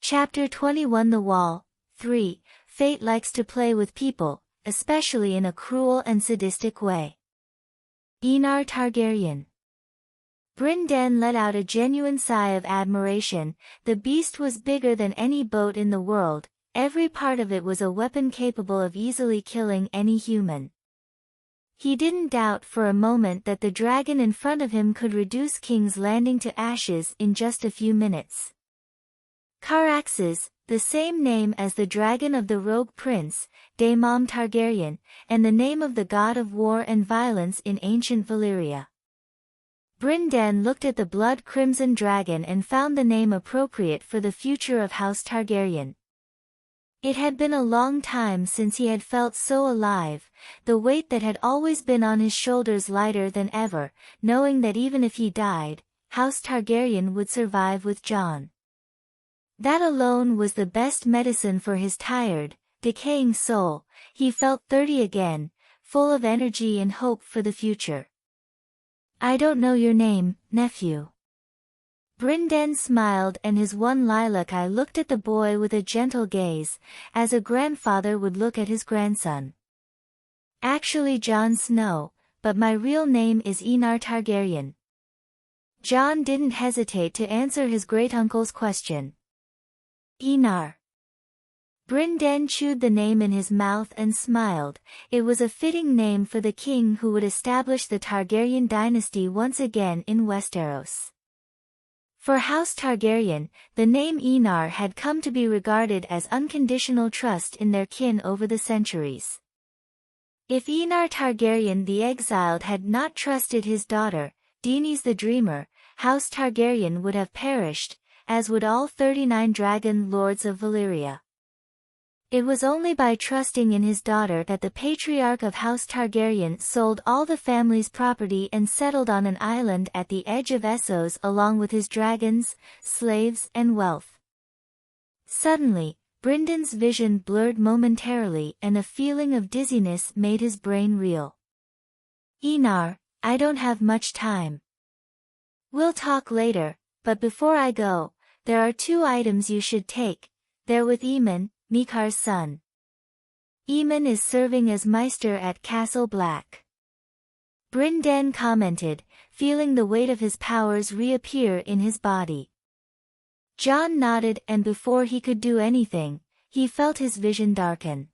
Chapter 21 The Wall. 3. Fate likes to play with people, especially in a cruel and sadistic way. Aenar Targaryen. Brynden let out a genuine sigh of admiration. The beast was bigger than any boat in the world. Every part of it was a weapon capable of easily killing any human. He didn't doubt for a moment that the dragon in front of him could reduce King's Landing to ashes in just a few minutes. Caraxes, the same name as the dragon of the rogue prince, Aemon Targaryen, and the name of the god of war and violence in ancient Valyria. Brynden looked at the blood-crimson dragon and found the name appropriate for the future of House Targaryen. It had been a long time since he had felt so alive, the weight that had always been on his shoulders lighter than ever, knowing that even if he died, House Targaryen would survive with Jon. That alone was the best medicine for his tired, decaying soul. He felt 30 again, full of energy and hope for the future. "I don't know your name, nephew." Brynden smiled, and his one lilac eye looked at the boy with a gentle gaze, as a grandfather would look at his grandson. "Actually Jon Snow, but my real name is Aenar Targaryen." Jon didn't hesitate to answer his great-uncle's question. Aenar. Brynden chewed the name in his mouth and smiled. It was a fitting name for the king who would establish the Targaryen dynasty once again in Westeros. For House Targaryen, the name Aenar had come to be regarded as unconditional trust in their kin over the centuries. If Aenar Targaryen the Exiled had not trusted his daughter, Daenerys the Dreamer, House Targaryen would have perished, as would all 39 dragon lords of Valyria. It was only by trusting in his daughter that the patriarch of House Targaryen sold all the family's property and settled on an island at the edge of Essos along with his dragons, slaves and wealth. Suddenly, Brynden's vision blurred momentarily and a feeling of dizziness made his brain reel. "Aenar, I don't have much time. We'll talk later, but before I go, there are 2 items you should take. They're with Aemon, Mikar's son. Aemon is serving as Maester at Castle Black." Brynden commented, feeling the weight of his powers reappear in his body. Jon nodded, and before he could do anything, he felt his vision darken.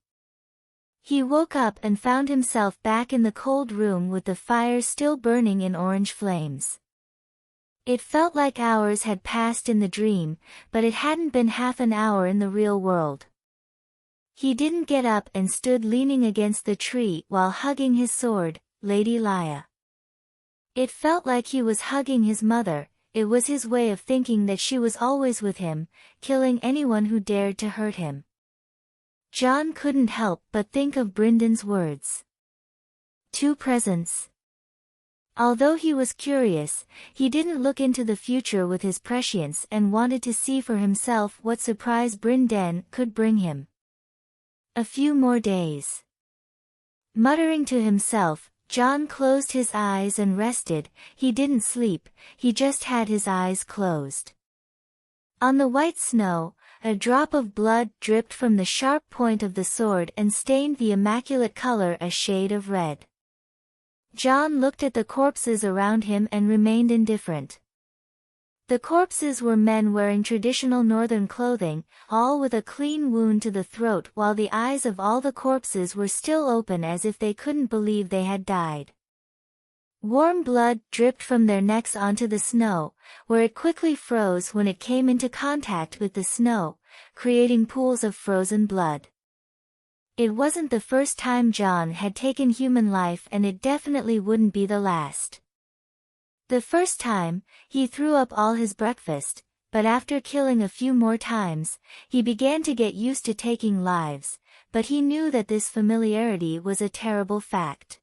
He woke up and found himself back in the cold room with the fire still burning in orange flames. It felt like hours had passed in the dream, but it hadn't been half an hour in the real world. He didn't get up and stood leaning against the tree while hugging his sword, Lady Lya. It felt like he was hugging his mother. It was his way of thinking that she was always with him, killing anyone who dared to hurt him. Jon couldn't help but think of Brynden's words. 2 presents. Although he was curious, he didn't look into the future with his prescience and wanted to see for himself what surprise Brynden could bring him. A few more days. Muttering to himself, Jon closed his eyes and rested. He didn't sleep, he just had his eyes closed. On the white snow, a drop of blood dripped from the sharp point of the sword and stained the immaculate color a shade of red. Jon looked at the corpses around him and remained indifferent. The corpses were men wearing traditional northern clothing, all with a clean wound to the throat, while the eyes of all the corpses were still open as if they couldn't believe they had died. Warm blood dripped from their necks onto the snow, where it quickly froze when it came into contact with the snow, creating pools of frozen blood. It wasn't the first time Jon had taken human life, and it definitely wouldn't be the last. The first time, he threw up all his breakfast, but after killing a few more times, he began to get used to taking lives, but he knew that this familiarity was a terrible fact.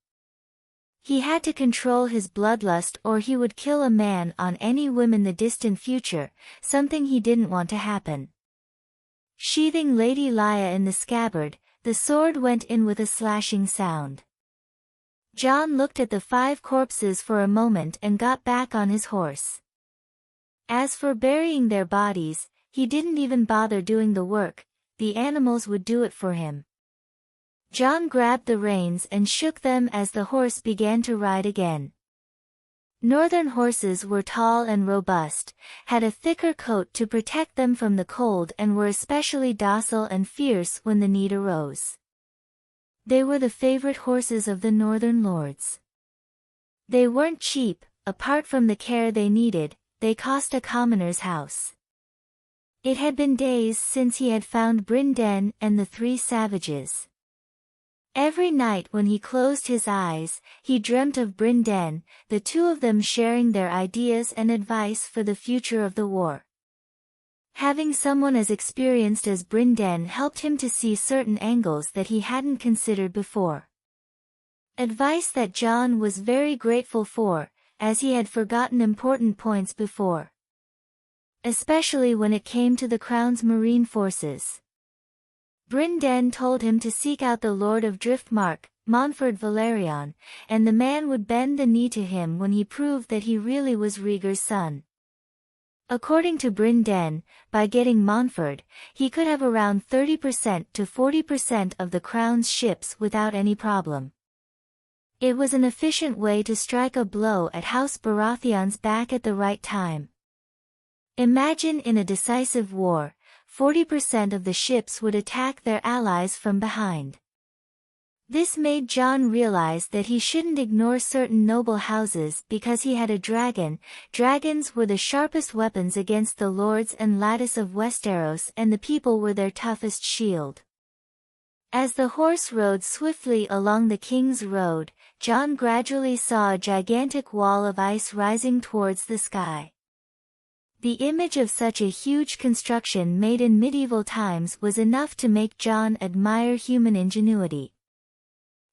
He had to control his bloodlust or he would kill a man on any whim in the distant future, something he didn't want to happen. Sheathing Lady Lya in the scabbard, the sword went in with a slashing sound. Jon looked at the 5 corpses for a moment and got back on his horse. As for burying their bodies, he didn't even bother doing the work, the animals would do it for him. Jon grabbed the reins and shook them as the horse began to ride again. Northern horses were tall and robust, had a thicker coat to protect them from the cold and were especially docile and fierce when the need arose. They were the favorite horses of the northern lords. They weren't cheap, apart from the care they needed, they cost a commoner's house. It had been days since he had found Brynden and the three savages. Every night when he closed his eyes, he dreamt of Brynden, the two of them sharing their ideas and advice for the future of the war. Having someone as experienced as Brynden helped him to see certain angles that he hadn't considered before. Advice that Jon was very grateful for, as he had forgotten important points before. Especially when it came to the Crown's marine forces. Brynden told him to seek out the Lord of Driftmark, Montford Velaryon, and the man would bend the knee to him when he proved that he really was Rhaegar's son. According to Brynden, by getting Montford, he could have around 30% to 40% of the Crown's ships without any problem. It was an efficient way to strike a blow at House Baratheon's back at the right time. Imagine in a decisive war, 40% of the ships would attack their allies from behind. This made Jon realize that he shouldn't ignore certain noble houses because he had a dragon. Dragons were the sharpest weapons against the lords and lattice of Westeros, and the people were their toughest shield. As the horse rode swiftly along the King's Road, Jon gradually saw a gigantic wall of ice rising towards the sky. The image of such a huge construction made in medieval times was enough to make Jon admire human ingenuity.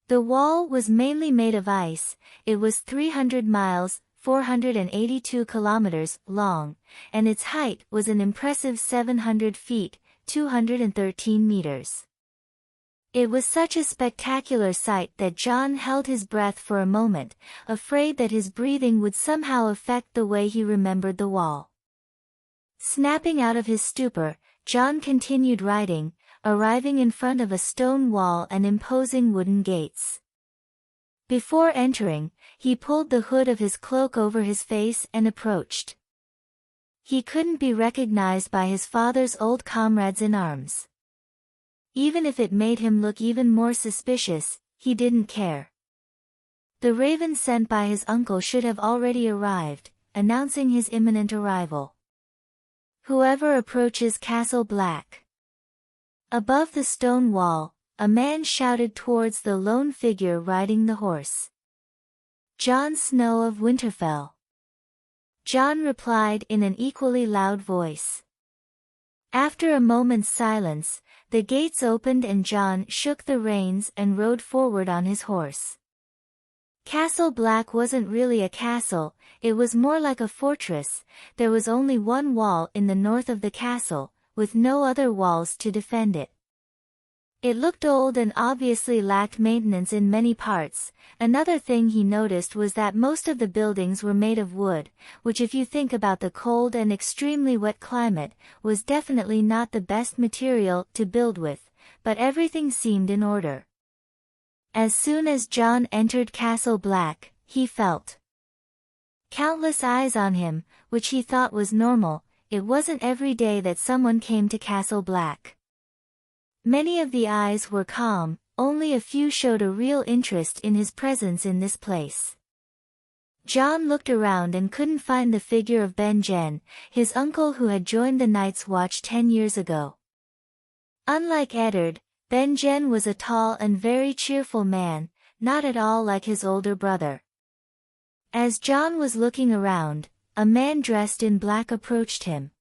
The wall was mainly made of ice, it was 300 miles, 482 kilometers, long, and its height was an impressive 700 feet, 213 meters. It was such a spectacular sight that Jon held his breath for a moment, afraid that his breathing would somehow affect the way he remembered the wall. Snapping out of his stupor, Jon continued riding, arriving in front of a stone wall and imposing wooden gates. Before entering, he pulled the hood of his cloak over his face and approached. He couldn't be recognized by his father's old comrades in arms. Even if it made him look even more suspicious, he didn't care. The raven sent by his uncle should have already arrived, announcing his imminent arrival. Whoever approaches Castle Black. Above the stone wall, a man shouted towards the lone figure riding the horse. Jon Snow of Winterfell. Jon replied in an equally loud voice. After a moment's silence, the gates opened and Jon shook the reins and rode forward on his horse. Castle Black wasn't really a castle, it was more like a fortress. There was only one wall in the north of the castle, with no other walls to defend it. It looked old and obviously lacked maintenance in many parts. Another thing he noticed was that most of the buildings were made of wood, which if you think about the cold and extremely wet climate, was definitely not the best material to build with, but everything seemed in order. As soon as Jon entered Castle Black, he felt countless eyes on him, which he thought was normal. It wasn't every day that someone came to Castle Black. Many of the eyes were calm, only a few showed a real interest in his presence in this place. Jon looked around and couldn't find the figure of Benjen, his uncle who had joined the Night's Watch 10 years ago. Unlike Eddard, Benjen was a tall and very cheerful man, not at all like his older brother. As Jon was looking around, a man dressed in black approached him.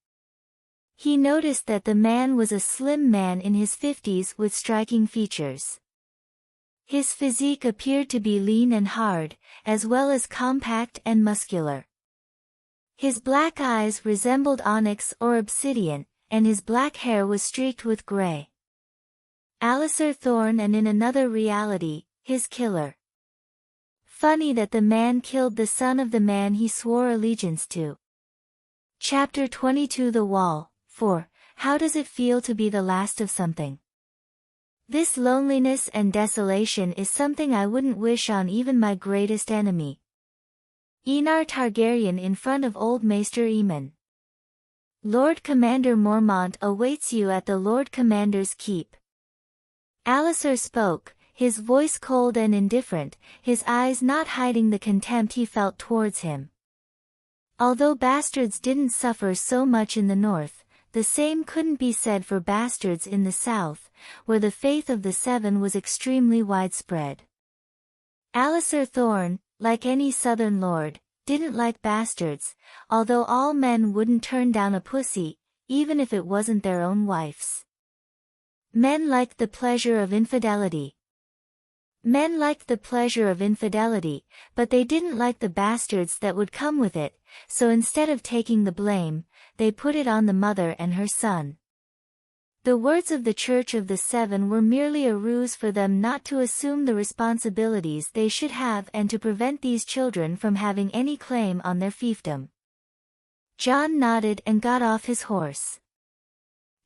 He noticed that the man was a slim man in his 50s with striking features. His physique appeared to be lean and hard, as well as compact and muscular. His black eyes resembled onyx or obsidian, and his black hair was streaked with gray. Alliser Thorne, and in another reality, his killer. Funny that the man killed the son of the man he swore allegiance to. Chapter 22 The Wall, 4. How does it feel to be the last of something? This loneliness and desolation is something I wouldn't wish on even my greatest enemy. Aenar Targaryen in front of old Maester Aemon. Lord Commander Mormont awaits you at the Lord Commander's keep. Alliser spoke, his voice cold and indifferent, his eyes not hiding the contempt he felt towards him. Although bastards didn't suffer so much in the north, the same couldn't be said for bastards in the south, where the faith of the Seven was extremely widespread. Alliser Thorne, like any southern lord, didn't like bastards, although all men wouldn't turn down a pussy, even if it wasn't their own wife's. Men liked the pleasure of infidelity. But they didn't like the bastards that would come with it, so instead of taking the blame, they put it on the mother and her son. The words of the Church of the Seven were merely a ruse for them not to assume the responsibilities they should have and to prevent these children from having any claim on their fiefdom. Jon nodded and got off his horse.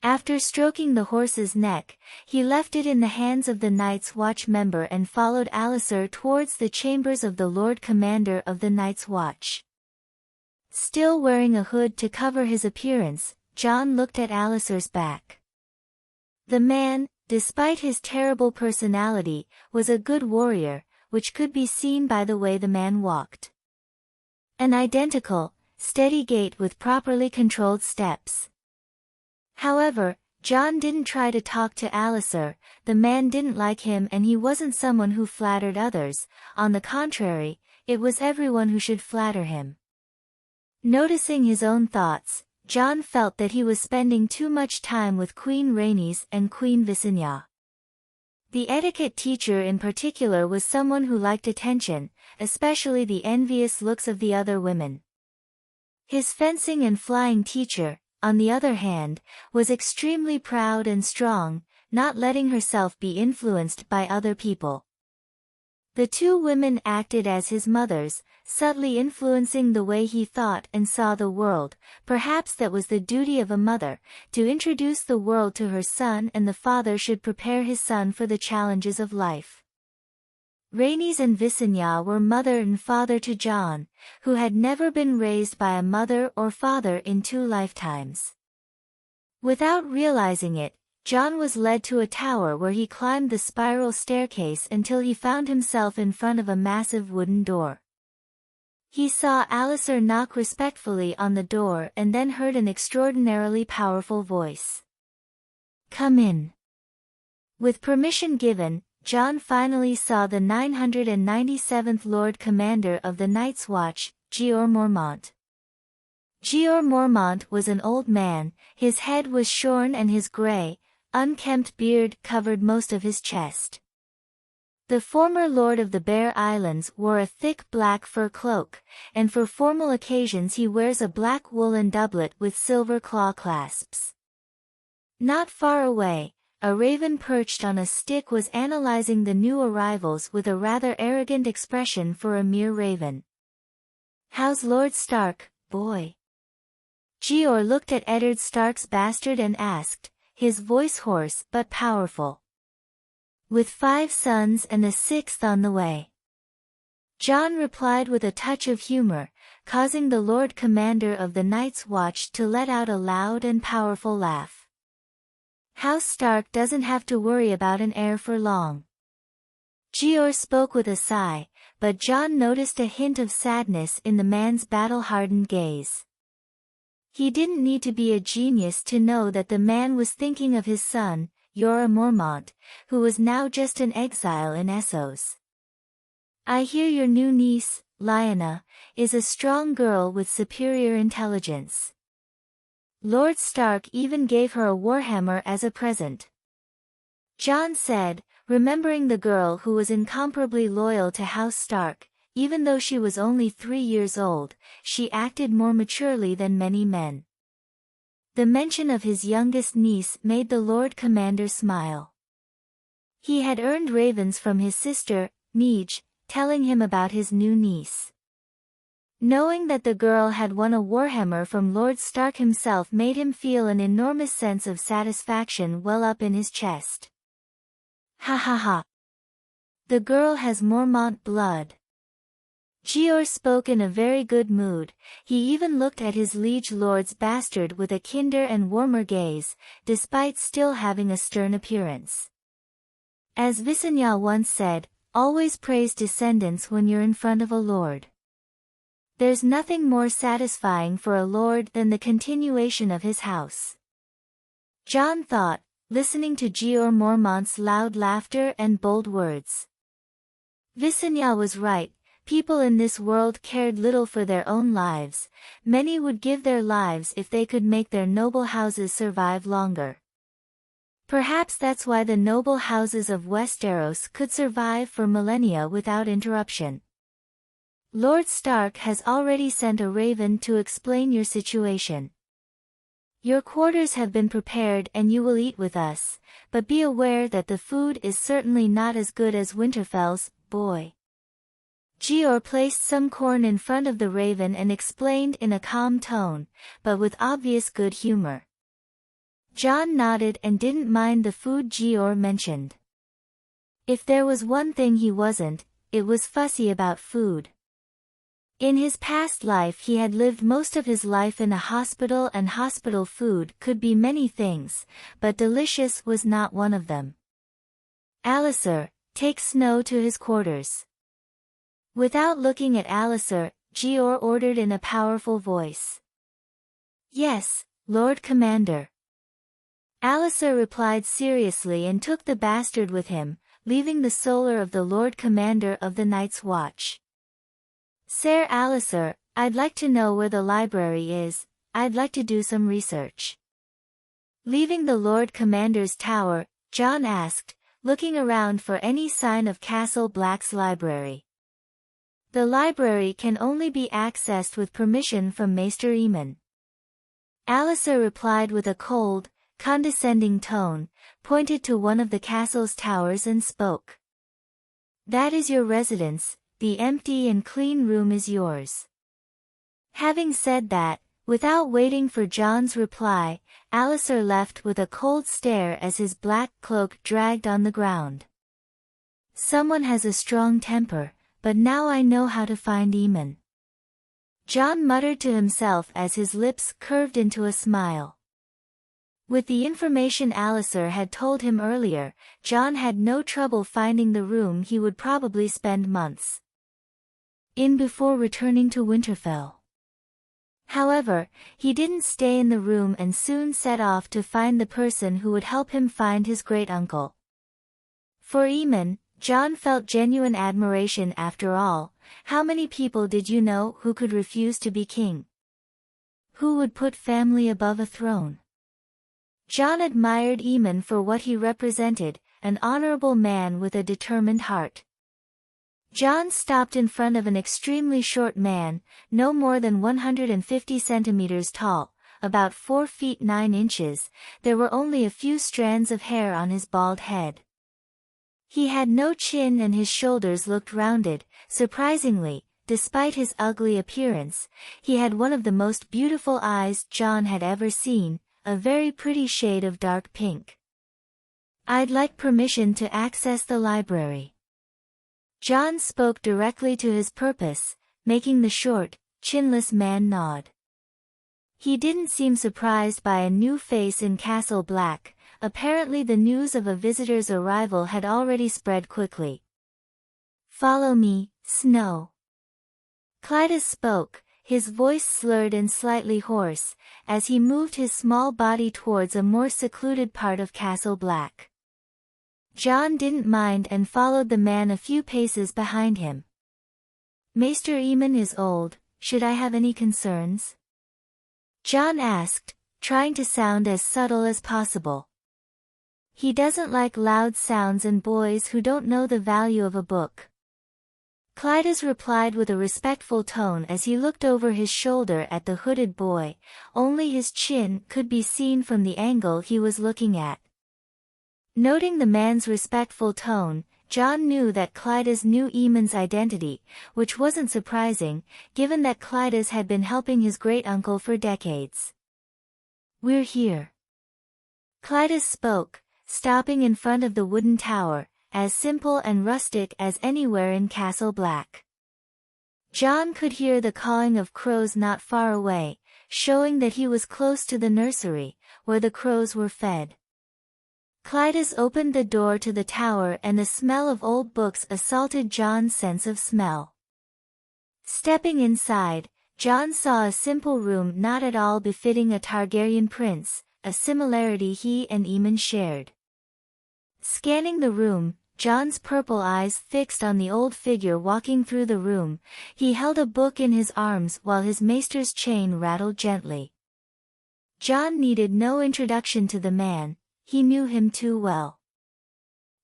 After stroking the horse's neck, he left it in the hands of the Night's Watch member and followed Alliser towards the chambers of the Lord Commander of the Night's Watch. Still wearing a hood to cover his appearance, Jon looked at Alliser's back. The man, despite his terrible personality, was a good warrior, which could be seen by the way the man walked. An identical, steady gait with properly controlled steps. However, Jon didn't try to talk to Alliser, the man didn't like him and he wasn't someone who flattered others, on the contrary, it was everyone who should flatter him. Noticing his own thoughts, Jon felt that he was spending too much time with Queen Rhaenys and Queen Visenya. The etiquette teacher in particular was someone who liked attention, especially the envious looks of the other women. His fencing and flying teacher, on the other hand, was extremely proud and strong, not letting herself be influenced by other people. The two women acted as his mothers, subtly influencing the way he thought and saw the world. Perhaps that was the duty of a mother, to introduce the world to her son, and the father should prepare his son for the challenges of life. Rhaenys and Visenya were mother and father to Jon, who had never been raised by a mother or father in 2 lifetimes. Without realizing it, Jon was led to a tower where he climbed the spiral staircase until he found himself in front of a massive wooden door. He saw Alliser knock respectfully on the door and then heard an extraordinarily powerful voice. "Come in." With permission given, Jon finally saw the 997th Lord Commander of the Night's Watch, Jeor Mormont. Jeor Mormont was an old man, his head was shorn and his grey, unkempt beard covered most of his chest. The former Lord of the Bear Islands wore a thick black fur cloak, and for formal occasions he wears a black woolen doublet with silver claw clasps. Not far away, a raven perched on a stick was analyzing the new arrivals with a rather arrogant expression for a mere raven. "How's Lord Stark, boy?" Jeor looked at Eddard Stark's bastard and asked, his voice hoarse but powerful. "With 5 sons and a 6th on the way." Jon replied with a touch of humor, causing the Lord Commander of the Night's Watch to let out a loud and powerful laugh. "House Stark doesn't have to worry about an heir for long." Jeor spoke with a sigh, but Jon noticed a hint of sadness in the man's battle-hardened gaze. He didn't need to be a genius to know that the man was thinking of his son, Jorah Mormont, who was now just an exile in Essos. "I hear your new niece, Lyanna, is a strong girl with superior intelligence. Lord Stark even gave her a warhammer as a present." Jon said, remembering the girl who was incomparably loyal to House Stark. Even though she was only 3 years old, she acted more maturely than many men. The mention of his youngest niece made the Lord Commander smile. He had earned ravens from his sister, Meege, telling him about his new niece. Knowing that the girl had won a warhammer from Lord Stark himself made him feel an enormous sense of satisfaction well up in his chest. Ha ha ha. The girl has Mormont blood. Jeor spoke in a very good mood. He even looked at his liege lord's bastard with a kinder and warmer gaze, despite still having a stern appearance. As Visenya once said, always praise descendants when you're in front of a lord. There's nothing more satisfying for a lord than the continuation of his house. Jon thought, listening to Jeor Mormont's loud laughter and bold words. Visenya was right. People in this world cared little for their own lives. Many would give their lives if they could make their noble houses survive longer. Perhaps that's why the noble houses of Westeros could survive for millennia without interruption. Lord Stark has already sent a raven to explain your situation. Your quarters have been prepared and you will eat with us, but be aware that the food is certainly not as good as Winterfell's, boy. Jeor placed some corn in front of the raven and explained in a calm tone, but with obvious good humor. Jon nodded and didn't mind the food Jeor mentioned. If there was one thing he wasn't, it was fussy about food. In his past life he had lived most of his life in a hospital, and hospital food could be many things, but delicious was not one of them. Alliser, take Snow to his quarters. Without looking at Alliser, Jeor ordered in a powerful voice. Yes, Lord Commander. Alliser replied seriously and took the bastard with him, leaving the solar of the Lord Commander of the Night's Watch. Ser Alliser, I'd like to know where the library is. I'd like to do some research. Leaving the Lord Commander's tower, Jon asked, looking around for any sign of Castle Black's library. The library can only be accessed with permission from Maester Aemon. Alliser replied with a cold, condescending tone, pointed to one of the castle's towers and spoke. That is your residence, the empty and clean room is yours. Having said that, without waiting for Jon's reply, Alliser left with a cold stare as his black cloak dragged on the ground. Someone has a strong temper. But now I know how to find Aemon. Jon muttered to himself as his lips curved into a smile. With the information Alliser had told him earlier, Jon had no trouble finding the room he would probably spend months in before returning to Winterfell. However, he didn't stay in the room and soon set off to find the person who would help him find his great-uncle. For Aemon, Jon felt genuine admiration. After all, how many people did you know who could refuse to be king? Who would put family above a throne? Jon admired Aemon for what he represented, an honorable man with a determined heart. Jon stopped in front of an extremely short man, no more than 150 centimeters tall, about 4 feet 9 inches. There were only a few strands of hair on his bald head. He had no chin and his shoulders looked rounded. Surprisingly, despite his ugly appearance, he had one of the most beautiful eyes Jon had ever seen, a very pretty shade of dark pink. I'd like permission to access the library. Jon spoke directly to his purpose, making the short, chinless man nod. He didn't seem surprised by a new face in Castle Black. Apparently the news of a visitor's arrival had already spread quickly. Follow me, Snow. Clytus spoke, his voice slurred and slightly hoarse, as he moved his small body towards a more secluded part of Castle Black. Jon didn't mind and followed the man a few paces behind him. Maester Aemon is old, should I have any concerns? Jon asked, trying to sound as subtle as possible. He doesn't like loud sounds and boys who don't know the value of a book. Clytus replied with a respectful tone as he looked over his shoulder at the hooded boy. Only his chin could be seen from the angle he was looking at. Noting the man's respectful tone, Jon knew that Clydas knew Aemon's identity, which wasn't surprising, given that Clydas had been helping his great-uncle for decades. "We're here." Clydas spoke, stopping in front of the wooden tower, as simple and rustic as anywhere in Castle Black. Jon could hear the cawing of crows not far away, showing that he was close to the nursery, where the crows were fed. Clydas opened the door to the tower and the smell of old books assaulted Jon's sense of smell. Stepping inside, Jon saw a simple room not at all befitting a Targaryen prince, a similarity he and Aemon shared. Scanning the room, Jon's purple eyes fixed on the old figure walking through the room. He held a book in his arms while his maester's chain rattled gently. Jon needed no introduction to the man, he knew him too well.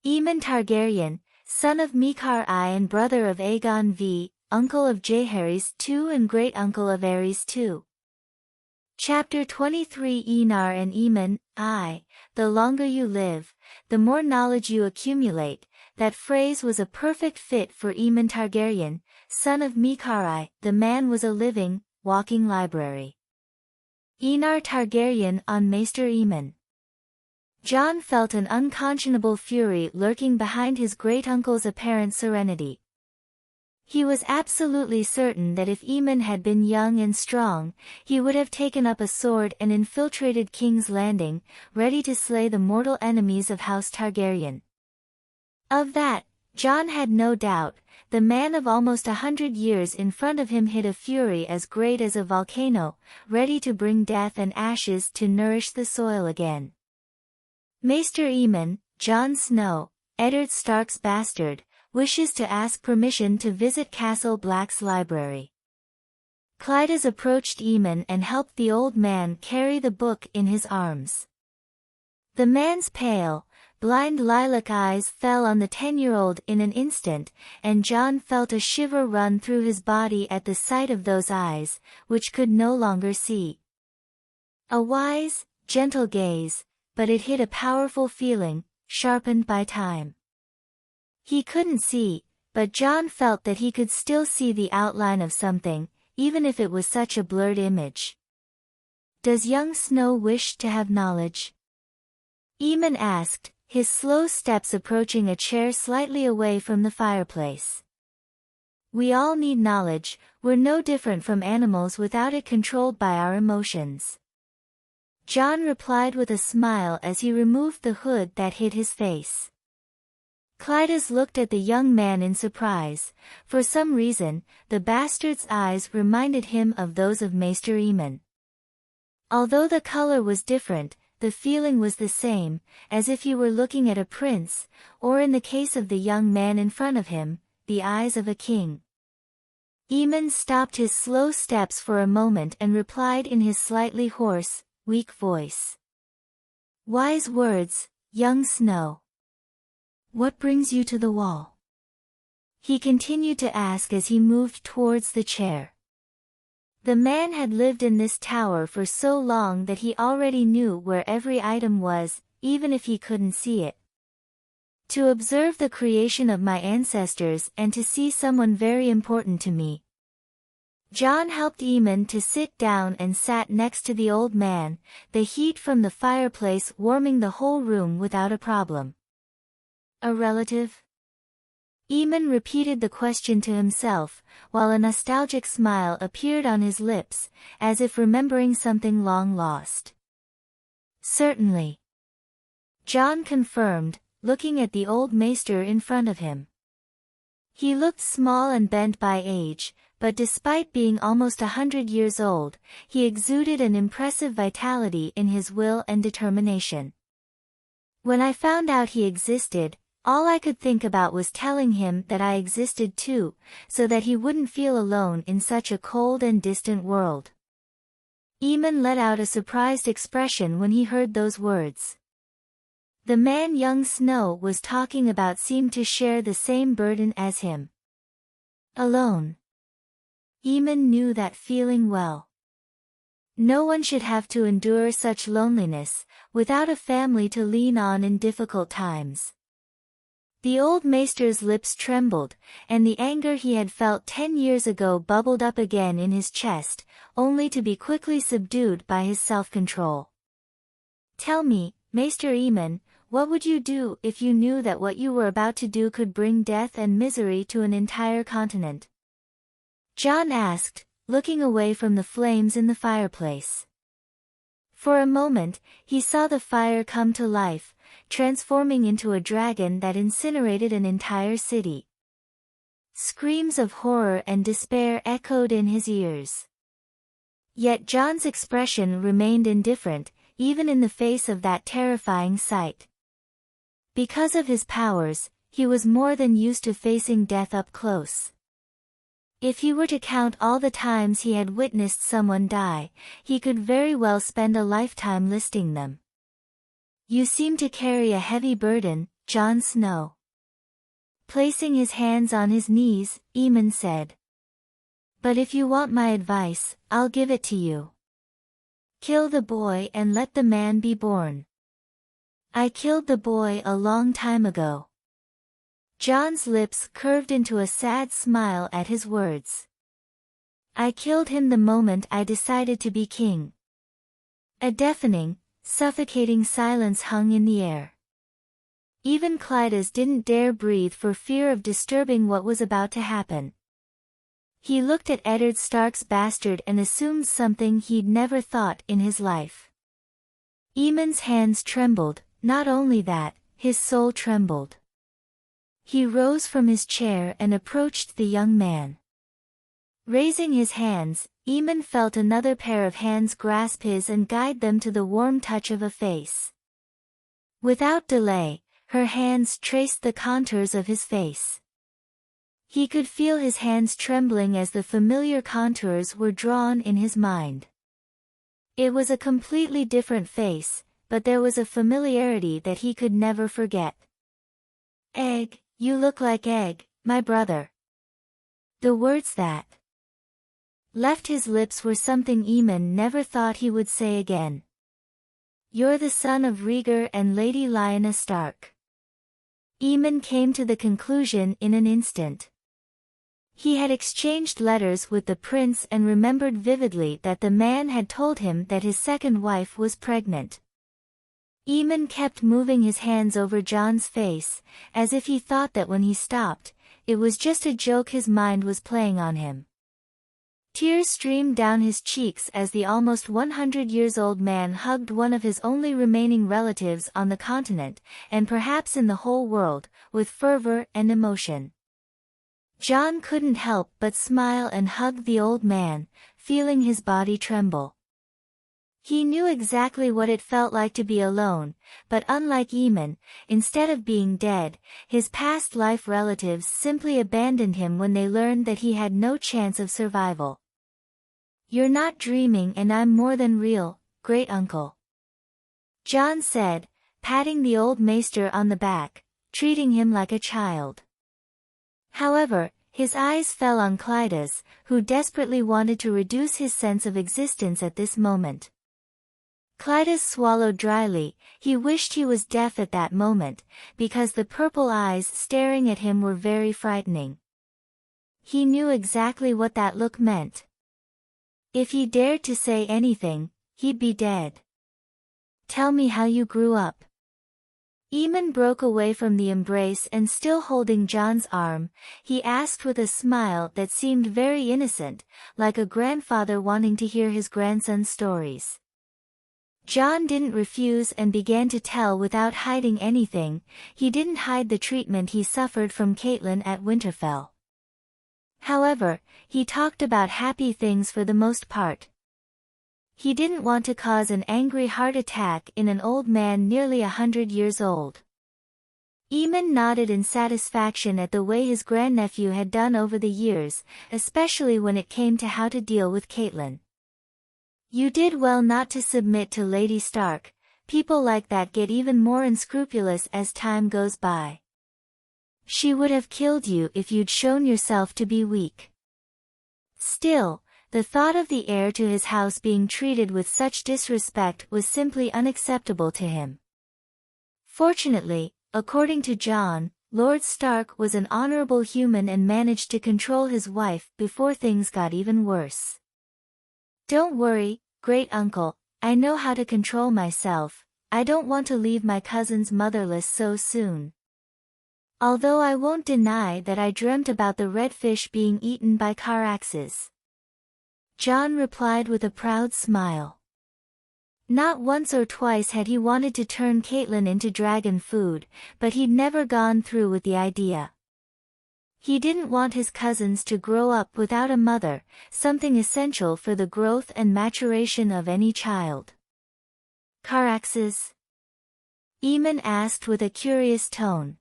Aemon Targaryen, son of Maester I and brother of Aegon V, uncle of Jaehaerys II and great-uncle of Aerys II. Chapter 23 Aenar and Aemon. The longer you live, the more knowledge you accumulate. That phrase was a perfect fit for Aemon Targaryen, son of Maester I. The man was a living, walking library. Aenar Targaryen on Maester Aemon. Jon felt an unconscionable fury lurking behind his great-uncle's apparent serenity. He was absolutely certain that if Aemon had been young and strong, he would have taken up a sword and infiltrated King's Landing, ready to slay the mortal enemies of House Targaryen. Of that, Jon had no doubt. The man of almost 100 years in front of him hid a fury as great as a volcano, ready to bring death and ashes to nourish the soil again. Maester Aemon, Jon Snow, Eddard Stark's bastard, wishes to ask permission to visit Castle Black's library. Clydas approached Aemon and helped the old man carry the book in his arms. The man's pale, blind lilac eyes fell on the 10-year-old in an instant, and Jon felt a shiver run through his body at the sight of those eyes, which could no longer see. A wise, gentle gaze, but it hid a powerful feeling, sharpened by time. He couldn't see, but Jon felt that he could still see the outline of something, even if it was such a blurred image. "Does young Snow wish to have knowledge?" Aemon asked, his slow steps approaching a chair slightly away from the fireplace. "We all need knowledge, we're no different from animals without it controlled by our emotions." Jon replied with a smile as he removed the hood that hid his face. Clydas looked at the young man in surprise. For some reason, the bastard's eyes reminded him of those of Maester Aemon. Although the color was different, the feeling was the same, as if he were looking at a prince, or in the case of the young man in front of him, the eyes of a king. Aemon stopped his slow steps for a moment and replied in his slightly hoarse, weak voice. "Wise words, young Snow. What brings you to the wall?" he continued to ask as he moved towards the chair. The man had lived in this tower for so long that he already knew where every item was, even if he couldn't see it. "To observe the creation of my ancestors and to see someone very important to me." Jon helped Aemon to sit down and sat next to the old man, the heat from the fireplace warming the whole room without a problem. "A relative?" Aemon repeated the question to himself, while a nostalgic smile appeared on his lips, as if remembering something long lost. "Certainly," Jon confirmed, looking at the old maester in front of him. He looked small and bent by age, but despite being almost 100 years old, he exuded an impressive vitality in his will and determination. "When I found out he existed, all I could think about was telling him that I existed too, so that he wouldn't feel alone in such a cold and distant world." Aemon let out a surprised expression when he heard those words. The man young Snow was talking about seemed to share the same burden as him. Alone. Aemon knew that feeling well. No one should have to endure such loneliness, without a family to lean on in difficult times. The old maester's lips trembled, and the anger he had felt 10 years ago bubbled up again in his chest, only to be quickly subdued by his self-control. "Tell me, Maester Aemon, what would you do if you knew that what you were about to do could bring death and misery to an entire continent?" Jon asked, looking away from the flames in the fireplace. For a moment, he saw the fire come to life, transforming into a dragon that incinerated an entire city. Screams of horror and despair echoed in his ears. Yet Jon's expression remained indifferent, even in the face of that terrifying sight. Because of his powers, he was more than used to facing death up close. If he were to count all the times he had witnessed someone die, he could very well spend a lifetime listing them. "You seem to carry a heavy burden, Jon Snow." Placing his hands on his knees, Aemon said. "But if you want my advice, I'll give it to you. Kill the boy and let the man be born." "I killed the boy a long time ago." Jon's lips curved into a sad smile at his words. "I killed him the moment I decided to be king." A deafening, suffocating silence hung in the air. Even Clydas didn't dare breathe for fear of disturbing what was about to happen. He looked at Eddard Stark's bastard and assumed something he'd never thought in his life. Aemon's hands trembled, not only that, his soul trembled. He rose from his chair and approached the young man. Raising his hands, Aemon felt another pair of hands grasp his and guide them to the warm touch of a face. Without delay, her hands traced the contours of his face. He could feel his hands trembling as the familiar contours were drawn in his mind. It was a completely different face, but there was a familiarity that he could never forget. "Egg, you look like Egg, my brother." The words that left his lips were something Aemon never thought he would say again. "You're the son of Rhaegar and Lady Lyanna Stark." Aemon came to the conclusion in an instant. He had exchanged letters with the prince and remembered vividly that the man had told him that his second wife was pregnant. Aemon kept moving his hands over Jon's face, as if he thought that when he stopped, it was just a joke his mind was playing on him. Tears streamed down his cheeks as the almost 100-years-old man hugged one of his only remaining relatives on the continent, and perhaps in the whole world, with fervor and emotion. Jon couldn't help but smile and hug the old man, feeling his body tremble. He knew exactly what it felt like to be alone, but unlike Aemon, instead of being dead, his past life relatives simply abandoned him when they learned that he had no chance of survival. "You're not dreaming and I'm more than real, great uncle," Jon said, patting the old maester on the back, treating him like a child. However, his eyes fell on Clydas, who desperately wanted to reduce his sense of existence at this moment. Clydas swallowed dryly. He wished he was deaf at that moment, because the purple eyes staring at him were very frightening. He knew exactly what that look meant. If he dared to say anything, he'd be dead. "Tell me how you grew up." Aemon broke away from the embrace and still holding Jon's arm, he asked with a smile that seemed very innocent, like a grandfather wanting to hear his grandson's stories. Jon didn't refuse and began to tell without hiding anything. He didn't hide the treatment he suffered from Catelyn at Winterfell. However, he talked about happy things for the most part. He didn't want to cause an angry heart attack in an old man nearly 100 years old. Aemon nodded in satisfaction at the way his grandnephew had done over the years, especially when it came to how to deal with Catelyn. "You did well not to submit to Lady Stark. People like that get even more unscrupulous as time goes by. She would have killed you if you'd shown yourself to be weak." Still, the thought of the heir to his house being treated with such disrespect was simply unacceptable to him. Fortunately, according to Jon, Lord Stark was an honorable human and managed to control his wife before things got even worse. Don't worry, great uncle, I know how to control myself. I don't want to leave my cousins motherless so soon. Although I won't deny that I dreamt about the red fish being eaten by Caraxes. Jon replied with a proud smile. Not once or twice had he wanted to turn Catelyn into dragon food, but he'd never gone through with the idea. He didn't want his cousins to grow up without a mother, something essential for the growth and maturation of any child. Caraxes? Aemon asked with a curious tone.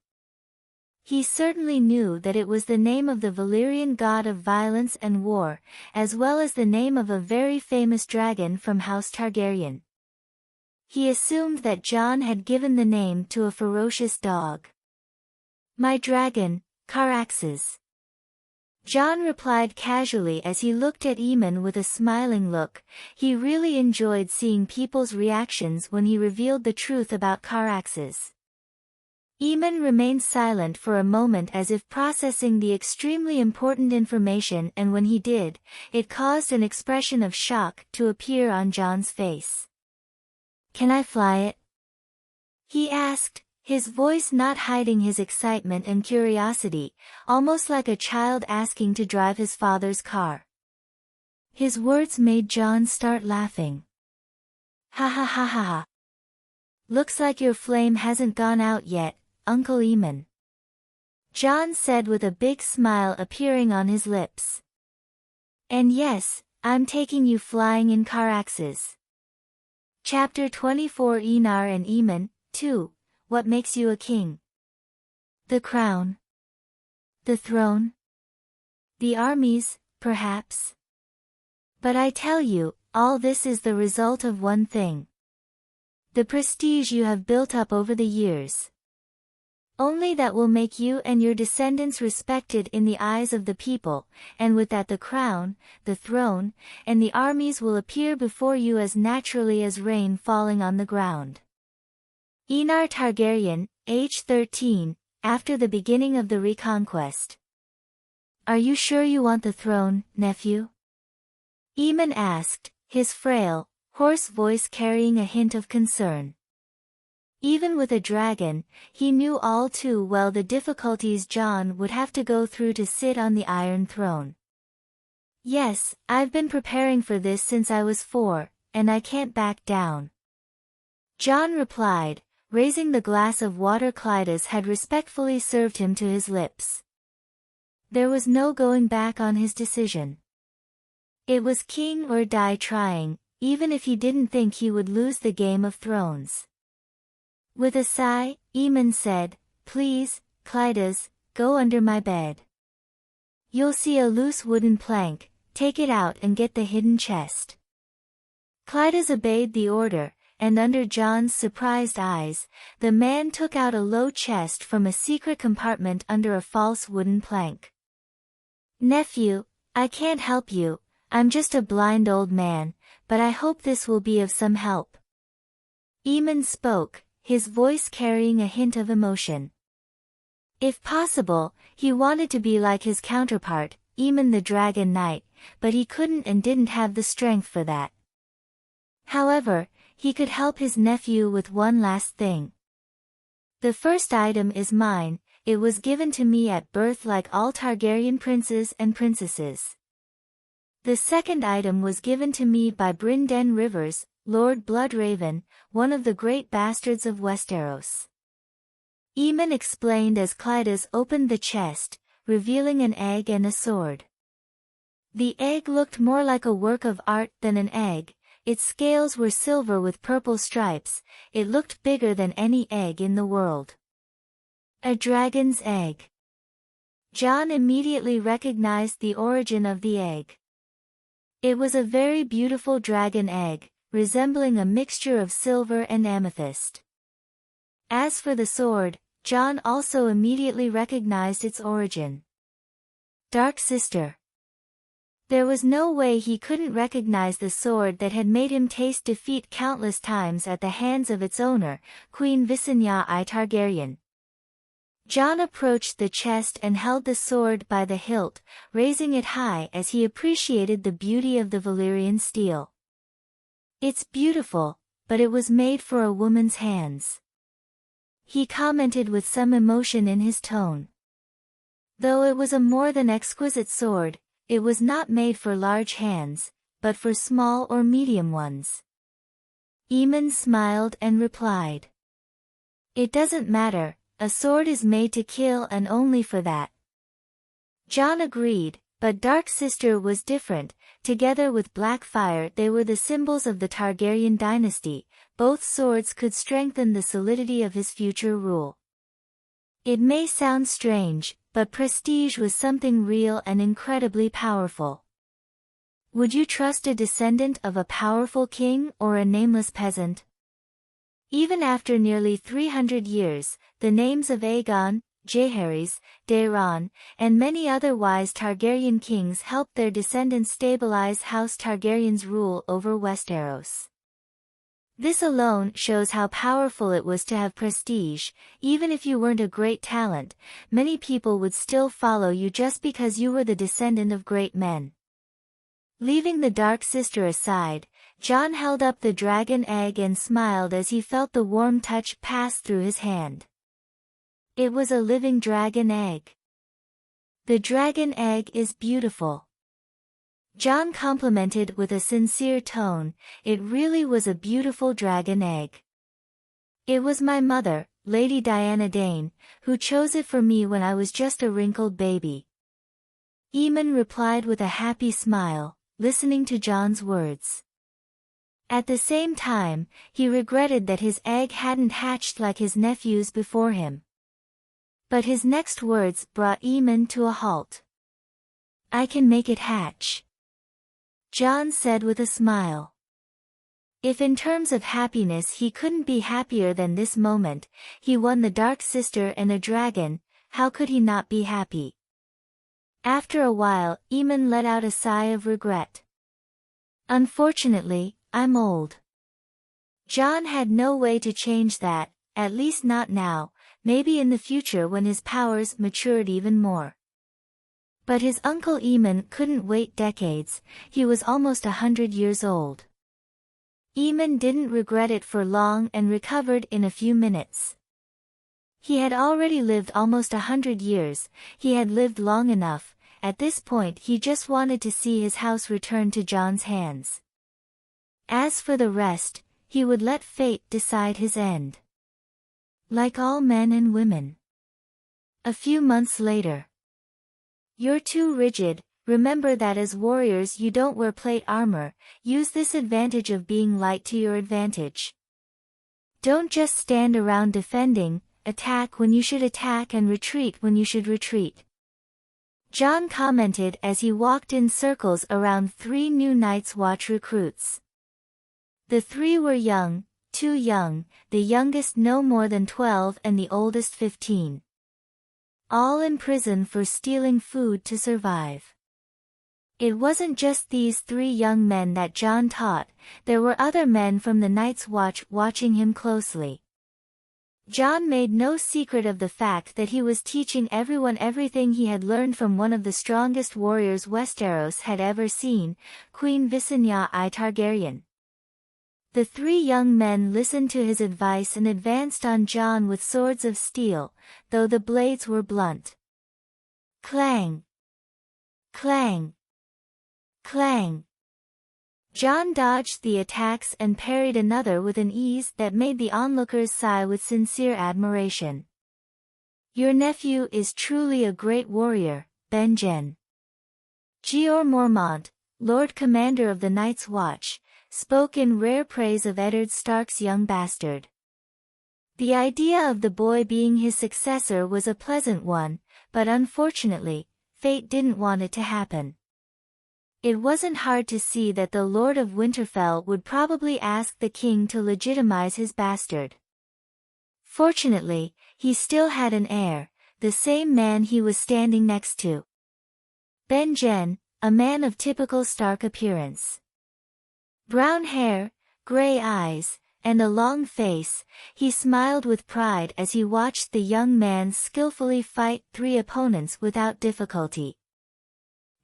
He certainly knew that it was the name of the Valyrian god of violence and war, as well as the name of a very famous dragon from House Targaryen. He assumed that Jon had given the name to a ferocious dog. My dragon, Caraxes. Jon replied casually as he looked at Aemon with a smiling look. He really enjoyed seeing people's reactions when he revealed the truth about Caraxes. Aemon remained silent for a moment as if processing the extremely important information, and when he did, it caused an expression of shock to appear on Jon's face. Can I fly it? He asked, his voice not hiding his excitement and curiosity, almost like a child asking to drive his father's car. His words made Jon start laughing. Ha ha ha ha ha. Looks like your flame hasn't gone out yet, Uncle Aemon. Jon said with a big smile appearing on his lips. And yes, I'm taking you flying in Caraxes. Chapter 24 Aenar and Aemon, 2. What makes you a king? The crown? The throne? The armies, perhaps? But I tell you, all this is the result of one thing. The prestige you have built up over the years. Only that will make you and your descendants respected in the eyes of the people, and with that the crown, the throne, and the armies will appear before you as naturally as rain falling on the ground. Aenar Targaryen, age 13, after the beginning of the reconquest. Are you sure you want the throne, nephew? Aemon asked, his frail, hoarse voice carrying a hint of concern. Even with a dragon, he knew all too well the difficulties Jon would have to go through to sit on the Iron Throne. Yes, I've been preparing for this since I was 4, and I can't back down. Jon replied, raising the glass of water Clydas had respectfully served him to his lips. There was no going back on his decision. It was king or die trying, even if he didn't think he would lose the Game of Thrones. With a sigh, Aemon said, Please, Clydas, go under my bed. You'll see a loose wooden plank, take it out and get the hidden chest. Clydas obeyed the order, and under Jon's surprised eyes, the man took out a low chest from a secret compartment under a false wooden plank. Nephew, I can't help you, I'm just a blind old man, but I hope this will be of some help. Aemon spoke, his voice carrying a hint of emotion. If possible, he wanted to be like his counterpart, Aemon the Dragon Knight, but he couldn't and didn't have the strength for that. However, he could help his nephew with one last thing. The first item is mine, it was given to me at birth like all Targaryen princes and princesses. The second item was given to me by Brynden Rivers, Lord Bloodraven, one of the great bastards of Westeros. Aemon explained as Clydas opened the chest, revealing an egg and a sword. The egg looked more like a work of art than an egg. Its scales were silver with purple stripes, it looked bigger than any egg in the world. A dragon's egg. Jon immediately recognized the origin of the egg. It was a very beautiful dragon egg, resembling a mixture of silver and amethyst. As for the sword, Jon also immediately recognized its origin. Dark Sister. There was no way he couldn't recognize the sword that had made him taste defeat countless times at the hands of its owner, Queen Visenya I Targaryen. Jon approached the chest and held the sword by the hilt, raising it high as he appreciated the beauty of the Valyrian steel. "It's beautiful, but it was made for a woman's hands," he commented with some emotion in his tone. Though it was a more than exquisite sword, it was not made for large hands, but for small or medium ones. Aemon smiled and replied, "It doesn't matter, a sword is made to kill and only for that." Jon agreed, but Dark Sister was different. Together with Blackfire they were the symbols of the Targaryen dynasty. Both swords could strengthen the solidity of his future rule. It may sound strange, but prestige was something real and incredibly powerful. Would you trust a descendant of a powerful king or a nameless peasant? Even after nearly 300 years, the names of Aegon, Jaehaerys, Daeron, and many other wise Targaryen kings helped their descendants stabilize House Targaryen's rule over Westeros. This alone shows how powerful it was to have prestige. Even if you weren't a great talent, many people would still follow you just because you were the descendant of great men. Leaving the Dark Sister aside, Jon held up the dragon egg and smiled as he felt the warm touch pass through his hand. It was a living dragon egg. "The dragon egg is beautiful," Jon complimented with a sincere tone. "It really was a beautiful dragon egg. It was my mother, Lady Diana Dane, who chose it for me when I was just a wrinkled baby." Aemon replied with a happy smile, listening to Jon's words. At the same time, he regretted that his egg hadn't hatched like his nephews before him. But his next words brought Aemon to a halt. "I can make it hatch," Jon said with a smile. If in terms of happiness he couldn't be happier than this moment, he won the Dark Sister and a dragon, how could he not be happy? After a while, Aemon let out a sigh of regret. "Unfortunately, I'm old." Jon had no way to change that, at least not now, maybe in the future when his powers matured even more. But his uncle Aemon couldn't wait decades. He was almost 100 years old. Aemon didn't regret it for long and recovered in a few minutes. He had already lived almost 100 years, he had lived long enough. At this point he just wanted to see his house return to Jon's hands. As for the rest, he would let fate decide his end. Like all men and women. A few months later. "You're too rigid. Remember that as warriors you don't wear plate armor. Use this advantage of being light to your advantage. Don't just stand around defending, attack when you should attack and retreat when you should retreat." Jon commented as he walked in circles around 3 new Night's Watch recruits. The 3 were young, too young, the youngest no more than 12 and the oldest 15. All in prison for stealing food to survive. It wasn't just these 3 young men that Jon taught, there were other men from the Night's Watch watching him closely. Jon made no secret of the fact that he was teaching everyone everything he had learned from one of the strongest warriors Westeros had ever seen, Queen Visenya I Targaryen. The 3 young men listened to his advice and advanced on Jon with swords of steel, though the blades were blunt. Clang! Clang! Clang! Jon dodged the attacks and parried another with an ease that made the onlookers sigh with sincere admiration. "Your nephew is truly a great warrior, Benjen." Jeor Mormont, Lord Commander of the Night's Watch, spoke in rare praise of Eddard Stark's young bastard. The idea of the boy being his successor was a pleasant one, but unfortunately, fate didn't want it to happen. It wasn't hard to see that the Lord of Winterfell would probably ask the king to legitimize his bastard. Fortunately, he still had an heir, the same man he was standing next to. Benjen, a man of typical Stark appearance. Brown hair, gray eyes, and a long face, he smiled with pride as he watched the young man skillfully fight 3 opponents without difficulty.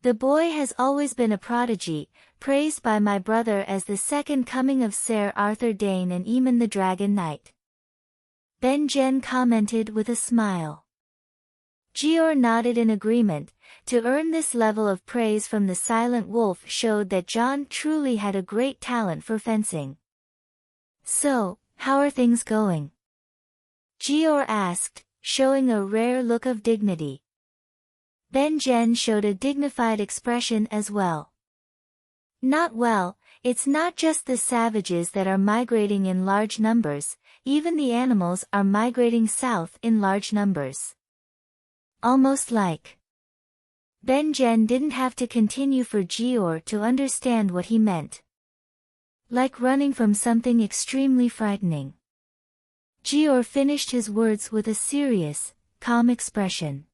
The boy has always been a prodigy, praised by my brother as the second coming of Ser Arthur Dayne and Aemon the Dragon Knight. Brynden commented with a smile. Gior nodded in agreement. To earn this level of praise from the Silent Wolf showed that Jon truly had a great talent for fencing. So, how are things going? Gior asked, showing a rare look of dignity. Brynden showed a dignified expression as well. Not well. It's not just the savages that are migrating in large numbers, even the animals are migrating south in large numbers. Almost like. Brynden didn't have to continue for Gior to understand what he meant. Like running from something extremely frightening. Gior finished his words with a serious, calm expression.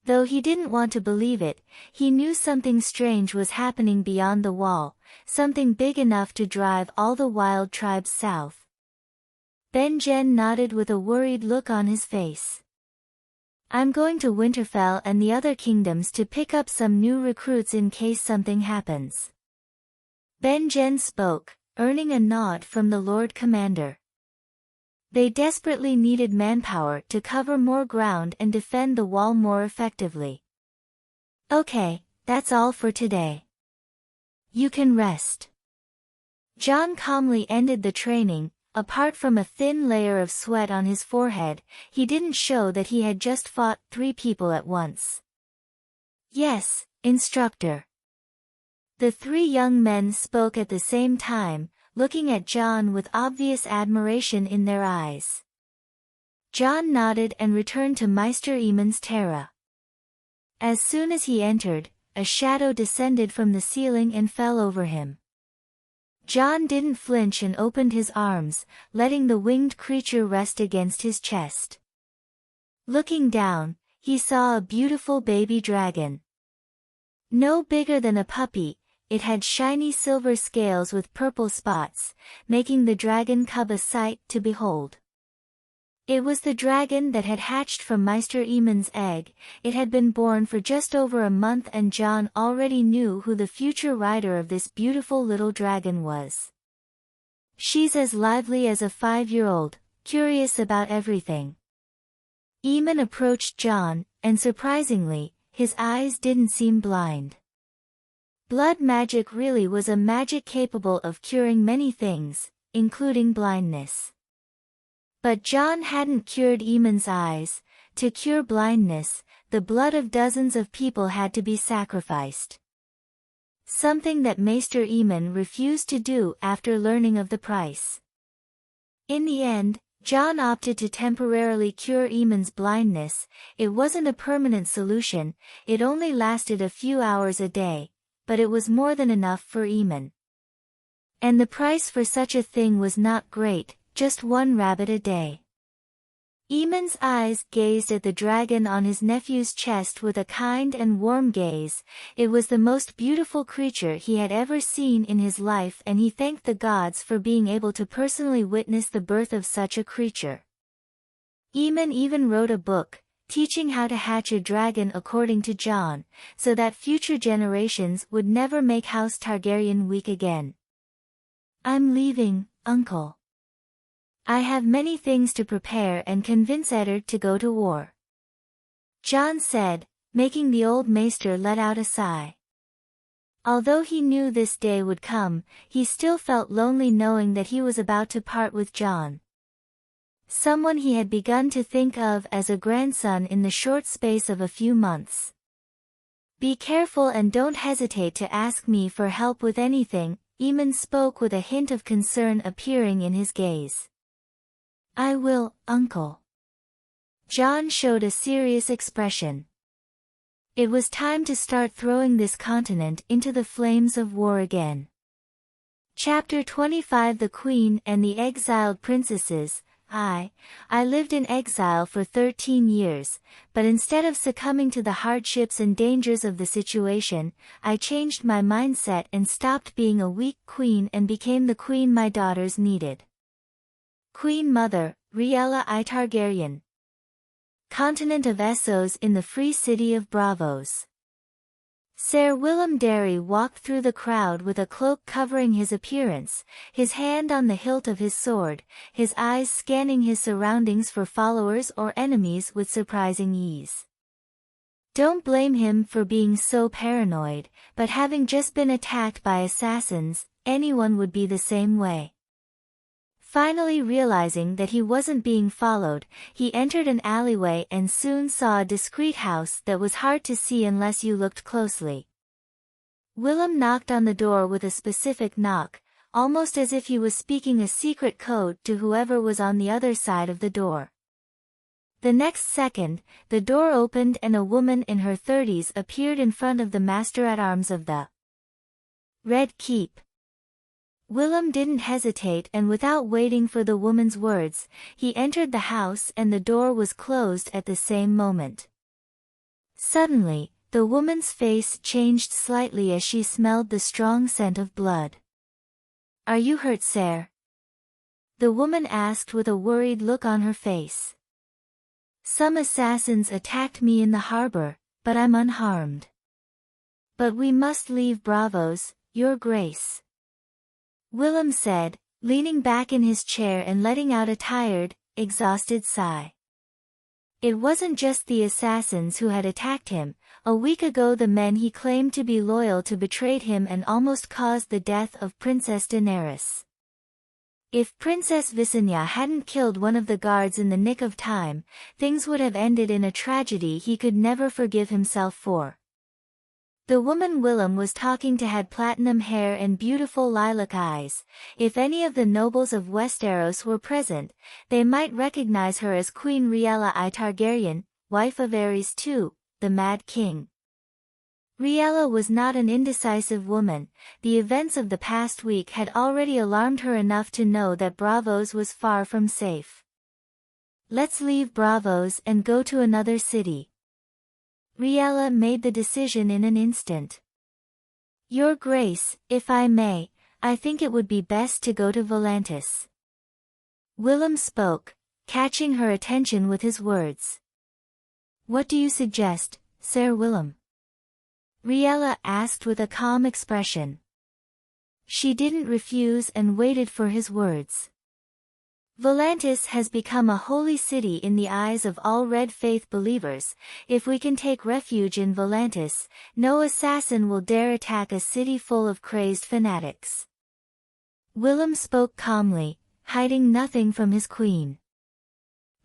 Though he didn't want to believe it, he knew something strange was happening beyond the wall, something big enough to drive all the wild tribes south. Brynden nodded with a worried look on his face. I'm going to Winterfell and the other kingdoms to pick up some new recruits in case something happens. Brynden spoke, earning a nod from the Lord Commander. They desperately needed manpower to cover more ground and defend the wall more effectively. Okay, that's all for today. You can rest. Jon calmly ended the training. Apart from a thin layer of sweat on his forehead, he didn't show that he had just fought 3 people at once. Yes, instructor. The 3 young men spoke at the same time, looking at Jon with obvious admiration in their eyes. Jon nodded and returned to Maester Aemon's terra. As soon as he entered, a shadow descended from the ceiling and fell over him. Jon didn't flinch and opened his arms, letting the winged creature rest against his chest. Looking down, he saw a beautiful baby dragon. No bigger than a puppy, it had shiny silver scales with purple spots, making the dragon cub a sight to behold. It was the dragon that had hatched from Maester Aemon's egg. It had been born for just over a month and Jon already knew who the future rider of this beautiful little dragon was. She's as lively as a 5-year-old, curious about everything. Aemon approached Jon, and surprisingly, his eyes didn't seem blind. Blood magic really was a magic capable of curing many things, including blindness. But Jon hadn't cured Aemon's eyes. To cure blindness, the blood of dozens of people had to be sacrificed. Something that Maester Aemon refused to do after learning of the price. In the end, Jon opted to temporarily cure Aemon's blindness. It wasn't a permanent solution, it only lasted a few hours a day, but it was more than enough for Aemon. And the price for such a thing was not great. Just 1 rabbit a day. Aemon's eyes gazed at the dragon on his nephew's chest with a kind and warm gaze. It was the most beautiful creature he had ever seen in his life and he thanked the gods for being able to personally witness the birth of such a creature. Aemon even wrote a book, teaching how to hatch a dragon according to Jon, so that future generations would never make House Targaryen weak again. I'm leaving, uncle. I have many things to prepare and convince Eddard to go to war. Jon said, making the old maester let out a sigh. Although he knew this day would come, he still felt lonely knowing that he was about to part with Jon. Someone he had begun to think of as a grandson in the short space of a few months. Be careful and don't hesitate to ask me for help with anything, Aemon spoke with a hint of concern appearing in his gaze. I will, uncle. Jon showed a serious expression. It was time to start throwing this continent into the flames of war again. Chapter 25 The Queen and the Exiled Princesses. I lived in exile for 13 years, but instead of succumbing to the hardships and dangers of the situation, I changed my mindset and stopped being a weak queen and became the queen my daughters needed. Queen Mother, Rhaella I Targaryen. Continent of Essos in the Free City of Braavos. Ser Willem Darry walked through the crowd with a cloak covering his appearance, his hand on the hilt of his sword, his eyes scanning his surroundings for followers or enemies with surprising ease. Don't blame him for being so paranoid, but having just been attacked by assassins, anyone would be the same way. Finally realizing that he wasn't being followed, he entered an alleyway and soon saw a discreet house that was hard to see unless you looked closely. Willem knocked on the door with a specific knock, almost as if he was speaking a secret code to whoever was on the other side of the door. The next second, the door opened and a woman in her 30s appeared in front of the master-at-arms of the Red Keep. Willem didn't hesitate, and without waiting for the woman's words, he entered the house and the door was closed at the same moment. Suddenly, the woman's face changed slightly as she smelled the strong scent of blood. "Are you hurt, Ser?" the woman asked with a worried look on her face. "Some assassins attacked me in the harbor, but I'm unharmed." "But we must leave Braavos, Your Grace," Willem said, leaning back in his chair and letting out a tired, exhausted sigh. It wasn't just the assassins who had attacked him. A week ago the men he claimed to be loyal to betrayed him and almost caused the death of Princess Daenerys. If Princess Visenya hadn't killed one of the guards in the nick of time, things would have ended in a tragedy he could never forgive himself for. The woman Willem was talking to had platinum hair and beautiful lilac eyes. If any of the nobles of Westeros were present, they might recognize her as Queen Rhaella I Targaryen, wife of Aerys II, the Mad King. Rhaella was not an indecisive woman. The events of the past week had already alarmed her enough to know that Braavos was far from safe. "Let's leave Braavos and go to another city." Rhaella made the decision in an instant. "Your Grace, if I may, I think it would be best to go to Volantis." Willem spoke, catching her attention with his words. "What do you suggest, Ser Willem?" Rhaella asked with a calm expression. She didn't refuse and waited for his words. "Volantis has become a holy city in the eyes of all Red Faith believers. If we can take refuge in Volantis, no assassin will dare attack a city full of crazed fanatics." Willem spoke calmly, hiding nothing from his queen.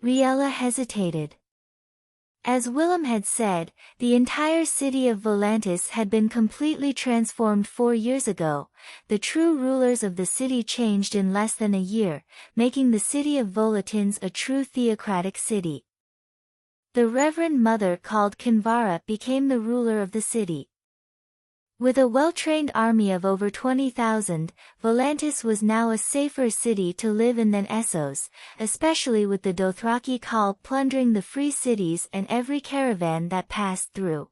Rhaella hesitated. As Willem had said, the entire city of Volantis had been completely transformed 4 years ago. The true rulers of the city changed in less than a year, making the city of Volatins a true theocratic city. The Reverend Mother called Kinvara became the ruler of the city. With a well-trained army of over 20,000, Volantis was now a safer city to live in than Essos, especially with the Dothraki Khal plundering the free cities and every caravan that passed through.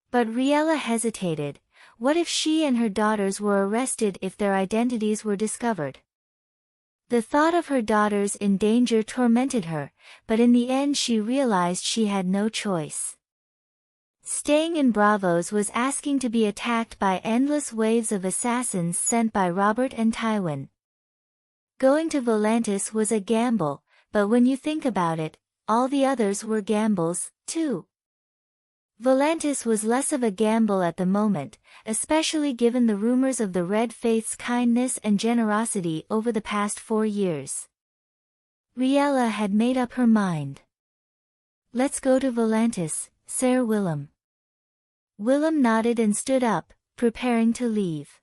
But Rhaella hesitated. What if she and her daughters were arrested if their identities were discovered? The thought of her daughters in danger tormented her, but in the end she realized she had no choice. Staying in Braavos was asking to be attacked by endless waves of assassins sent by Robert and Tywin. Going to Volantis was a gamble, but when you think about it, all the others were gambles, too. Volantis was less of a gamble at the moment, especially given the rumors of the Red Faith's kindness and generosity over the past 4 years. Rhaella had made up her mind. "Let's go to Volantis, Ser Willem." Willem nodded and stood up, preparing to leave.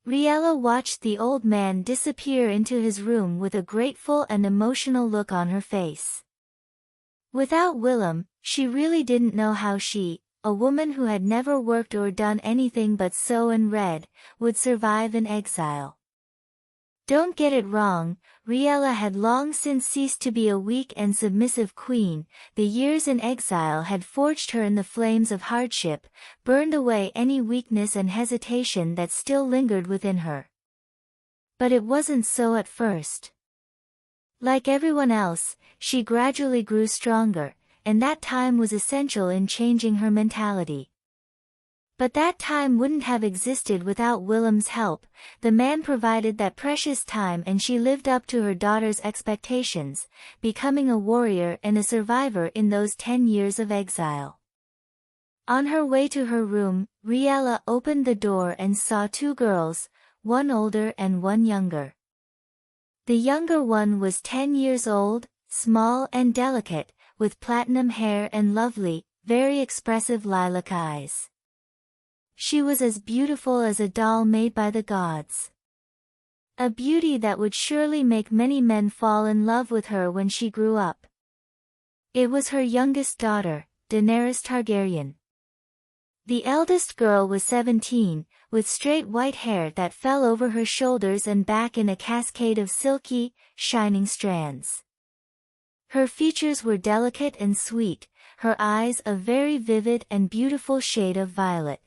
Rhaella watched the old man disappear into his room with a grateful and emotional look on her face. Without Willem, she really didn't know how she, a woman who had never worked or done anything but sew and read, would survive in exile. Don't get it wrong, Rhaella had long since ceased to be a weak and submissive queen. The years in exile had forged her in the flames of hardship, burned away any weakness and hesitation that still lingered within her. But it wasn't so at first. Like everyone else, she gradually grew stronger, and that time was essential in changing her mentality. But that time wouldn't have existed without Willem's help. The man provided that precious time and she lived up to her daughter's expectations, becoming a warrior and a survivor in those 10 years of exile. On her way to her room, Riella opened the door and saw two girls, one older and one younger. The younger one was 10 years old, small and delicate, with platinum hair and lovely, very expressive lilac eyes. She was as beautiful as a doll made by the gods. A beauty that would surely make many men fall in love with her when she grew up. It was her youngest daughter, Daenerys Targaryen. The eldest girl was 17, with straight white hair that fell over her shoulders and back in a cascade of silky, shining strands. Her features were delicate and sweet, her eyes a very vivid and beautiful shade of violet.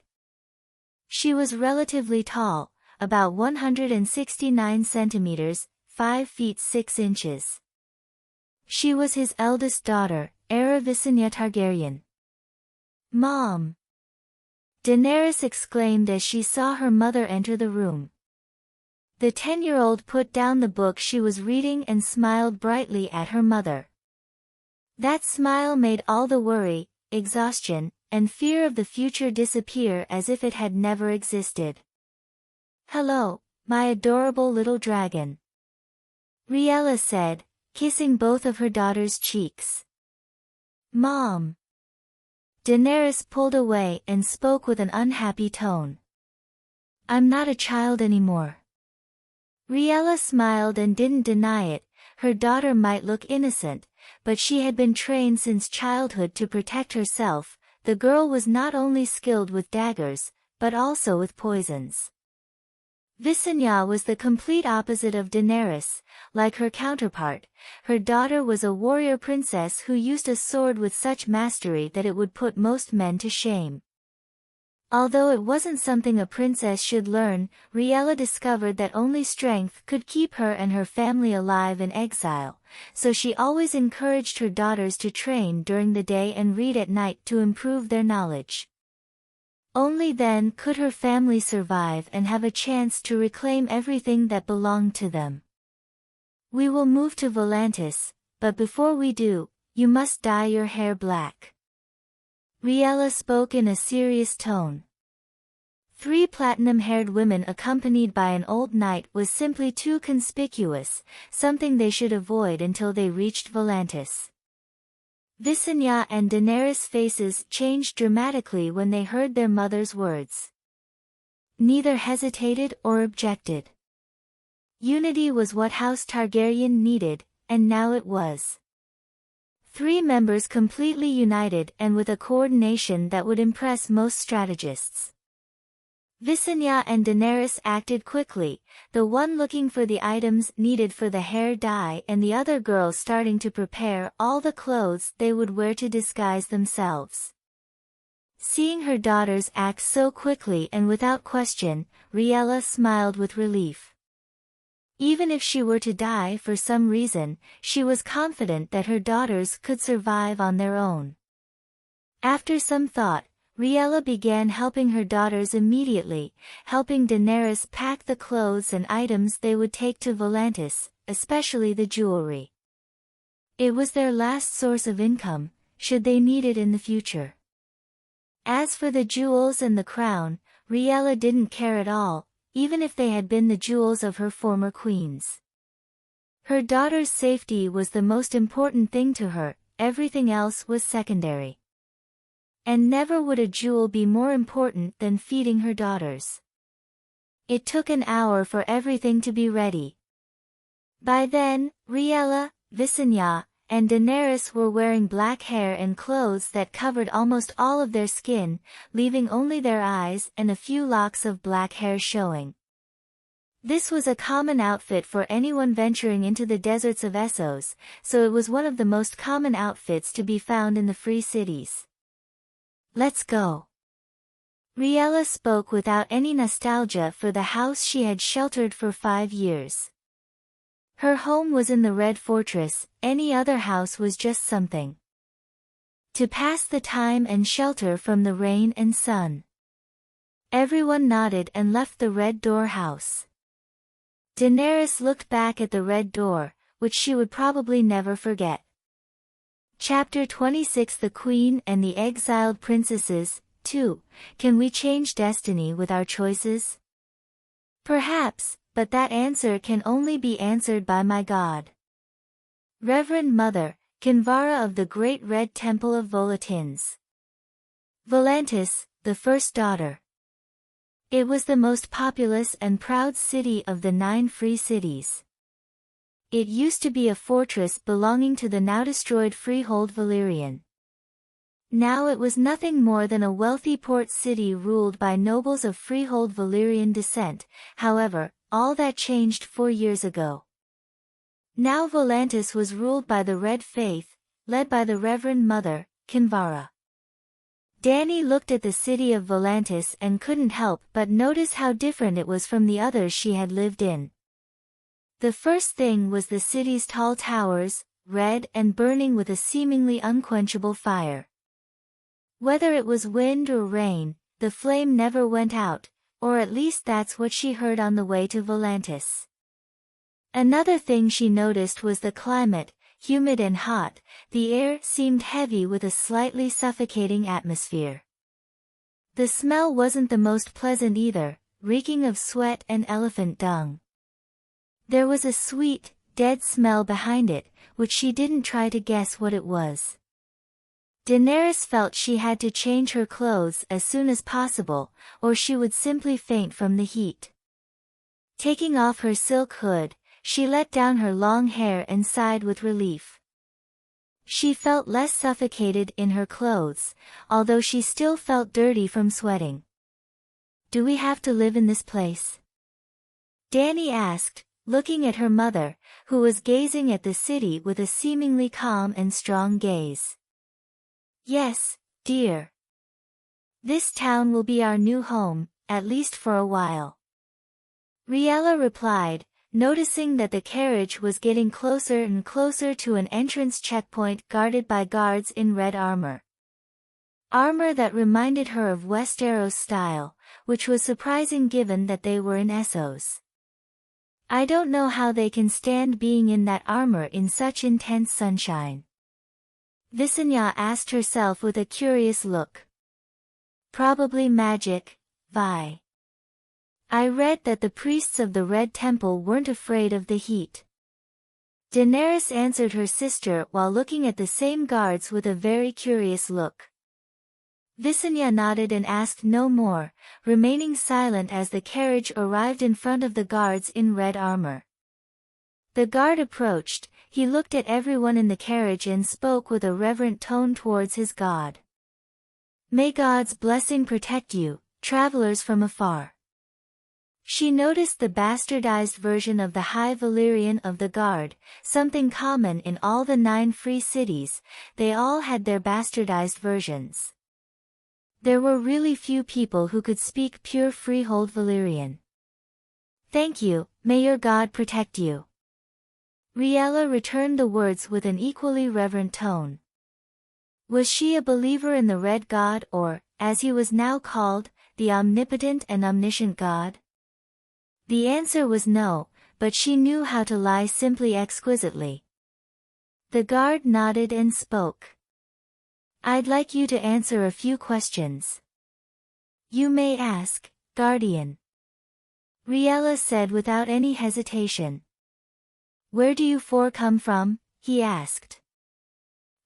She was relatively tall, about 169 centimeters, 5 feet 6 inches. She was his eldest daughter, Aenar Targaryen. "Mom!" Daenerys exclaimed as she saw her mother enter the room. The 10-year-old put down the book she was reading and smiled brightly at her mother. That smile made all the worry, exhaustion, and fear of the future disappear as if it had never existed. "Hello, my adorable little dragon," Riella said, kissing both of her daughter's cheeks. "Mom." Daenerys pulled away and spoke with an unhappy tone. "I'm not a child anymore." Riella smiled and didn't deny it. Her daughter might look innocent, but she had been trained since childhood to protect herself. The girl was not only skilled with daggers, but also with poisons. Visenya was the complete opposite of Daenerys. Like her counterpart, her daughter was a warrior princess who used a sword with such mastery that it would put most men to shame. Although it wasn't something a princess should learn, Riella discovered that only strength could keep her and her family alive in exile, so she always encouraged her daughters to train during the day and read at night to improve their knowledge. Only then could her family survive and have a chance to reclaim everything that belonged to them. "We will move to Volantis, but before we do, you must dye your hair black." Riella spoke in a serious tone. 3 platinum-haired women accompanied by an old knight was simply too conspicuous, something they should avoid until they reached Volantis. Visenya and Daenerys' faces changed dramatically when they heard their mother's words. Neither hesitated or objected. Unity was what House Targaryen needed, and now it was. 3 members completely united and with a coordination that would impress most strategists. Visenya and Daenerys acted quickly, the one looking for the items needed for the hair dye and the other girl starting to prepare all the clothes they would wear to disguise themselves. Seeing her daughters act so quickly and without question, Riella smiled with relief. Even if she were to die for some reason, she was confident that her daughters could survive on their own. After some thought, Riella began helping her daughters immediately, helping Daenerys pack the clothes and items they would take to Volantis, especially the jewelry. It was their last source of income, should they need it in the future. As for the jewels and the crown, Riella didn't care at all, even if they had been the jewels of her former queens. Her daughter's safety was the most important thing to her, everything else was secondary. And never would a jewel be more important than feeding her daughters. It took an hour for everything to be ready. By then, Riella, Visenya, and Daenerys were wearing black hair and clothes that covered almost all of their skin, leaving only their eyes and a few locks of black hair showing. This was a common outfit for anyone venturing into the deserts of Essos, so it was one of the most common outfits to be found in the free cities. "Let's go." Riella spoke without any nostalgia for the house she had sheltered for 5 years. Her home was in the Red Fortress, any other house was just something to pass the time and shelter from the rain and sun. Everyone nodded and left the Red Door house. Daenerys looked back at the Red Door, which she would probably never forget. Chapter 26 The Queen and the Exiled Princesses, 2. Can we change destiny with our choices? Perhaps, but that answer can only be answered by my God. Reverend Mother, Kinvara of the Great Red Temple of Volatins. Volantis, the first daughter. It was the most populous and proud city of the 9 free cities. It used to be a fortress belonging to the now-destroyed freehold Velaryon. Now it was nothing more than a wealthy port city ruled by nobles of freehold Valyrian descent. However, all that changed 4 years ago. Now Volantis was ruled by the Red Faith, led by the Reverend Mother, Kinvara. Dany looked at the city of Volantis and couldn't help but notice how different it was from the others she had lived in. The first thing was the city's tall towers, red and burning with a seemingly unquenchable fire. Whether it was wind or rain, the flame never went out, or at least that's what she heard on the way to Volantis. Another thing she noticed was the climate, humid and hot. The air seemed heavy with a slightly suffocating atmosphere. The smell wasn't the most pleasant either, reeking of sweat and elephant dung. There was a sweet, dead smell behind it, which she didn't try to guess what it was. Daenerys felt she had to change her clothes as soon as possible, or she would simply faint from the heat. Taking off her silk hood, she let down her long hair and sighed with relief. She felt less suffocated in her clothes, although she still felt dirty from sweating. "Do we have to live in this place?" Dany asked, looking at her mother, who was gazing at the city with a seemingly calm and strong gaze. "Yes, dear. This town will be our new home, at least for a while." Riella replied, noticing that the carriage was getting closer and closer to an entrance checkpoint guarded by guards in red armor. Armor that reminded her of Westeros style, which was surprising given that they were in Essos. "I don't know how they can stand being in that armor in such intense sunshine." Visenya asked herself with a curious look. "Probably magic, Vi. I read that the priests of the Red Temple weren't afraid of the heat." Daenerys answered her sister while looking at the same guards with a very curious look. Visenya nodded and asked no more, remaining silent as the carriage arrived in front of the guards in red armor. The guard approached, he looked at everyone in the carriage and spoke with a reverent tone towards his god. "May God's blessing protect you, travelers from afar." She noticed the bastardized version of the High Valyrian of the guard, something common in all the 9 free cities. They all had their bastardized versions. There were really few people who could speak pure freehold Valyrian. "Thank you, may your God protect you." Riella returned the words with an equally reverent tone. Was she a believer in the Red God or, as he was now called, the omnipotent and omniscient God? The answer was no, but she knew how to lie simply exquisitely. The guard nodded and spoke. "I'd like you to answer a few questions." "You may ask, Guardian." Riella said without any hesitation. "Where do you 4 come from?" he asked.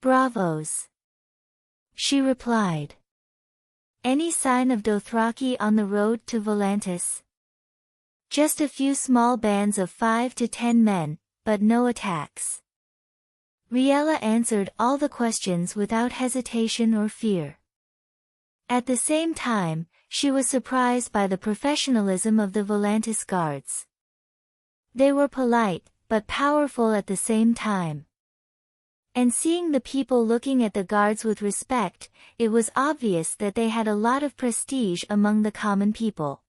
"Bravos," she replied. "Any sign of Dothraki on the road to Volantis?" "Just a few small bands of 5 to 10 men, but no attacks." Riella answered all the questions without hesitation or fear. At the same time, she was surprised by the professionalism of the Volantis guards. They were polite, but powerful at the same time. And seeing the people looking at the guards with respect, it was obvious that they had a lot of prestige among the common people.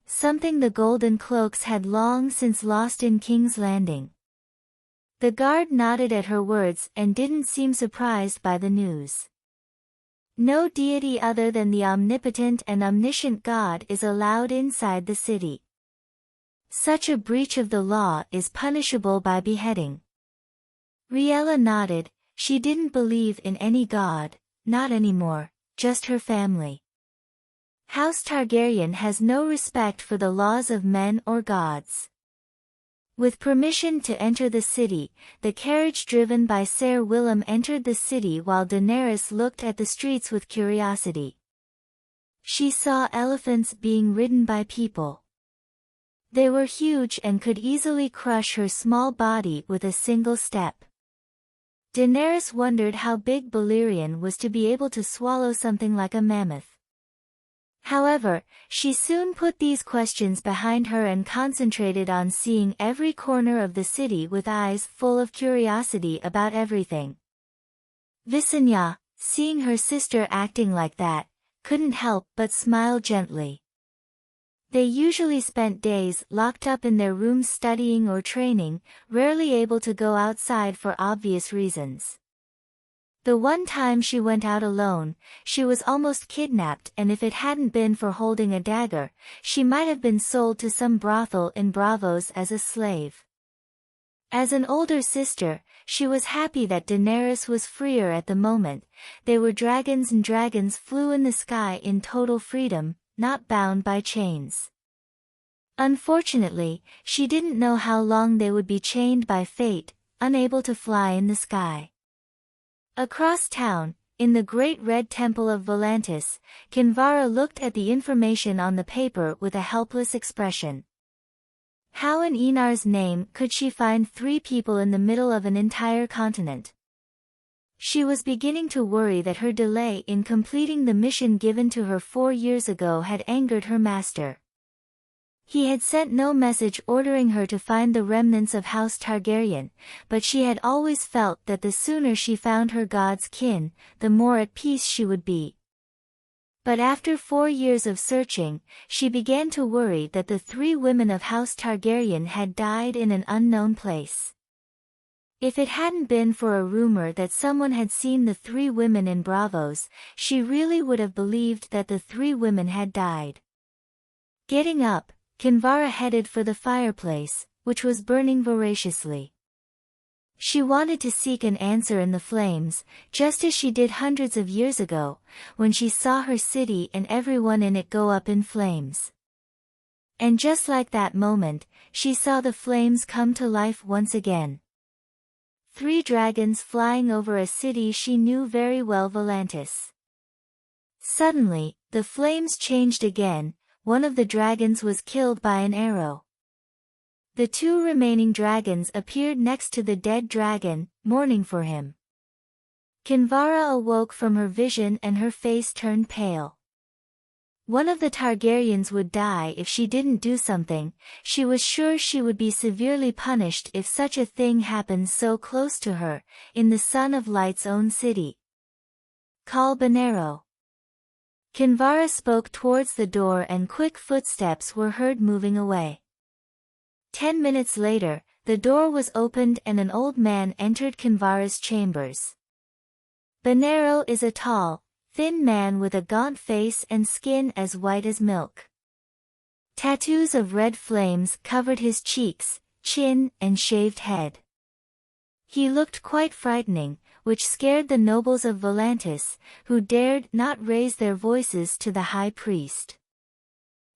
something the Golden Cloaks had long since lost in King's Landing. The guard nodded at her words and didn't seem surprised by the news. No deity other than the omnipotent and omniscient God is allowed inside the city. Such a breach of the law is punishable by beheading. Riella nodded. She didn't believe in any god, not anymore, just her family. House Targaryen has no respect for the laws of men or gods. With permission to enter the city, the carriage driven by Ser Willem entered the city while Daenerys looked at the streets with curiosity. She saw elephants being ridden by people. They were huge and could easily crush her small body with a single step. Daenerys wondered how big Velaryon was to be able to swallow something like a mammoth. However, she soon put these questions behind her and concentrated on seeing every corner of the city with eyes full of curiosity about everything. Visenya, seeing her sister acting like that, couldn't help but smile gently. They usually spent days locked up in their rooms studying or training, rarely able to go outside for obvious reasons. The one time she went out alone, she was almost kidnapped, and if it hadn't been for holding a dagger, she might have been sold to some brothel in Braavos as a slave. As an older sister, she was happy that Daenerys was freer at the moment. They were dragons and dragons flew in the sky in total freedom, not bound by chains. Unfortunately, she didn't know how long they would be chained by fate, unable to fly in the sky. Across town, in the Great Red Temple of Volantis, Kinvara looked at the information on the paper with a helpless expression. How in Aenar's name could she find 3 people in the middle of an entire continent? She was beginning to worry that her delay in completing the mission given to her 4 years ago had angered her master. He had sent no message ordering her to find the remnants of House Targaryen, but she had always felt that the sooner she found her god's kin, the more at peace she would be. But after 4 years of searching, she began to worry that the 3 women of House Targaryen had died in an unknown place. If it hadn't been for a rumor that someone had seen the 3 women in Braavos, she really would have believed that the 3 women had died. Getting up, Kinvara headed for the fireplace, which was burning voraciously. She wanted to seek an answer in the flames, just as she did hundreds of years ago, when she saw her city and everyone in it go up in flames. And just like that moment, she saw the flames come to life once again. 3 dragons flying over a city she knew very well, Volantis. Suddenly, the flames changed again. One of the dragons was killed by an arrow. The 2 remaining dragons appeared next to the dead dragon, mourning for him. Kinvara awoke from her vision and her face turned pale. One of the Targaryens would die if she didn't do something. She was sure she would be severely punished if such a thing happened so close to her, in the Son of Light's own city. Call Banero. Kinvara spoke towards the door and quick footsteps were heard moving away. 10 minutes later, the door was opened and an old man entered Kinvara's chambers. Banero is a tall, thin man with a gaunt face and skin as white as milk. Tattoos of red flames covered his cheeks, chin, and shaved head. He looked quite frightening, which scared the nobles of Volantis, who dared not raise their voices to the high priest.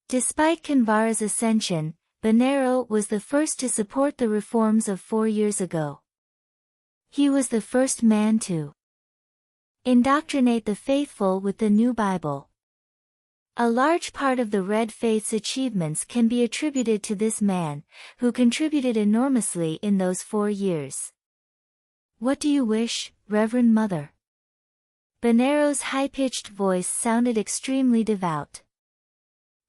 Despite Kinvara's ascension, Banero was the first to support the reforms of 4 years ago. He was the first man to indoctrinate the faithful with the new Bible. A large part of the Red Faith's achievements can be attributed to this man, who contributed enormously in those 4 years. What do you wish, Reverend Mother? Banero's high-pitched voice sounded extremely devout.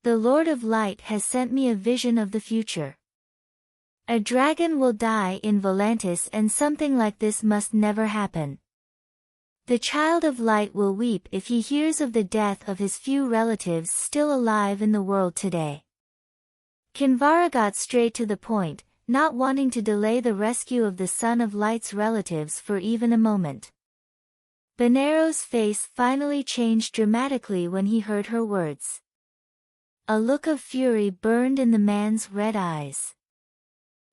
The Lord of Light has sent me a vision of the future. A dragon will die in Volantis and something like this must never happen. The Child of Light will weep if he hears of the death of his few relatives still alive in the world today. Kinvara got straight to the point, not wanting to delay the rescue of the Son of Light's relatives for even a moment. Benero's face finally changed dramatically when he heard her words. A look of fury burned in the man's red eyes.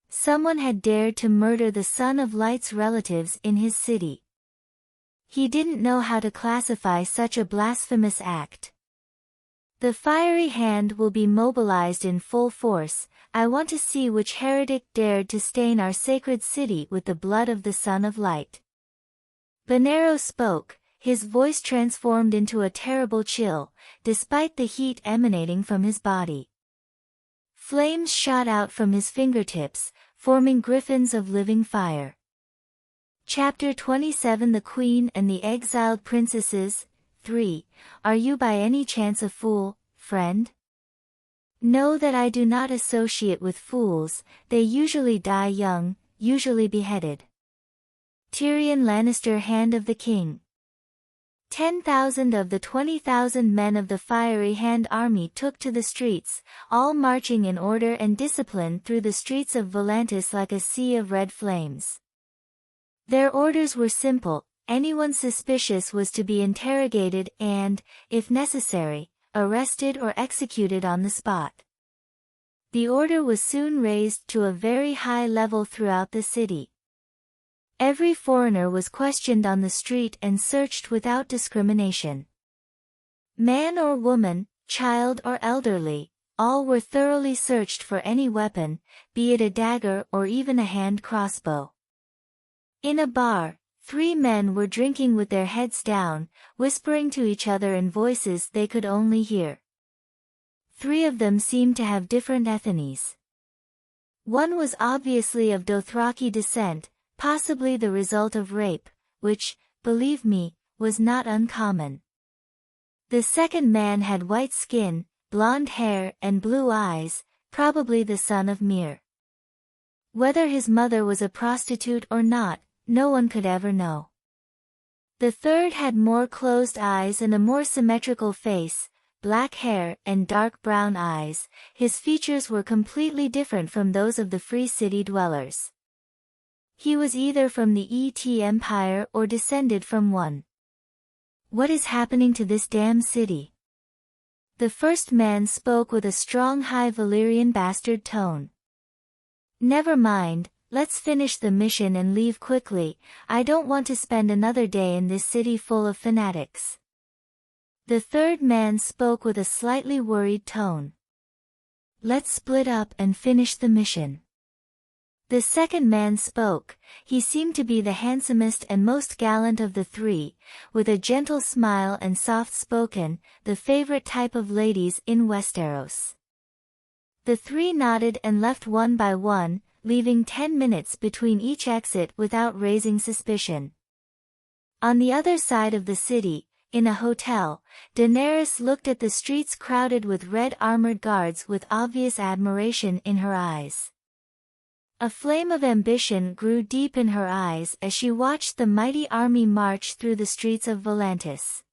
Someone had dared to murder the Son of Light's relatives in his city. He didn't know how to classify such a blasphemous act. The fiery hand will be mobilized in full force. I want to see which heretic dared to stain our sacred city with the blood of the Son of Light. Benero spoke, his voice transformed into a terrible chill, despite the heat emanating from his body. Flames shot out from his fingertips, forming griffins of living fire. Chapter 27 The Queen and the Exiled Princesses. 3. Are you by any chance a fool, friend? Know that I do not associate with fools, they usually die young, usually beheaded. Tyrion Lannister, Hand of the King. 10,000 of the 20,000 men of the Fiery Hand army took to the streets, all marching in order and discipline through the streets of Volantis like a sea of red flames. Their orders were simple: anyone suspicious was to be interrogated and, if necessary, arrested or executed on the spot. The order was soon raised to a very high level throughout the city. Every foreigner was questioned on the street and searched without discrimination. Man or woman, child or elderly, all were thoroughly searched for any weapon, be it a dagger or even a hand crossbow. In a bar, 3 men were drinking with their heads down, whispering to each other in voices they could only hear. 3 of them seemed to have different ethnies. One was obviously of Dothraki descent, possibly the result of rape, which, believe me, was not uncommon. The second man had white skin, blonde hair and blue eyes, probably the son of Myr. Whether his mother was a prostitute or not, no one could ever know. The third had more closed eyes and a more symmetrical face, black hair and dark brown eyes. His features were completely different from those of the free city dwellers. He was either from the ET Empire or descended from one. What is happening to this damn city? The first man spoke with a strong high Valyrian bastard tone. Never mind, let's finish the mission and leave quickly. I don't want to spend another day in this city full of fanatics. The third man spoke with a slightly worried tone. Let's split up and finish the mission. The second man spoke. He seemed to be the handsomest and most gallant of the 3, with a gentle smile and soft-spoken, the favorite type of ladies in Westeros. The 3 nodded and left one by one, leaving 10 minutes between each exit without raising suspicion. On the other side of the city, in a hotel, Daenerys looked at the streets crowded with red armored guards with obvious admiration in her eyes. A flame of ambition grew deep in her eyes as she watched the mighty army march through the streets of Volantis.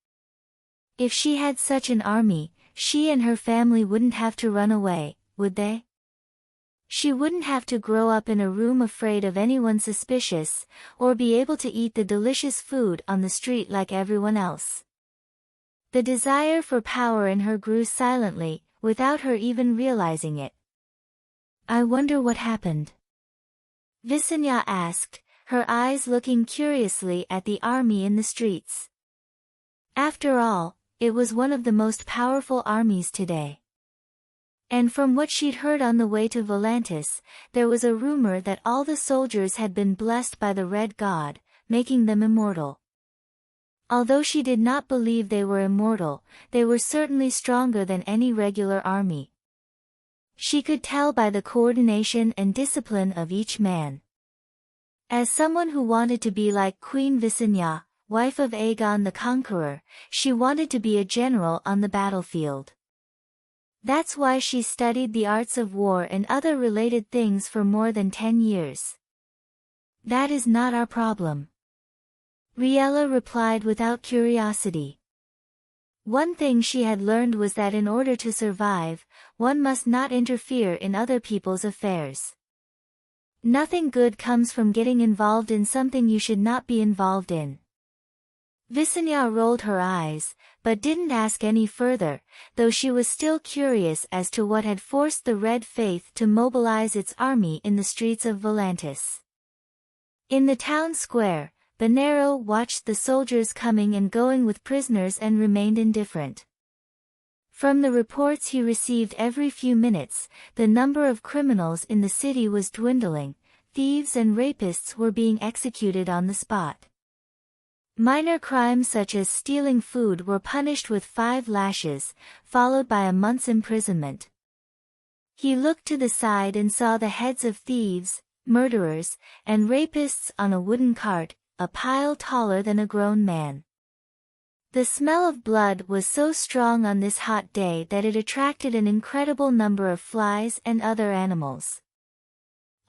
If she had such an army, she and her family wouldn't have to run away, would they? She wouldn't have to grow up in a room afraid of anyone suspicious, or be able to eat the delicious food on the street like everyone else. The desire for power in her grew silently, without her even realizing it. I wonder what happened. Visenya asked, her eyes looking curiously at the army in the streets. After all, it was one of the most powerful armies today. And from what she'd heard on the way to Volantis, there was a rumor that all the soldiers had been blessed by the Red God, making them immortal. Although she did not believe they were immortal, they were certainly stronger than any regular army. She could tell by the coordination and discipline of each man. As someone who wanted to be like Queen Visenya, wife of Aegon the Conqueror, she wanted to be a general on the battlefield. That's why she studied the arts of war and other related things for more than 10 years. That is not our problem. Riella replied without curiosity. One thing she had learned was that in order to survive, one must not interfere in other people's affairs. Nothing good comes from getting involved in something you should not be involved in. Visenya rolled her eyes, but didn't ask any further, though she was still curious as to what had forced the Red Faith to mobilize its army in the streets of Volantis. In the town square, Bonero watched the soldiers coming and going with prisoners and remained indifferent. From the reports he received every few minutes, the number of criminals in the city was dwindling, thieves and rapists were being executed on the spot. Minor crimes such as stealing food were punished with 5 lashes, followed by a month's imprisonment. He looked to the side and saw the heads of thieves, murderers, and rapists on a wooden cart, a pile taller than a grown man. The smell of blood was so strong on this hot day that it attracted an incredible number of flies and other animals.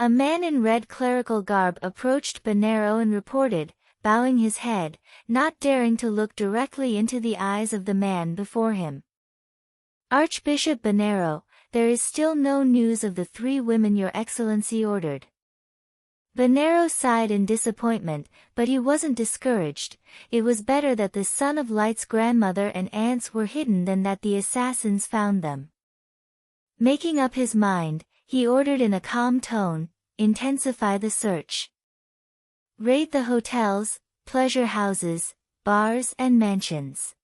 A man in red clerical garb approached Bonero and reported, bowing his head, not daring to look directly into the eyes of the man before him. Archbishop Bonero, there is still no news of the 3 women Your Excellency ordered. Bonero sighed in disappointment, but he wasn't discouraged. It was better that the Son of Light's grandmother and aunts were hidden than that the assassins found them. Making up his mind, he ordered in a calm tone, intensify the search. Raid the hotels, pleasure houses, bars and mansions.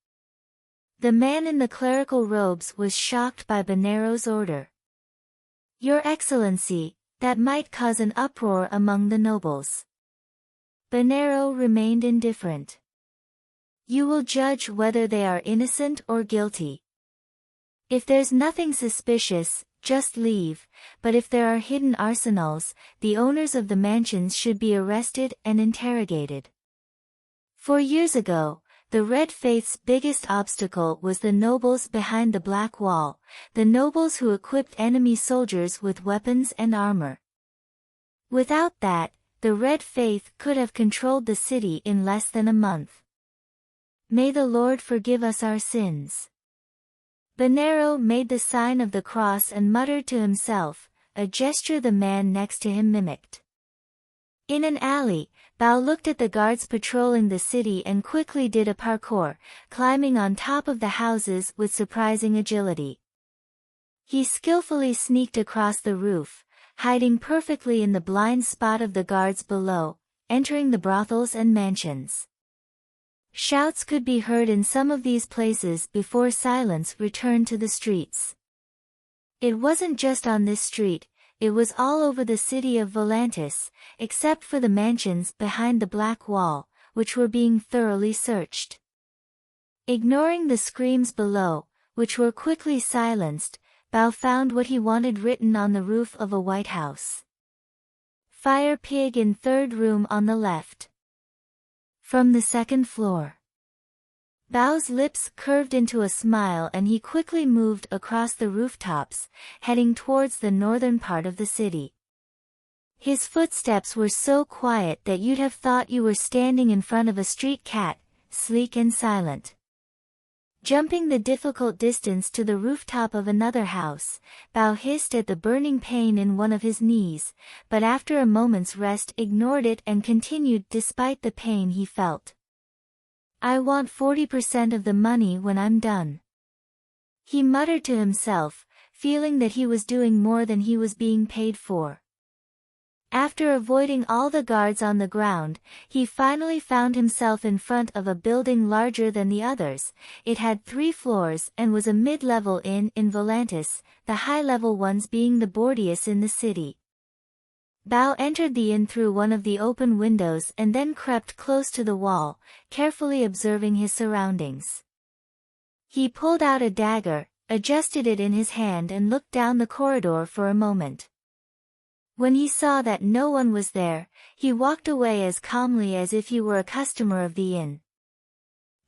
The man in the clerical robes was shocked by Bonero's order. Your Excellency, that might cause an uproar among the nobles. Bonero remained indifferent. You will judge whether they are innocent or guilty. If there's nothing suspicious, just leave, but if there are hidden arsenals, the owners of the mansions should be arrested and interrogated. 4 years ago, the Red Faith's biggest obstacle was the nobles behind the Black Wall, the nobles who equipped enemy soldiers with weapons and armor. Without that, the Red Faith could have controlled the city in less than a month. May the Lord forgive us our sins. Bonero made the sign of the cross and muttered to himself, a gesture the man next to him mimicked. In an alley, Bao looked at the guards patrolling the city and quickly did a parkour, climbing on top of the houses with surprising agility. He skillfully sneaked across the roof, hiding perfectly in the blind spot of the guards below, entering the brothels and mansions. Shouts could be heard in some of these places before silence returned to the streets. It wasn't just on this street, it was all over the city of Volantis, except for the mansions behind the Black Wall, which were being thoroughly searched. Ignoring the screams below, which were quickly silenced, Bao found what he wanted written on the roof of a white house. Fire pig in 3rd room on the left. From the 2nd floor. Bao's lips curved into a smile and he quickly moved across the rooftops, heading towards the northern part of the city. His footsteps were so quiet that you'd have thought you were standing in front of a street cat, sleek and silent. Jumping the difficult distance to the rooftop of another house, Bao hissed at the burning pain in one of his knees, but after a moment's rest ignored it and continued despite the pain he felt. I want 40% of the money when I'm done. He muttered to himself, feeling that he was doing more than he was being paid for. After avoiding all the guards on the ground, he finally found himself in front of a building larger than the others. It had 3 floors and was a mid-level inn in Volantis, the high-level ones being the boardiest in the city. Bao entered the inn through one of the open windows and then crept close to the wall, carefully observing his surroundings. He pulled out a dagger, adjusted it in his hand and looked down the corridor for a moment. When he saw that no one was there, he walked away as calmly as if he were a customer of the inn.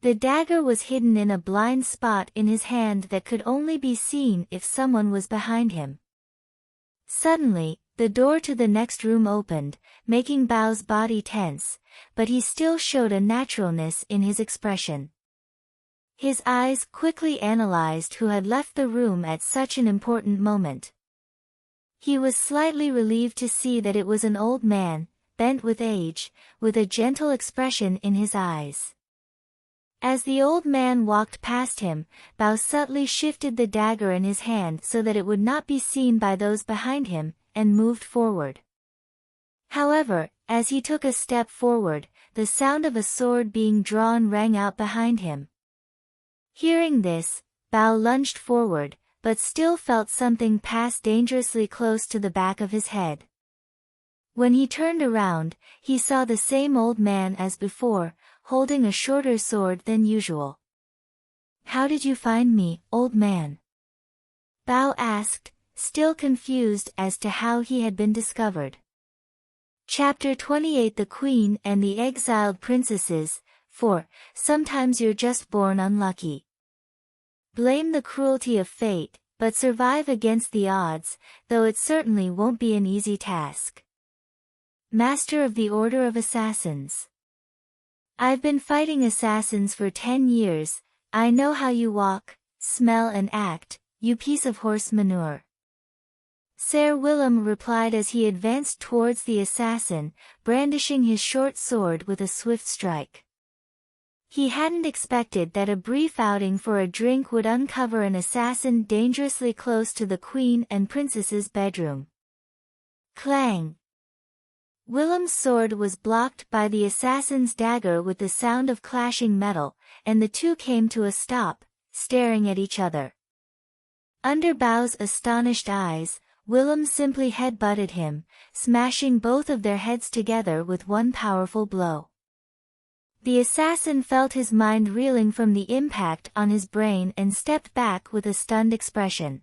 The dagger was hidden in a blind spot in his hand that could only be seen if someone was behind him. Suddenly, the door to the next room opened, making Bao's body tense, but he still showed a naturalness in his expression. His eyes quickly analyzed who had left the room at such an important moment. He was slightly relieved to see that it was an old man, bent with age, with a gentle expression in his eyes. As the old man walked past him, Bao subtly shifted the dagger in his hand so that it would not be seen by those behind him, and moved forward. However, as he took a step forward, the sound of a sword being drawn rang out behind him. Hearing this, Bao lunged forward, but still felt something pass dangerously close to the back of his head. When he turned around, he saw the same old man as before, holding a shorter sword than usual. "How did you find me, old man?" Bao asked, still confused as to how he had been discovered. Chapter 28 The Queen and the Exiled Princesses. 4. Sometimes you're just born unlucky. Blame the cruelty of fate, but survive against the odds, though it certainly won't be an easy task. Master of the Order of Assassins. I've been fighting assassins for 10 years, I know how you walk, smell and act, you piece of horse manure. Ser Willem replied as he advanced towards the assassin, brandishing his short sword with a swift strike. He hadn't expected that a brief outing for a drink would uncover an assassin dangerously close to the queen and princess's bedroom. Clang! Willem's sword was blocked by the assassin's dagger with the sound of clashing metal, and the two came to a stop, staring at each other. Under Bao's astonished eyes, Willem simply headbutted him, smashing both of their heads together with one powerful blow. The assassin felt his mind reeling from the impact on his brain and stepped back with a stunned expression.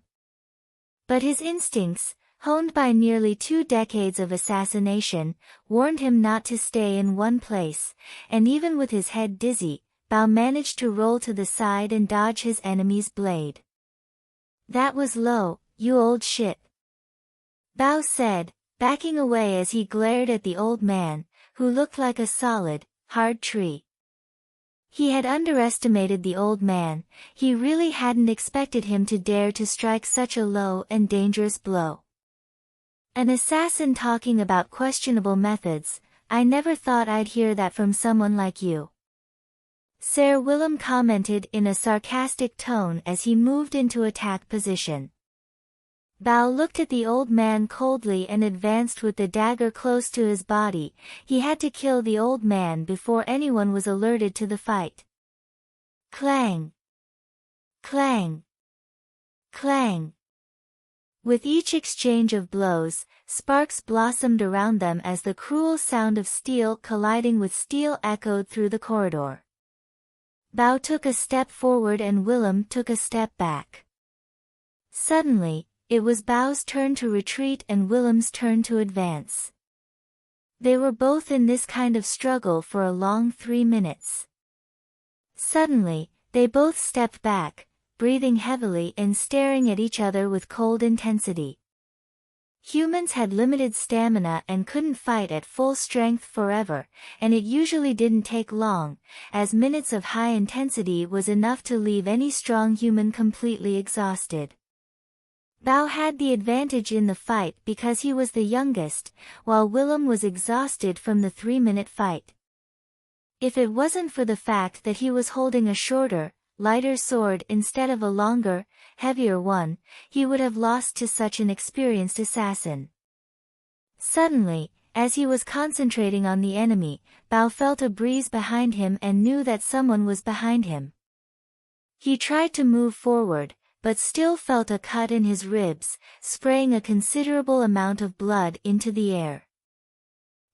But his instincts, honed by nearly 2 decades of assassination, warned him not to stay in one place, and even with his head dizzy, Bao managed to roll to the side and dodge his enemy's blade. "That was low, you old shit," Bao said, backing away as he glared at the old man, who looked like a solid, hard tree. He had underestimated the old man, he really hadn't expected him to dare to strike such a low and dangerous blow. "An assassin talking about questionable methods, I never thought I'd hear that from someone like you," Ser Willem commented in a sarcastic tone as he moved into attack position. Bao looked at the old man coldly and advanced with the dagger close to his body. He had to kill the old man before anyone was alerted to the fight. Clang! Clang! Clang! With each exchange of blows, sparks blossomed around them as the cruel sound of steel colliding with steel echoed through the corridor. Bao took a step forward and Willem took a step back. Suddenly, it was Bao's turn to retreat and Willem's turn to advance. They were both in this kind of struggle for a long 3 minutes. Suddenly, they both stepped back, breathing heavily and staring at each other with cold intensity. Humans had limited stamina and couldn't fight at full strength forever, and it usually didn't take long, as minutes of high intensity was enough to leave any strong human completely exhausted. Bao had the advantage in the fight because he was the youngest, while Willem was exhausted from the 3-minute fight. If it wasn't for the fact that he was holding a shorter, lighter sword instead of a longer, heavier one, he would have lost to such an experienced assassin. Suddenly, as he was concentrating on the enemy, Bao felt a breeze behind him and knew that someone was behind him. He tried to move forward, but still felt a cut in his ribs, spraying a considerable amount of blood into the air.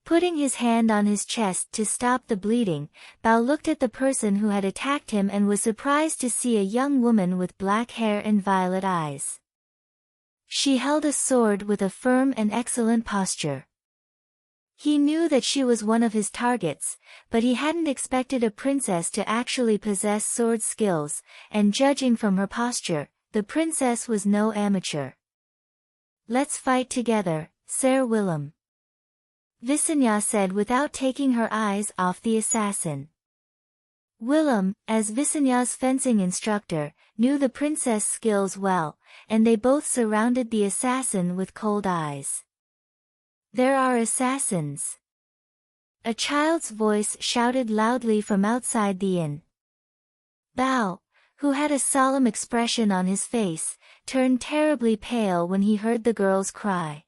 Putting his hand on his chest to stop the bleeding, Bao looked at the person who had attacked him and was surprised to see a young woman with black hair and violet eyes. She held a sword with a firm and excellent posture. He knew that she was one of his targets, but he hadn't expected a princess to actually possess sword skills, and judging from her posture, the princess was no amateur. "Let's fight together, Ser Willem," Visenya said without taking her eyes off the assassin. Willem, as Visenya's fencing instructor, knew the princess' skills well, and they both surrounded the assassin with cold eyes. "There are assassins!" A child's voice shouted loudly from outside the inn. Bao, who had a solemn expression on his face, turned terribly pale when he heard the girl's cry.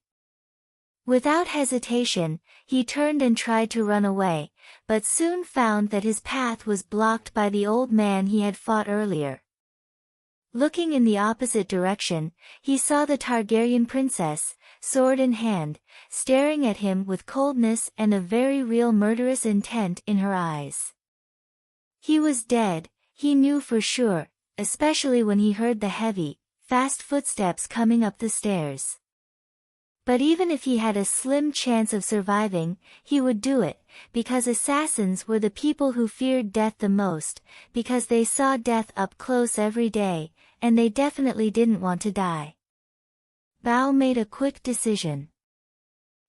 Without hesitation, he turned and tried to run away, but soon found that his path was blocked by the old man he had fought earlier. Looking in the opposite direction, he saw the Targaryen princess, sword in hand, staring at him with coldness and a very real murderous intent in her eyes. He was dead, he knew for sure, especially when he heard the heavy, fast footsteps coming up the stairs. But even if he had a slim chance of surviving, he would do it, because assassins were the people who feared death the most, because they saw death up close every day, and they definitely didn't want to die. Bao made a quick decision.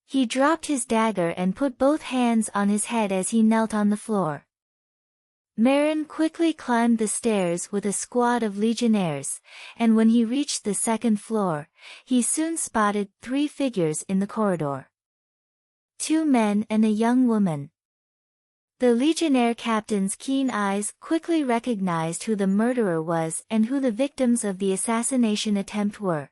He dropped his dagger and put both hands on his head as he knelt on the floor. Meryn quickly climbed the stairs with a squad of legionnaires, and when he reached the second floor, he soon spotted 3 figures in the corridor. 2 men and a young woman. The legionnaire captain's keen eyes quickly recognized who the murderer was and who the victims of the assassination attempt were.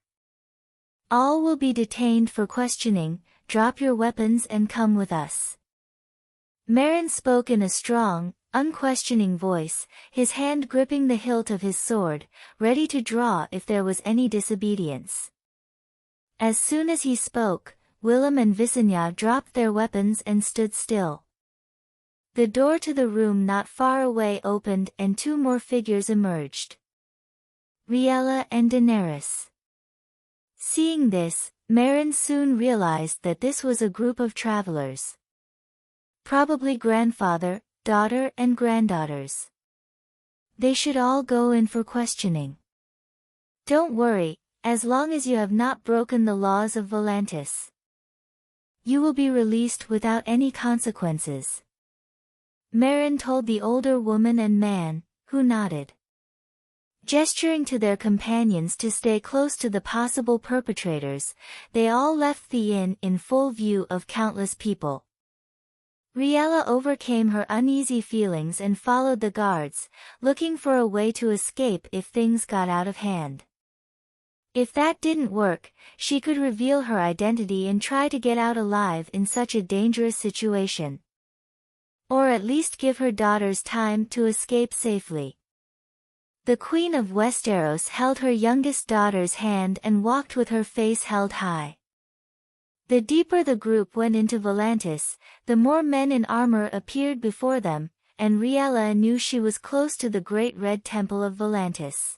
"All will be detained for questioning, drop your weapons and come with us." Meryn spoke in a strong, unquestioning voice, his hand gripping the hilt of his sword, ready to draw if there was any disobedience. As soon as he spoke, Willem and Visenya dropped their weapons and stood still. The door to the room not far away opened and 2 more figures emerged. Riella and Daenerys. Seeing this, Meryn soon realized that this was a group of travelers. Probably grandfather, daughter and granddaughters. They should all go in for questioning. "Don't worry, as long as you have not broken the laws of Volantis. You will be released without any consequences," Meryn told the older woman and man, who nodded. Gesturing to their companions to stay close to the possible perpetrators, they all left the inn in full view of countless people. Riella overcame her uneasy feelings and followed the guards, looking for a way to escape if things got out of hand. If that didn't work, she could reveal her identity and try to get out alive in such a dangerous situation. Or at least give her daughters time to escape safely. The Queen of Westeros held her youngest daughter's hand and walked with her face held high. The deeper the group went into Volantis, the more men in armor appeared before them, and Riella knew she was close to the Great Red Temple of Volantis.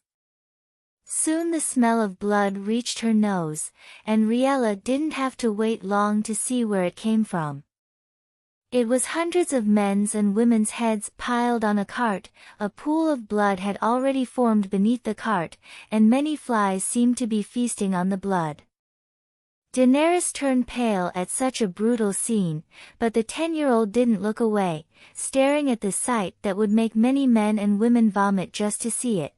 Soon the smell of blood reached her nose, and Riella didn't have to wait long to see where it came from. It was hundreds of men's and women's heads piled on a cart, a pool of blood had already formed beneath the cart, and many flies seemed to be feasting on the blood. Daenerys turned pale at such a brutal scene, but the 10-year-old didn't look away, staring at the sight that would make many men and women vomit just to see it.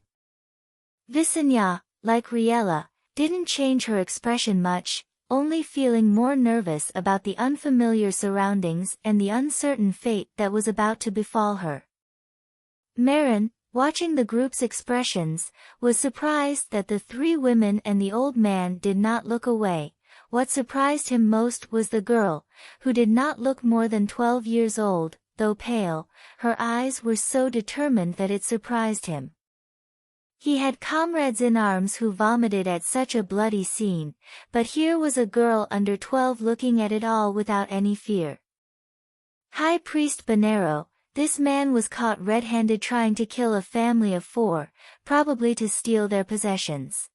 Visenya, like Riella, didn't change her expression much, only feeling more nervous about the unfamiliar surroundings and the uncertain fate that was about to befall her. Meryn, watching the group's expressions, was surprised that the 3 women and the old man did not look away. What surprised him most was the girl, who did not look more than 12 years old, though pale, her eyes were so determined that it surprised him. He had comrades in arms who vomited at such a bloody scene, but here was a girl under 12 looking at it all without any fear. High Priest Banero, this man was caught red-handed trying to kill a family of 4, probably to steal their possessions.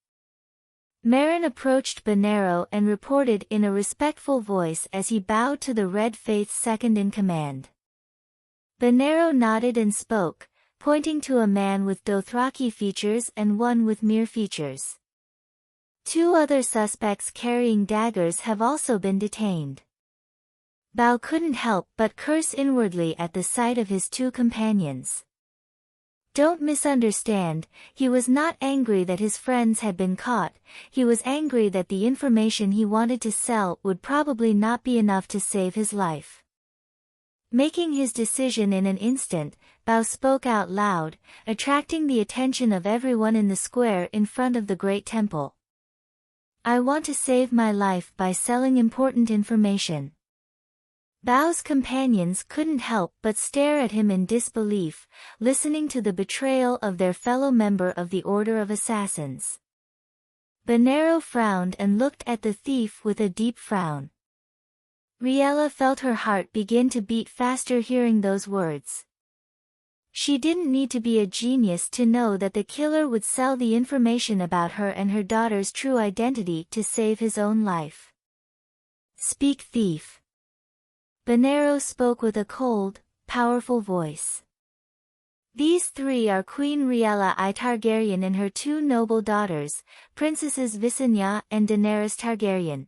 Meryn approached Banero and reported in a respectful voice as he bowed to the Red Faith's second-in-command. Banero nodded and spoke, pointing to a man with Dothraki features and one with mere features. 2 other suspects carrying daggers have also been detained. Bao couldn't help but curse inwardly at the sight of his 2 companions. Don't misunderstand, he was not angry that his friends had been caught, he was angry that the information he wanted to sell would probably not be enough to save his life. Making his decision in an instant, Bao spoke out loud, attracting the attention of everyone in the square in front of the great temple. I want to save my life by selling important information. Bao's companions couldn't help but stare at him in disbelief, listening to the betrayal of their fellow member of the Order of Assassins. Beneru frowned and looked at the thief with a deep frown. Riella felt her heart begin to beat faster hearing those words. She didn't need to be a genius to know that the killer would sell the information about her and her daughter's true identity to save his own life. Speak, thief. Beneru spoke with a cold, powerful voice. These three are Queen Riella I Targaryen and her two noble daughters, Princesses Visenya and Daenerys Targaryen.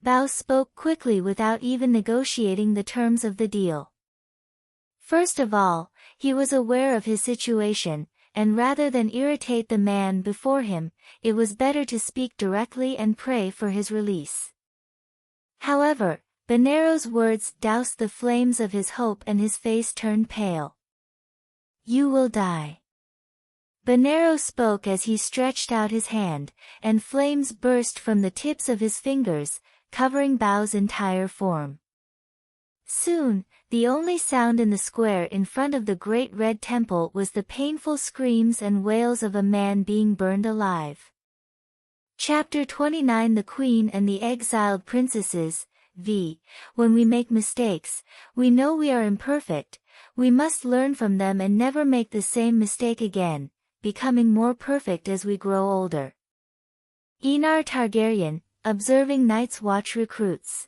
Bao spoke quickly without even negotiating the terms of the deal. First of all, he was aware of his situation, and rather than irritate the man before him, it was better to speak directly and pray for his release. However, Beneru's words doused the flames of his hope and his face turned pale. You will die. Beneru spoke as he stretched out his hand, and flames burst from the tips of his fingers, covering Bao's entire form. Soon, the only sound in the square in front of the great red temple was the painful screams and wails of a man being burned alive. Chapter 29 The Queen and the Exiled Princesses. When we make mistakes, we know we are imperfect, we must learn from them and never make the same mistake again, becoming more perfect as we grow older. Aenar Targaryen, observing Night's Watch recruits.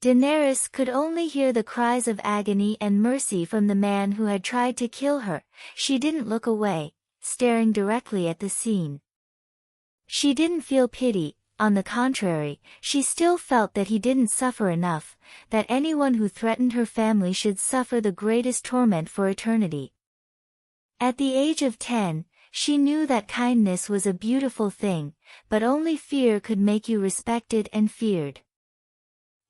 Daenerys could only hear the cries of agony and mercy from the man who had tried to kill her. She didn't look away, staring directly at the scene. She didn't feel pity. On the contrary, she still felt that he didn't suffer enough, that anyone who threatened her family should suffer the greatest torment for eternity. At the age of 10, she knew that kindness was a beautiful thing, but only fear could make you respected and feared.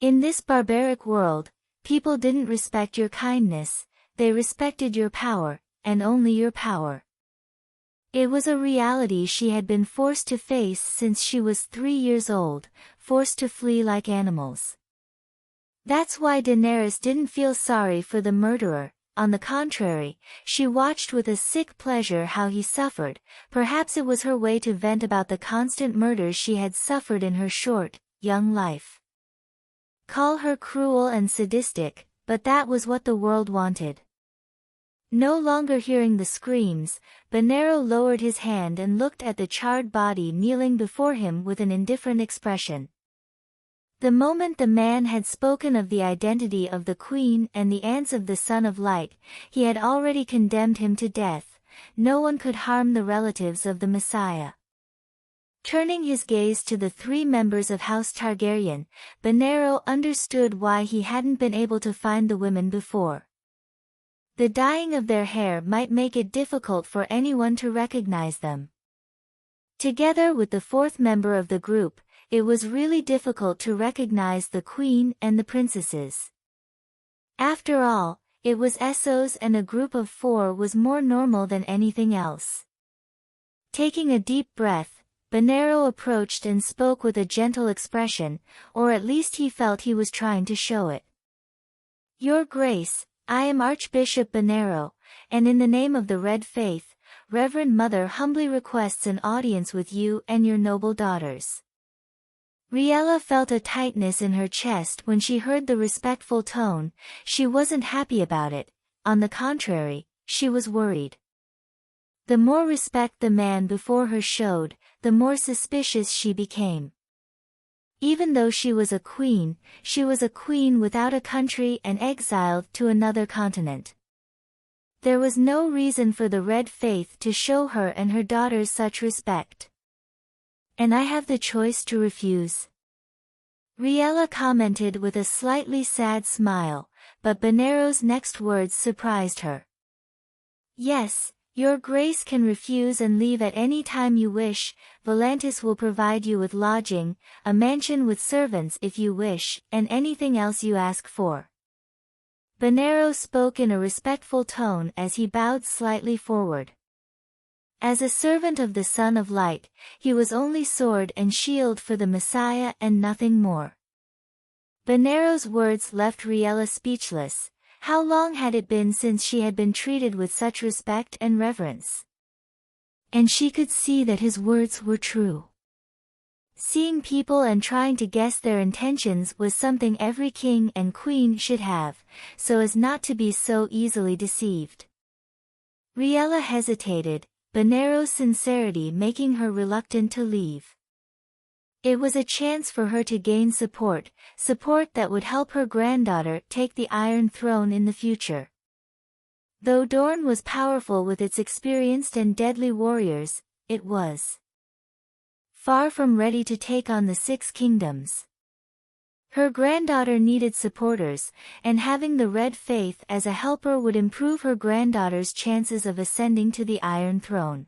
In this barbaric world, people didn't respect your kindness, they respected your power, and only your power. It was a reality she had been forced to face since she was 3 years old, forced to flee like animals. That's why Daenerys didn't feel sorry for the murderer, on the contrary, she watched with a sick pleasure how he suffered. Perhaps it was her way to vent about the constant murders she had suffered in her short, young life. Call her cruel and sadistic, but that was what the world wanted. No longer hearing the screams, Beneru lowered his hand and looked at the charred body kneeling before him with an indifferent expression. The moment the man had spoken of the identity of the queen and the aunts of the Son of Light, he had already condemned him to death. No one could harm the relatives of the Messiah. Turning his gaze to the three members of House Targaryen, Beneru understood why he hadn't been able to find the women before. The dyeing of their hair might make it difficult for anyone to recognize them. Together with the fourth member of the group, it was really difficult to recognize the queen and the princesses. After all, it was Essos, and a group of 4 was more normal than anything else. Taking a deep breath, Beneru approached and spoke with a gentle expression, or at least he felt he was trying to show it. Your Grace, I am Archbishop Beneru, and in the name of the Red Faith, Reverend Mother humbly requests an audience with you and your noble daughters. Riella felt a tightness in her chest when she heard the respectful tone. She wasn't happy about it, on the contrary, she was worried. The more respect the man before her showed, the more suspicious she became. Even though she was a queen without a country and exiled to another continent. There was no reason for the Red Faith to show her and her daughters such respect. And I have the choice to refuse. Riella commented with a slightly sad smile, but Beneru's next words surprised her. Yes, your grace can refuse and leave at any time you wish. Volantis will provide you with lodging, a mansion with servants if you wish, and anything else you ask for. Venero spoke in a respectful tone as he bowed slightly forward. As a servant of the Son of Light, he was only sword and shield for the Messiah and nothing more. Venero's words left Riella speechless. How long had it been since she had been treated with such respect and reverence? And she could see that his words were true. Seeing people and trying to guess their intentions was something every king and queen should have, so as not to be so easily deceived. Riella hesitated, Venero's sincerity making her reluctant to leave. It was a chance for her to gain support that would help her granddaughter take the Iron Throne in the future. Though Dorne was powerful with its experienced and deadly warriors, it was far from ready to take on the Six Kingdoms. Her granddaughter needed supporters, and having the Red Faith as a helper would improve her granddaughter's chances of ascending to the Iron Throne.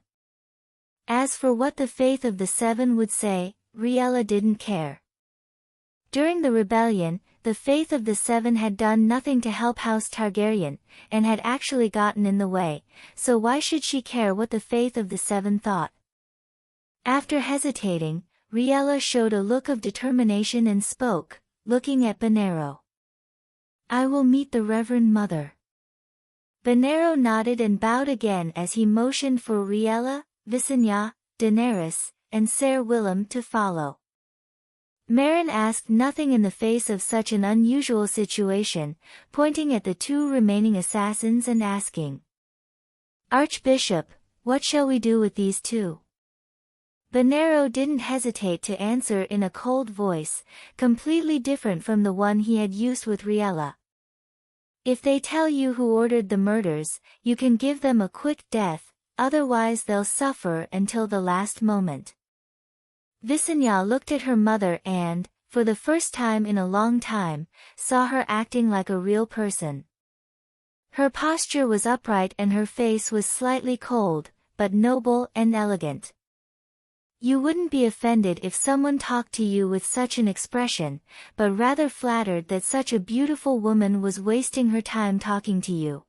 As for what the Faith of the Seven would say, Riella didn't care. During the rebellion, the Faith of the Seven had done nothing to help House Targaryen, and had actually gotten in the way, so why should she care what the Faith of the Seven thought? After hesitating, Riella showed a look of determination and spoke, looking at Venero. I will meet the Reverend Mother. Venero nodded and bowed again as he motioned for Riella, Visenya, Daenerys, and Ser Willem to follow. Meryn asked nothing in the face of such an unusual situation, pointing at the two remaining assassins and asking, Archbishop, what shall we do with these two? Venero didn't hesitate to answer in a cold voice, completely different from the one he had used with Riella. If they tell you who ordered the murders, you can give them a quick death, otherwise they'll suffer until the last moment. Visenya looked at her mother and, for the first time in a long time, saw her acting like a real person. Her posture was upright and her face was slightly cold, but noble and elegant. You wouldn't be offended if someone talked to you with such an expression, but rather flattered that such a beautiful woman was wasting her time talking to you.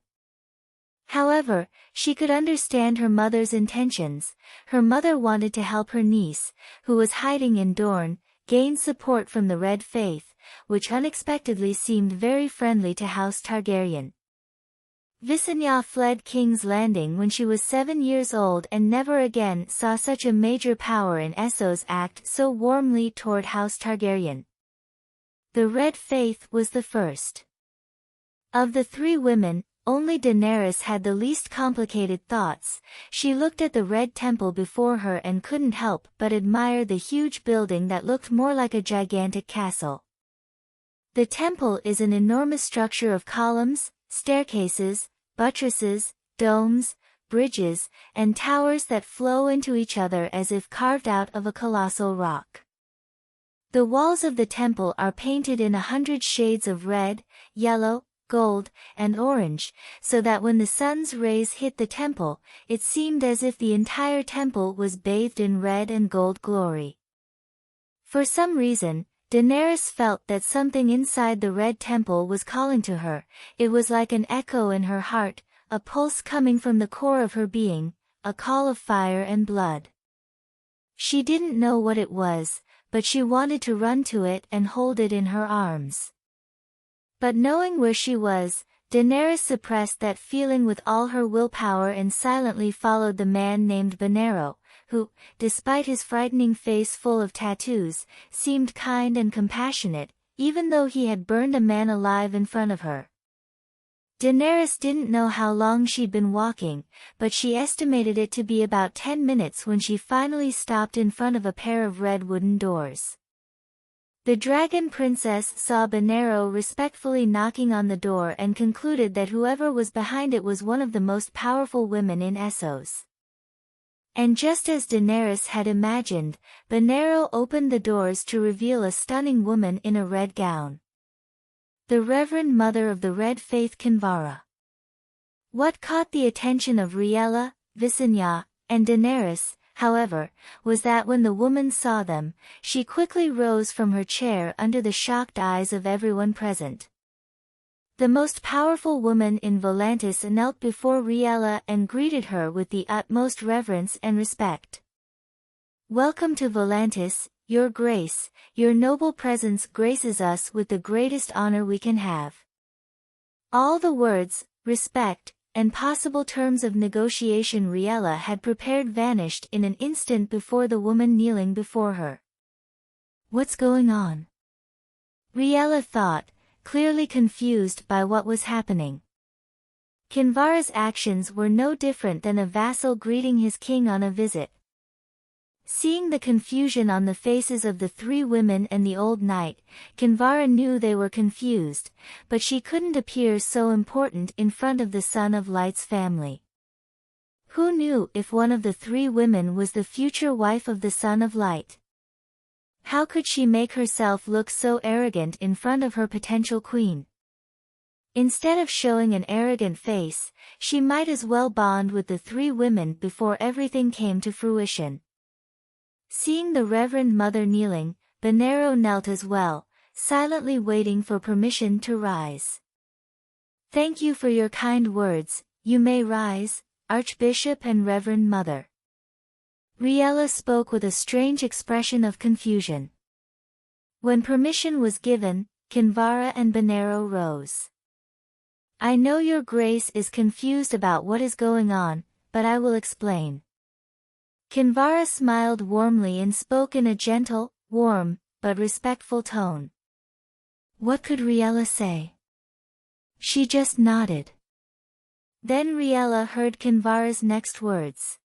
However, she could understand her mother's intentions. Her mother wanted to help her niece, who was hiding in Dorne, gain support from the Red Faith, which unexpectedly seemed very friendly to House Targaryen. Visenya fled King's Landing when she was 7 years old and never again saw such a major power in Essos act so warmly toward House Targaryen. The Red Faith was the first. Of the three women, only Daenerys had the least complicated thoughts. She looked at the Red Temple before her and couldn't help but admire the huge building that looked more like a gigantic castle. The temple is an enormous structure of columns, staircases, buttresses, domes, bridges, and towers that flow into each other as if carved out of a colossal rock. The walls of the temple are painted in 100 shades of red, yellow, gold, and orange, so that when the sun's rays hit the temple, it seemed as if the entire temple was bathed in red and gold glory. For some reason, Daenerys felt that something inside the Red Temple was calling to her. It was like an echo in her heart, a pulse coming from the core of her being, a call of fire and blood. She didn't know what it was, but she wanted to run to it and hold it in her arms. But knowing where she was, Daenerys suppressed that feeling with all her willpower and silently followed the man named Venero, who, despite his frightening face full of tattoos, seemed kind and compassionate, even though he had burned a man alive in front of her. Daenerys didn't know how long she'd been walking, but she estimated it to be about 10 minutes when she finally stopped in front of a pair of red wooden doors. The Dragon Princess saw Venero respectfully knocking on the door and concluded that whoever was behind it was one of the most powerful women in Essos. And just as Daenerys had imagined, Venero opened the doors to reveal a stunning woman in a red gown. The Reverend Mother of the Red Faith Kinvara. What caught the attention of Riella, Visenya, and Daenerys, however, was that when the woman saw them, she quickly rose from her chair under the shocked eyes of everyone present. The most powerful woman in Volantis knelt before Riella and greeted her with the utmost reverence and respect. "Welcome to Volantis, Your Grace. Your noble presence graces us with the greatest honor we can have." All the words, respect, and possible terms of negotiation Riella had prepared vanished in an instant before the woman kneeling before her. What's going on? Riella thought, clearly confused by what was happening. Kinvara's actions were no different than a vassal greeting his king on a visit. Seeing the confusion on the faces of the three women and the old knight, Kinvara knew they were confused, but she couldn't appear so important in front of the Son of Light's family. Who knew if one of the three women was the future wife of the Son of Light? How could she make herself look so arrogant in front of her potential queen? Instead of showing an arrogant face, she might as well bond with the three women before everything came to fruition. Seeing the Reverend Mother kneeling, Benero knelt as well, silently waiting for permission to rise. "Thank you for your kind words, you may rise, Archbishop and Reverend Mother." Riella spoke with a strange expression of confusion. When permission was given, Kinvara and Benero rose. "I know your grace is confused about what is going on, but I will explain." Kinvara smiled warmly and spoke in a gentle, warm, but respectful tone. What could Riella say? She just nodded. Then Riella heard Kinvara's next words.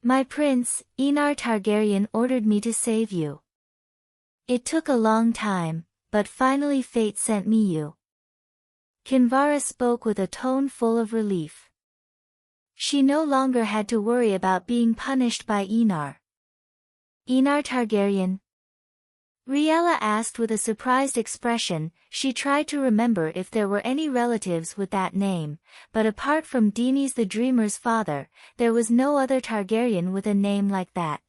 "My prince, Aenar Targaryen ordered me to save you. It took a long time, but finally fate sent me you." Kinvara spoke with a tone full of relief. She no longer had to worry about being punished by Aenar. "Aenar Targaryen?" Riella asked with a surprised expression. She tried to remember if there were any relatives with that name, but apart from Daenerys the Dreamer's father, there was no other Targaryen with a name like that.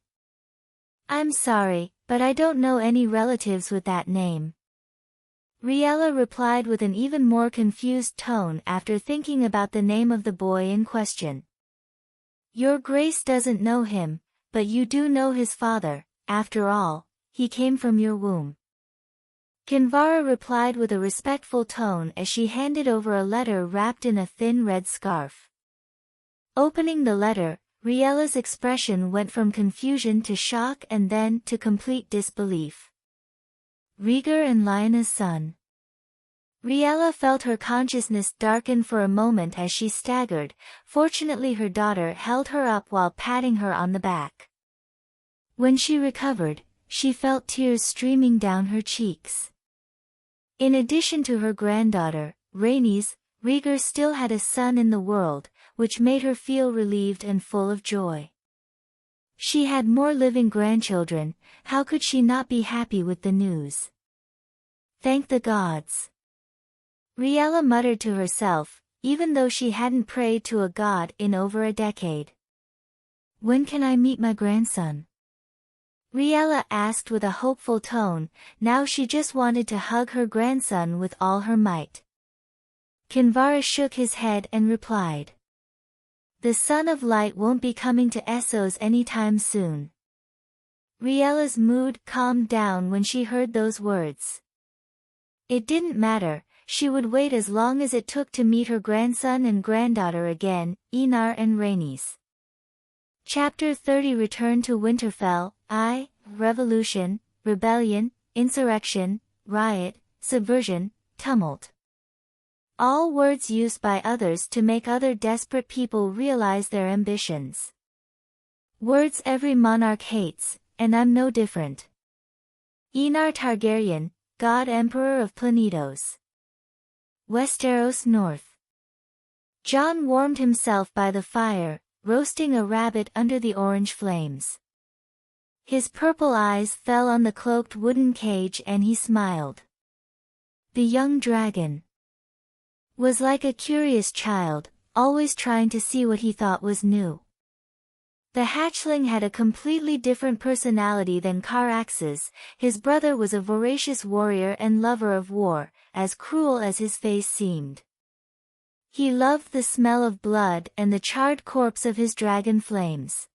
"I'm sorry, but I don't know any relatives with that name." Riella replied with an even more confused tone after thinking about the name of the boy in question. "Your Grace doesn't know him, but you do know his father. After all, he came from your womb." Kinvara replied with a respectful tone as she handed over a letter wrapped in a thin red scarf. Opening the letter, Riella's expression went from confusion to shock and then to complete disbelief. Rhaegar and Lyanna's son. Riella felt her consciousness darken for a moment as she staggered. Fortunately her daughter held her up while patting her on the back. When she recovered, she felt tears streaming down her cheeks. In addition to her granddaughter, Rhaenys, Rhaegar still had a son in the world, which made her feel relieved and full of joy. She had more living grandchildren. How could she not be happy with the news? Thank the gods. Riella muttered to herself, even though she hadn't prayed to a god in over a decade. When can I meet my grandson? Riella asked with a hopeful tone. Now she just wanted to hug her grandson with all her might. Kinvara shook his head and replied. The Son of Light won't be coming to Essos anytime soon. Riella's mood calmed down when she heard those words. It didn't matter, she would wait as long as it took to meet her grandson and granddaughter again, Aenar and Rhaenys. Chapter 30 Return to Winterfell. Revolution, rebellion, insurrection, riot, subversion, tumult. All words used by others to make other desperate people realize their ambitions. Words every monarch hates, and I'm no different. Aenar Targaryen, God Emperor of Planetos. Westeros North. Jon warmed himself by the fire, roasting a rabbit under the orange flames. His purple eyes fell on the cloaked wooden cage and he smiled. The young dragon was like a curious child, always trying to see what he thought was new. The hatchling had a completely different personality than Caraxes. His brother was a voracious warrior and lover of war, as cruel as his face seemed. He loved the smell of blood and the charred corpse of his dragon flames.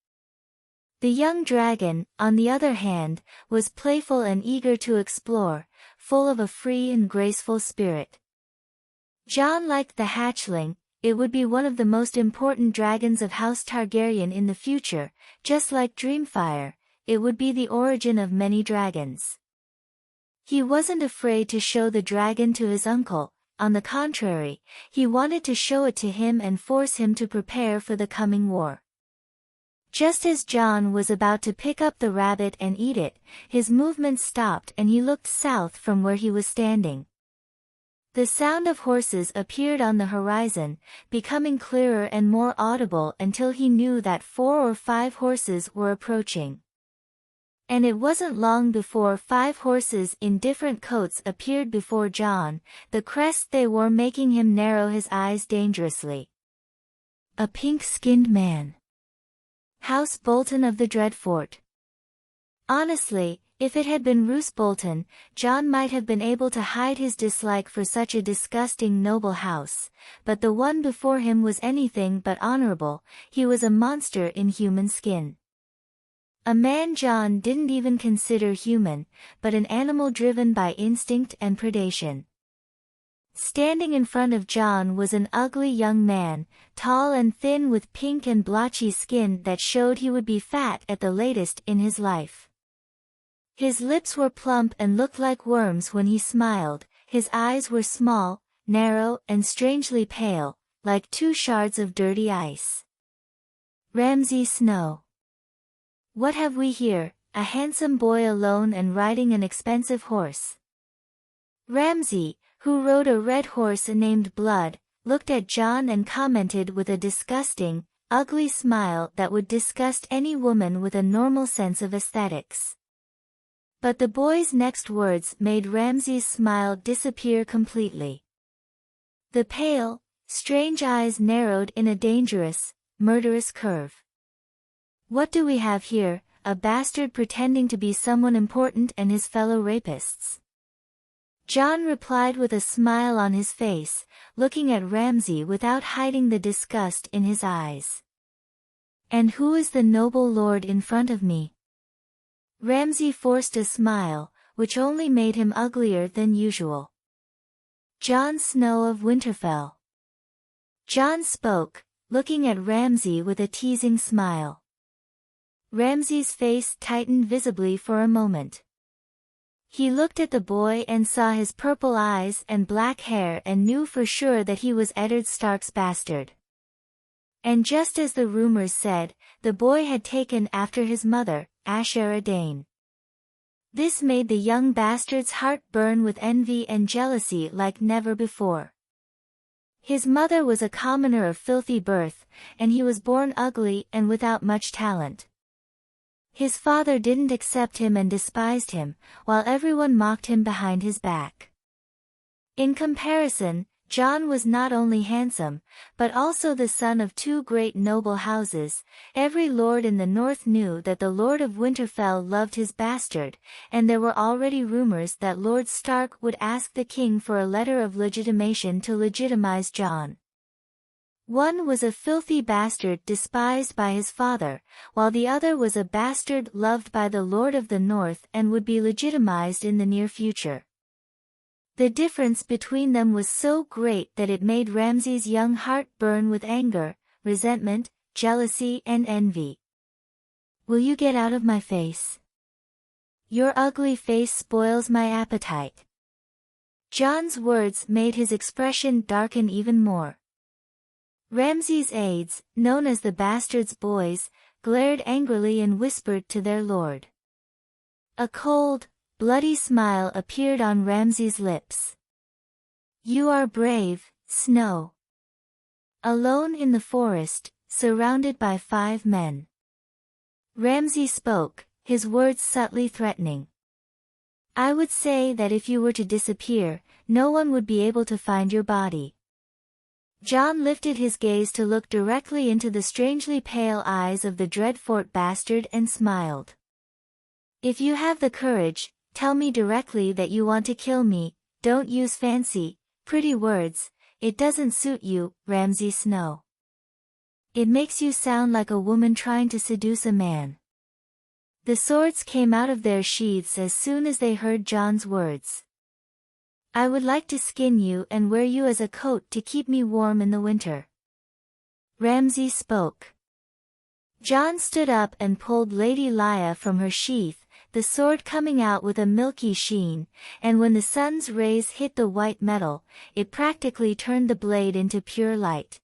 The young dragon, on the other hand, was playful and eager to explore, full of a free and graceful spirit. Jon liked the hatchling. It would be one of the most important dragons of House Targaryen in the future, just like Dreamfire, it would be the origin of many dragons. He wasn't afraid to show the dragon to his uncle. On the contrary, he wanted to show it to him and force him to prepare for the coming war. Just as Jon was about to pick up the rabbit and eat it, his movement stopped and he looked south from where he was standing. The sound of horses appeared on the horizon, becoming clearer and more audible until he knew that 4 or 5 horses were approaching. And it wasn't long before 5 horses in different coats appeared before Jon, the crest they wore making him narrow his eyes dangerously. A pink-skinned man. House Bolton of the Dreadfort. Honestly, if it had been Roose Bolton, Jon might have been able to hide his dislike for such a disgusting noble house, but the one before him was anything but honorable. He was a monster in human skin. A man Jon didn't even consider human, but an animal driven by instinct and predation. Standing in front of Jon was an ugly young man, tall and thin with pink and blotchy skin that showed he would be fat at the latest in his life. His lips were plump and looked like worms when he smiled, his eyes were small, narrow and strangely pale, like 2 shards of dirty ice. Ramsay Snow. What have we here? A handsome boy alone and riding an expensive horse. Ramsay, who rode a red horse named Blood, looked at Jon and commented with a disgusting, ugly smile that would disgust any woman with a normal sense of aesthetics. But the boy's next words made Ramsay's smile disappear completely. The pale, strange eyes narrowed in a dangerous, murderous curve. What do we have here? A bastard pretending to be someone important and his fellow rapists. Jon replied with a smile on his face, looking at Ramsay without hiding the disgust in his eyes. And who is the noble lord in front of me? Ramsay forced a smile, which only made him uglier than usual. Jon Snow of Winterfell. Jon spoke, looking at Ramsay with a teasing smile. Ramsay's face tightened visibly for a moment. He looked at the boy and saw his purple eyes and black hair and knew for sure that he was Eddard Stark's bastard. And just as the rumors said, the boy had taken after his mother, Aenar Targaryen. This made the young bastard's heart burn with envy and jealousy like never before. His mother was a commoner of filthy birth, and he was born ugly and without much talent. His father didn't accept him and despised him, while everyone mocked him behind his back. In comparison, Jon was not only handsome, but also the son of 2 great noble houses. Every lord in the north knew that the Lord of Winterfell loved his bastard, and there were already rumors that Lord Stark would ask the king for a letter of legitimation to legitimize Jon. One was a filthy bastard despised by his father, while the other was a bastard loved by the Lord of the North and would be legitimized in the near future. The difference between them was so great that it made Ramsay's young heart burn with anger, resentment, jealousy and envy. Will you get out of my face? Your ugly face spoils my appetite. Jon's words made his expression darken even more. Ramsay's aides, known as the Bastard's Boys, glared angrily and whispered to their lord. A cold, bloody smile appeared on Ramsay's lips. You are brave, Snow. Alone in the forest, surrounded by 5 men. Ramsay spoke, his words subtly threatening. I would say that if you were to disappear, no one would be able to find your body. Jon lifted his gaze to look directly into the strangely pale eyes of the Dreadfort bastard and smiled. If you have the courage, tell me directly that you want to kill me, don't use fancy, pretty words, it doesn't suit you, Ramsay Snow. It makes you sound like a woman trying to seduce a man. The swords came out of their sheaths as soon as they heard Jon's words. I would like to skin you and wear you as a coat to keep me warm in the winter. Ramsay spoke. Jon stood up and pulled Lady Lya from her sheath, the sword coming out with a milky sheen, and when the sun's rays hit the white metal, it practically turned the blade into pure light.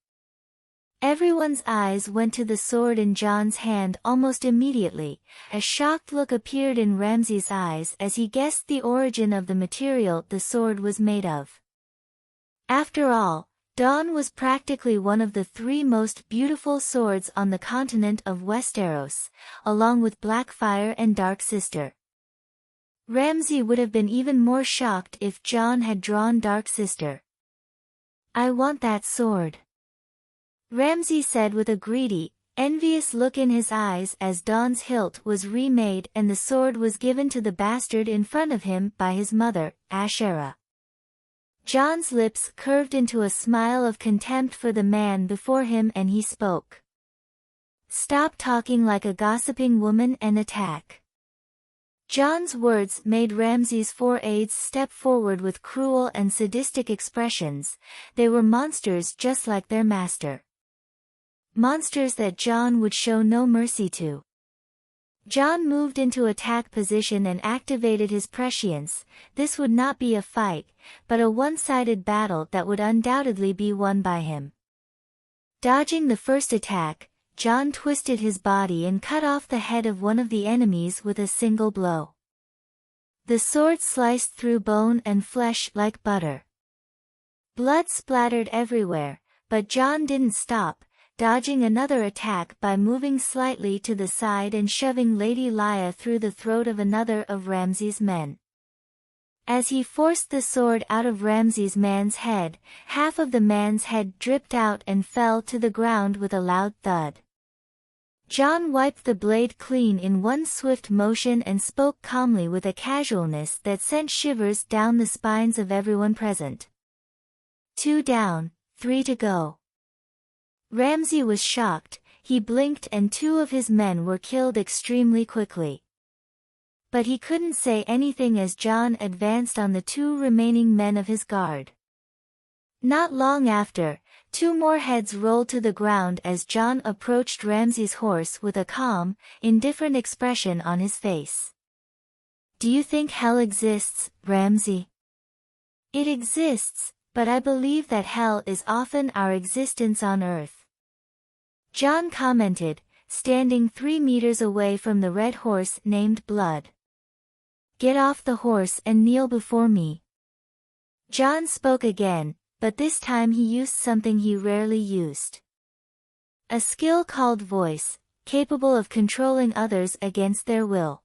Everyone's eyes went to the sword in Jon's hand almost immediately. A shocked look appeared in Ramsay's eyes as he guessed the origin of the material the sword was made of. After all, Dawn was practically one of the 3 most beautiful swords on the continent of Westeros, along with Blackfire and Dark Sister. Ramsay would have been even more shocked if Jon had drawn Dark Sister. I want that sword, Ramsay said with a greedy, envious look in his eyes as Dawn's hilt was remade and the sword was given to the bastard in front of him by his mother, Ashera. Jon's lips curved into a smile of contempt for the man before him and he spoke. Stop talking like a gossiping woman and attack. Jon's words made Ramsay's 4 aides step forward with cruel and sadistic expressions. They were monsters just like their master. Monsters that Jon would show no mercy to. Jon moved into attack position and activated his prescience. This would not be a fight, but a one-sided battle that would undoubtedly be won by him. Dodging the first attack, Jon twisted his body and cut off the head of one of the enemies with a single blow. The sword sliced through bone and flesh like butter. Blood splattered everywhere, but Jon didn't stop, dodging another attack by moving slightly to the side and shoving Lady Lya through the throat of another of Ramsay's men. As he forced the sword out of Ramsay's man's head, half of the man's head dripped out and fell to the ground with a loud thud. Jon wiped the blade clean in one swift motion and spoke calmly with a casualness that sent shivers down the spines of everyone present. 2 down, 3 to go. Ramsay was shocked, he blinked and 2 of his men were killed extremely quickly. But he couldn't say anything as Jon advanced on the 2 remaining men of his guard. Not long after, 2 more heads rolled to the ground as Jon approached Ramsay's horse with a calm, indifferent expression on his face. Do you think hell exists, Ramsay? It exists, but I believe that hell is often our existence on earth. Jon commented, standing 3 meters away from the red horse named Blood. Get off the horse and kneel before me. Jon spoke again, but this time he used something he rarely used. A skill called voice, capable of controlling others against their will.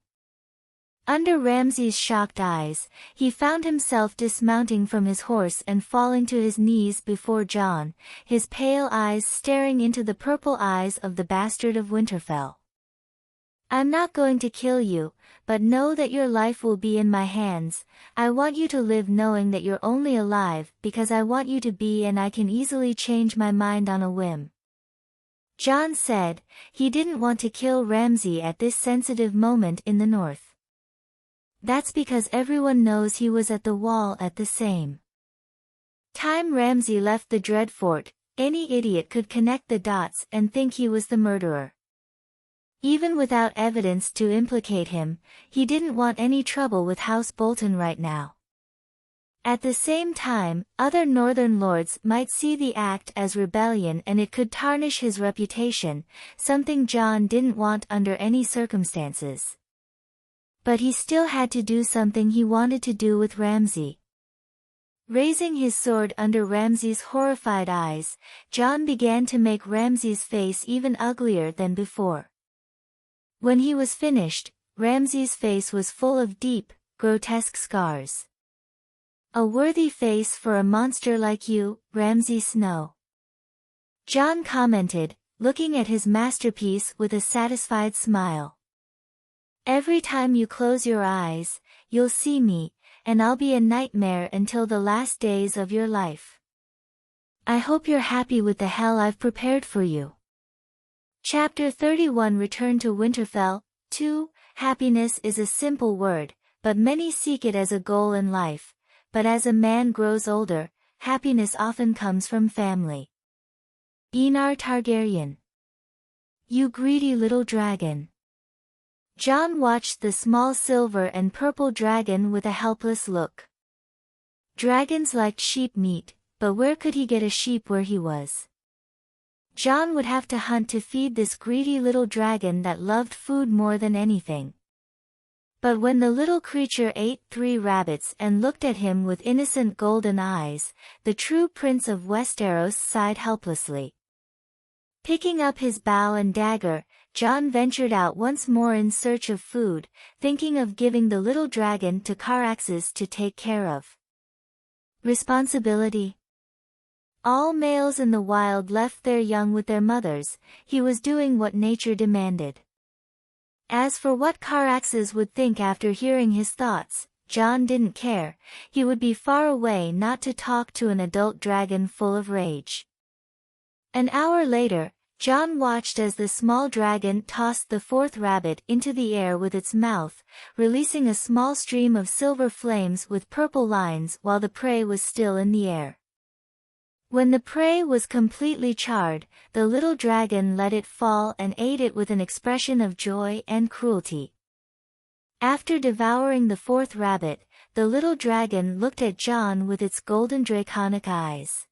Under Ramsay's shocked eyes, he found himself dismounting from his horse and falling to his knees before Jon, his pale eyes staring into the purple eyes of the bastard of Winterfell. I'm not going to kill you, but know that your life will be in my hands. I want you to live knowing that you're only alive because I want you to be, and I can easily change my mind on a whim. Jon said. He didn't want to kill Ramsay at this sensitive moment in the north. That's because everyone knows he was at the wall at the same time Ramsay left the Dreadfort. Any idiot could connect the dots and think he was the murderer. Even without evidence to implicate him, he didn't want any trouble with House Bolton right now. At the same time, other northern lords might see the act as rebellion and it could tarnish his reputation, something Jon didn't want under any circumstances. But he still had to do something he wanted to do with Ramsay. Raising his sword under Ramsay's horrified eyes, Jon began to make Ramsay's face even uglier than before. When he was finished, Ramsay's face was full of deep, grotesque scars. A worthy face for a monster like you, Ramsay Snow. Jon commented, looking at his masterpiece with a satisfied smile. Every time you close your eyes, you'll see me, and I'll be a nightmare until the last days of your life. I hope you're happy with the hell I've prepared for you. Chapter 31 Return to Winterfell. 2. Happiness is a simple word, but many seek it as a goal in life. But as a man grows older, happiness often comes from family. Aenar Targaryen. You greedy little dragon. Jon watched the small silver and purple dragon with a helpless look. Dragons liked sheep meat, but where could he get a sheep where he was? Jon would have to hunt to feed this greedy little dragon that loved food more than anything. But when the little creature ate 3 rabbits and looked at him with innocent golden eyes, the true prince of Westeros sighed helplessly. Picking up his bow and dagger, Jon ventured out once more in search of food, thinking of giving the little dragon to Caraxes to take care of. Responsibility. All males in the wild left their young with their mothers. He was doing what nature demanded. As for what Caraxes would think after hearing his thoughts, Jon didn't care. He would be far away not to talk to an adult dragon full of rage. An hour later, Jon watched as the small dragon tossed the 4th rabbit into the air with its mouth, releasing a small stream of silver flames with purple lines while the prey was still in the air. When the prey was completely charred, the little dragon let it fall and ate it with an expression of joy and cruelty. After devouring the 4th rabbit, the little dragon looked at Jon with its golden draconic eyes.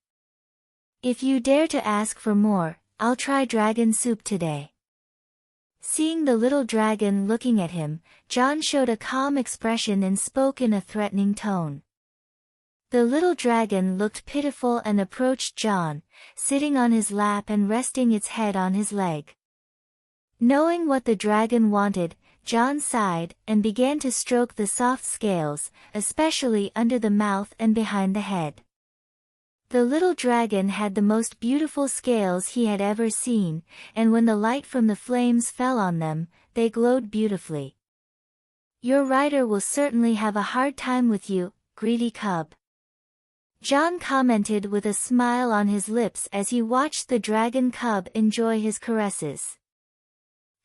If you dare to ask for more, I'll try dragon soup today. Seeing the little dragon looking at him, Jon showed a calm expression and spoke in a threatening tone. The little dragon looked pitiful and approached Jon, sitting on his lap and resting its head on his leg. Knowing what the dragon wanted, Jon sighed and began to stroke the soft scales, especially under the mouth and behind the head. The little dragon had the most beautiful scales he had ever seen, and when the light from the flames fell on them, they glowed beautifully. Your rider will certainly have a hard time with you, greedy cub. Jon commented with a smile on his lips as he watched the dragon cub enjoy his caresses.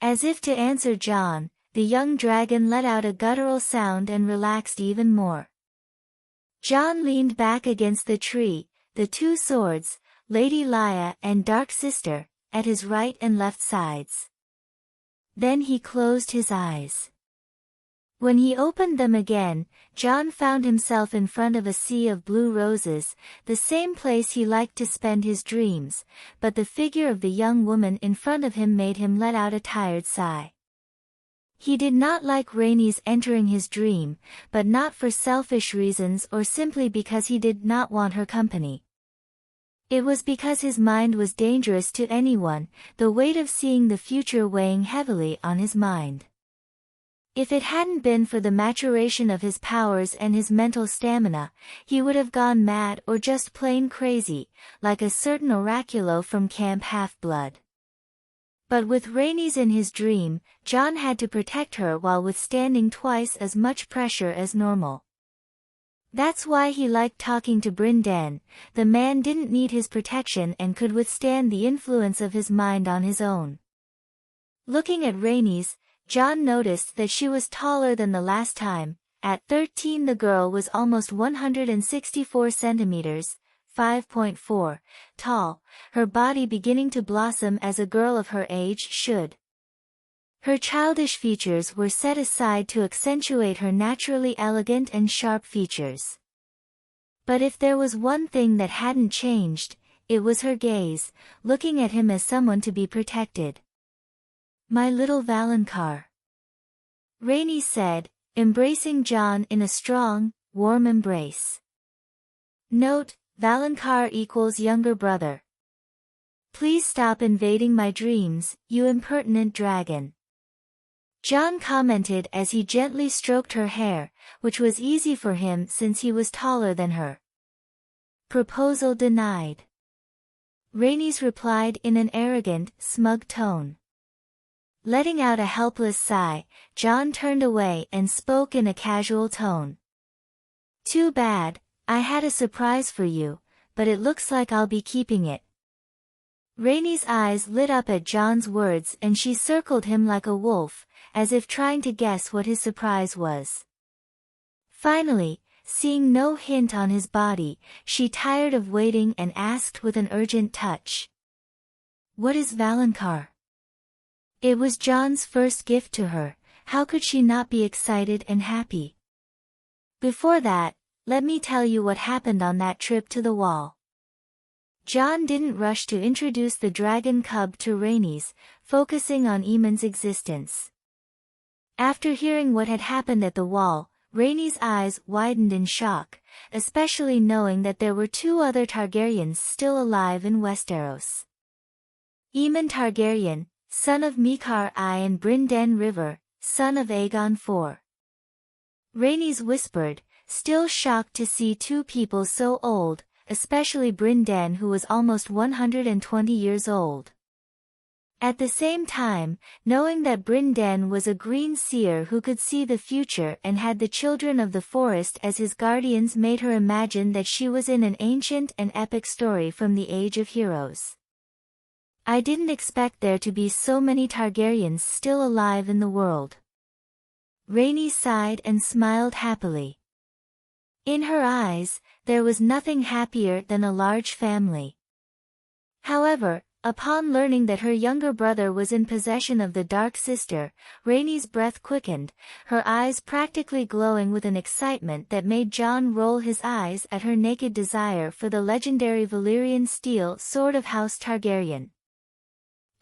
As if to answer Jon, the young dragon let out a guttural sound and relaxed even more. Jon leaned back against the tree, the 2 swords, Lady Lya and Dark Sister, at his right and left sides. Then he closed his eyes. When he opened them again, Jon found himself in front of a sea of blue roses, the same place he liked to spend his dreams, but the figure of the young woman in front of him made him let out a tired sigh. He did not like Rhaenys entering his dream, but not for selfish reasons or simply because he did not want her company. It was because his mind was dangerous to anyone, the weight of seeing the future weighing heavily on his mind. If it hadn't been for the maturation of his powers and his mental stamina, he would have gone mad or just plain crazy, like a certain Oraculo from Camp Half-Blood. But with Rhaenys in his dream, Jon had to protect her while withstanding twice as much pressure as normal. That's why he liked talking to Brynden. The man didn't need his protection and could withstand the influence of his mind on his own. Looking at Rhaenys, Jon noticed that she was taller than the last time. At 13 the girl was almost 164 centimeters, 5.4, tall, her body beginning to blossom as a girl of her age should. Her childish features were set aside to accentuate her naturally elegant and sharp features. But if there was one thing that hadn't changed, it was her gaze, looking at him as someone to be protected. My little Valonqar, Rhaenys said, embracing Jon in a strong, warm embrace. Note, Valonqar equals younger brother. Please stop invading my dreams, you impertinent dragon. Jon commented as he gently stroked her hair, which was easy for him since he was taller than her. Proposal denied. Rhaenys replied in an arrogant, smug tone. Letting out a helpless sigh, Jon turned away and spoke in a casual tone. Too bad, I had a surprise for you, but it looks like I'll be keeping it. Rhaenys' eyes lit up at Jon's words and she circled him like a wolf, as if trying to guess what his surprise was. Finally, seeing no hint on his body, she tired of waiting and asked with an urgent touch. What is Valonqar? It was Jon's first gift to her, how could she not be excited and happy? Before that, let me tell you what happened on that trip to the wall. Jon didn't rush to introduce the dragon cub to Rhaenys, focusing on Aemon's existence. After hearing what had happened at the wall, Rhaenys' eyes widened in shock, especially knowing that there were 2 other Targaryens still alive in Westeros. Aemon Targaryen, son of Maester I and Brynden Rivers, son of Aegon IV. Rhaenys whispered, still shocked to see 2 people so old, especially Brynden, who was almost 120 years old. At the same time, knowing that Brynden was a Greenseer who could see the future and had the children of the forest as his guardians made her imagine that she was in an ancient and epic story from the Age of Heroes. I didn't expect there to be so many Targaryens still alive in the world. Rhaenys sighed and smiled happily. In her eyes, there was nothing happier than a large family. However, upon learning that her younger brother was in possession of the Dark Sister, Rhaenys' breath quickened, her eyes practically glowing with an excitement that made Jon roll his eyes at her naked desire for the legendary Valyrian steel sword of House Targaryen.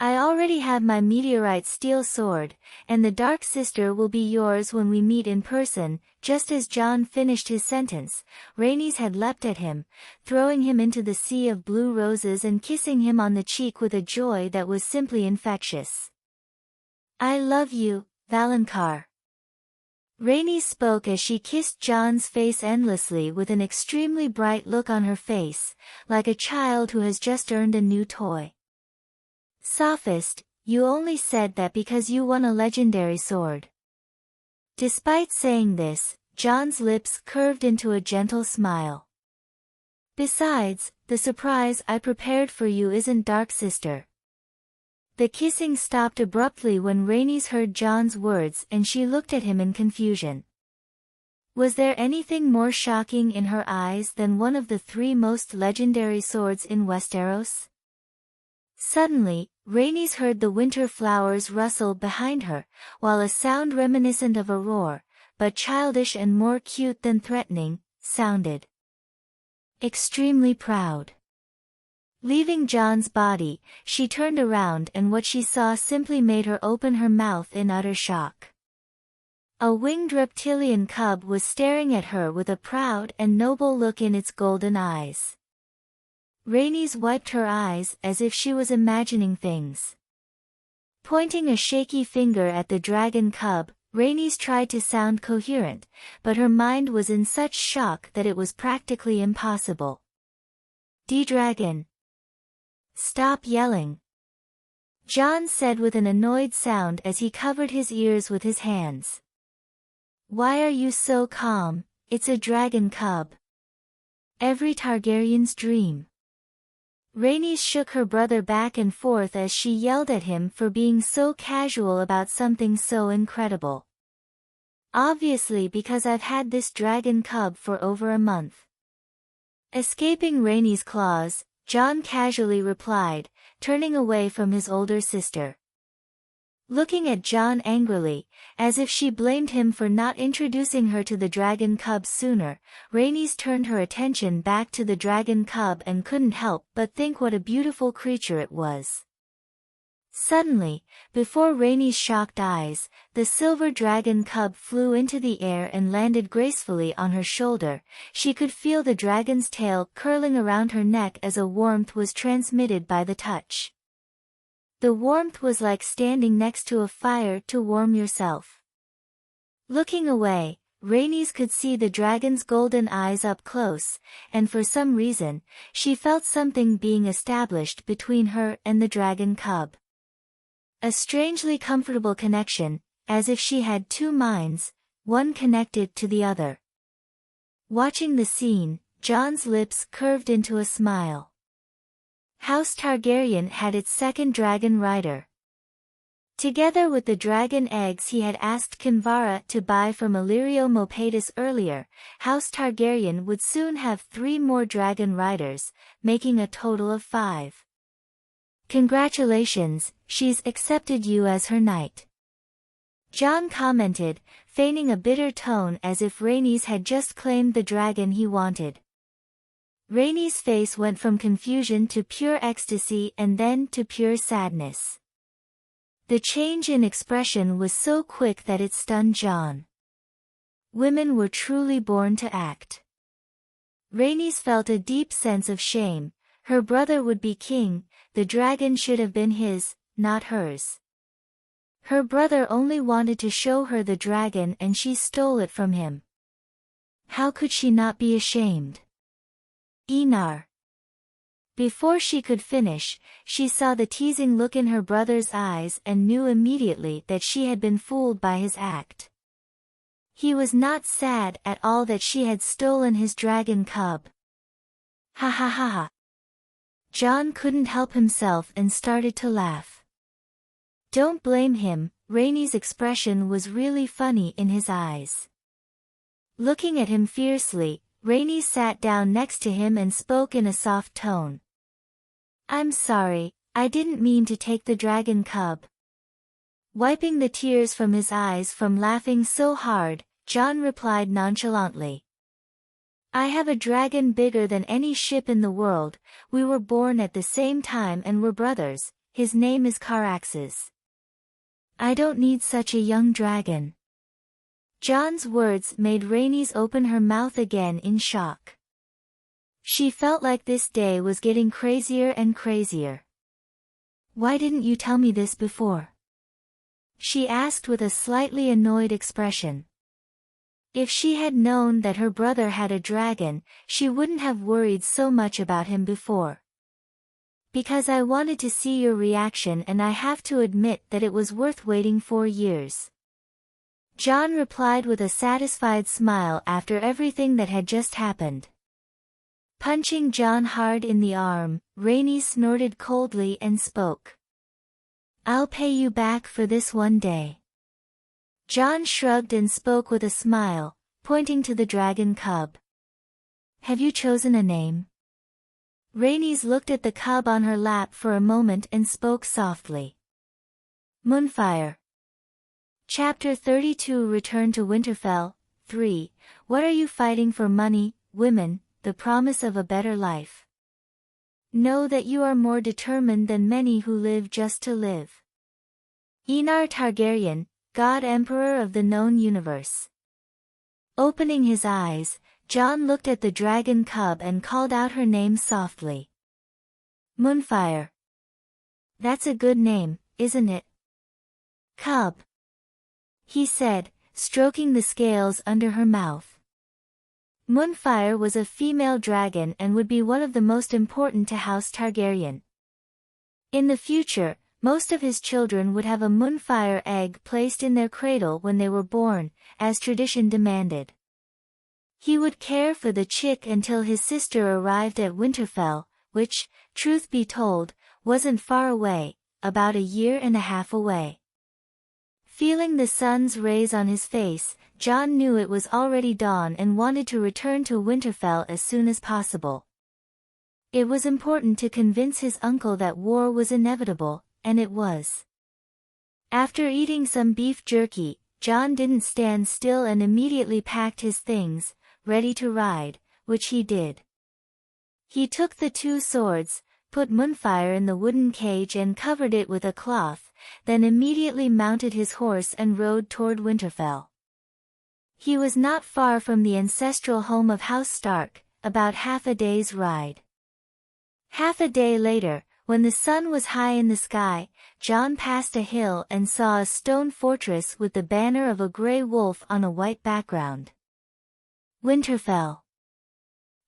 I already have my meteorite steel sword, and the Dark Sister will be yours when we meet in person. Just as Jon finished his sentence, Rhaenys had leapt at him, throwing him into the sea of blue roses and kissing him on the cheek with a joy that was simply infectious. I love you, Valonqar. Rhaenys spoke as she kissed Jon's face endlessly with an extremely bright look on her face, like a child who has just earned a new toy. Sophist, you only said that because you won a legendary sword. Despite saying this, Jon's lips curved into a gentle smile. Besides, the surprise I prepared for you isn't Dark Sister. The kissing stopped abruptly when Rhaenys heard Jon's words and she looked at him in confusion. Was there anything more shocking in her eyes than one of the 3 most legendary swords in Westeros? Suddenly, Rhaenys heard the winter flowers rustle behind her, while a sound reminiscent of a roar, but childish and more cute than threatening, sounded. Extremely proud. Leaving Jon's body, she turned around and what she saw simply made her open her mouth in utter shock. A winged reptilian cub was staring at her with a proud and noble look in its golden eyes. Rhaenys wiped her eyes as if she was imagining things. Pointing a shaky finger at the dragon cub, Rhaenys tried to sound coherent, but her mind was in such shock that it was practically impossible. D-Dragon! Stop yelling! Jon said with an annoyed sound as he covered his ears with his hands. Why are you so calm? It's a dragon cub. Every Targaryen's dream. Rhaenys shook her brother back and forth as she yelled at him for being so casual about something so incredible. Obviously because I've had this dragon cub for over a month. Escaping Rhaenys' claws, Jon casually replied, turning away from his older sister. Looking at Jon angrily, as if she blamed him for not introducing her to the dragon cub sooner, Rhaenys turned her attention back to the dragon cub and couldn't help but think what a beautiful creature it was. Suddenly, before Rhaenys' shocked eyes, the silver dragon cub flew into the air and landed gracefully on her shoulder. She could feel the dragon's tail curling around her neck as a warmth was transmitted by the touch. The warmth was like standing next to a fire to warm yourself. Looking away, Rhaenys could see the dragon's golden eyes up close, and for some reason, she felt something being established between her and the dragon cub. A strangely comfortable connection, as if she had two minds, one connected to the other. Watching the scene, Jon's lips curved into a smile. House Targaryen had its second dragon rider. Together with the dragon eggs he had asked Kinvara to buy from Illyrio Mopatis earlier, House Targaryen would soon have 3 more dragon riders, making a total of 5. Congratulations, she's accepted you as her knight. Jon commented, feigning a bitter tone as if Rhaenys had just claimed the dragon he wanted. Rhaenys' face went from confusion to pure ecstasy and then to pure sadness. The change in expression was so quick that it stunned Jon. Women were truly born to act. Rhaenys felt a deep sense of shame. Her brother would be king, the dragon should have been his, not hers. Her brother only wanted to show her the dragon and she stole it from him. How could she not be ashamed? Aenar. Before she could finish, she saw the teasing look in her brother's eyes and knew immediately that she had been fooled by his act. He was not sad at all that she had stolen his dragon cub. Ha ha ha ha. Jon couldn't help himself and started to laugh. Don't blame him, Rhaenys' expression was really funny in his eyes. Looking at him fiercely, Rhaenys sat down next to him and spoke in a soft tone. I'm sorry, I didn't mean to take the dragon cub. Wiping the tears from his eyes from laughing so hard, Jon replied nonchalantly. I have a dragon bigger than any ship in the world, we were born at the same time and we're brothers, his name is Caraxes. I don't need such a young dragon. Jon's words made Rhaenys open her mouth again in shock. She felt like this day was getting crazier and crazier. Why didn't you tell me this before? She asked with a slightly annoyed expression. If she had known that her brother had a dragon, she wouldn't have worried so much about him before. Because I wanted to see your reaction and I have to admit that it was worth waiting 4 years. Jon replied with a satisfied smile after everything that had just happened. Punching Jon hard in the arm, Rhaenys snorted coldly and spoke. I'll pay you back for this one day. Jon shrugged and spoke with a smile, pointing to the dragon cub. Have you chosen a name? Rhaenys looked at the cub on her lap for a moment and spoke softly. Moonfire. Chapter 32 Return to Winterfell, 3. What are you fighting for? Money, women, the promise of a better life. Know that you are more determined than many who live just to live. Aenar Targaryen, God Emperor of the known universe. Opening his eyes, Jon looked at the dragon cub and called out her name softly. Moonfire. That's a good name, isn't it? Cub. He said, stroking the scales under her mouth. Moonfire was a female dragon and would be one of the most important to House Targaryen. In the future, most of his children would have a Moonfire egg placed in their cradle when they were born, as tradition demanded. He would care for the chick until his sister arrived at Winterfell, which, truth be told, wasn't far away, about 1.5 years away. Feeling the sun's rays on his face, Jon knew it was already dawn and wanted to return to Winterfell as soon as possible. It was important to convince his uncle that war was inevitable, and it was. After eating some beef jerky, Jon didn't stand still and immediately packed his things, ready to ride, which he did. He took the 2 swords, put Moonfire in the wooden cage and covered it with a cloth, then immediately mounted his horse and rode toward Winterfell. He was not far from the ancestral home of House Stark, about half a day's ride. Half a day later, When the sun was high in the sky, Jon passed a hill and saw a stone fortress with the banner of a grey wolf on a white background. Winterfell.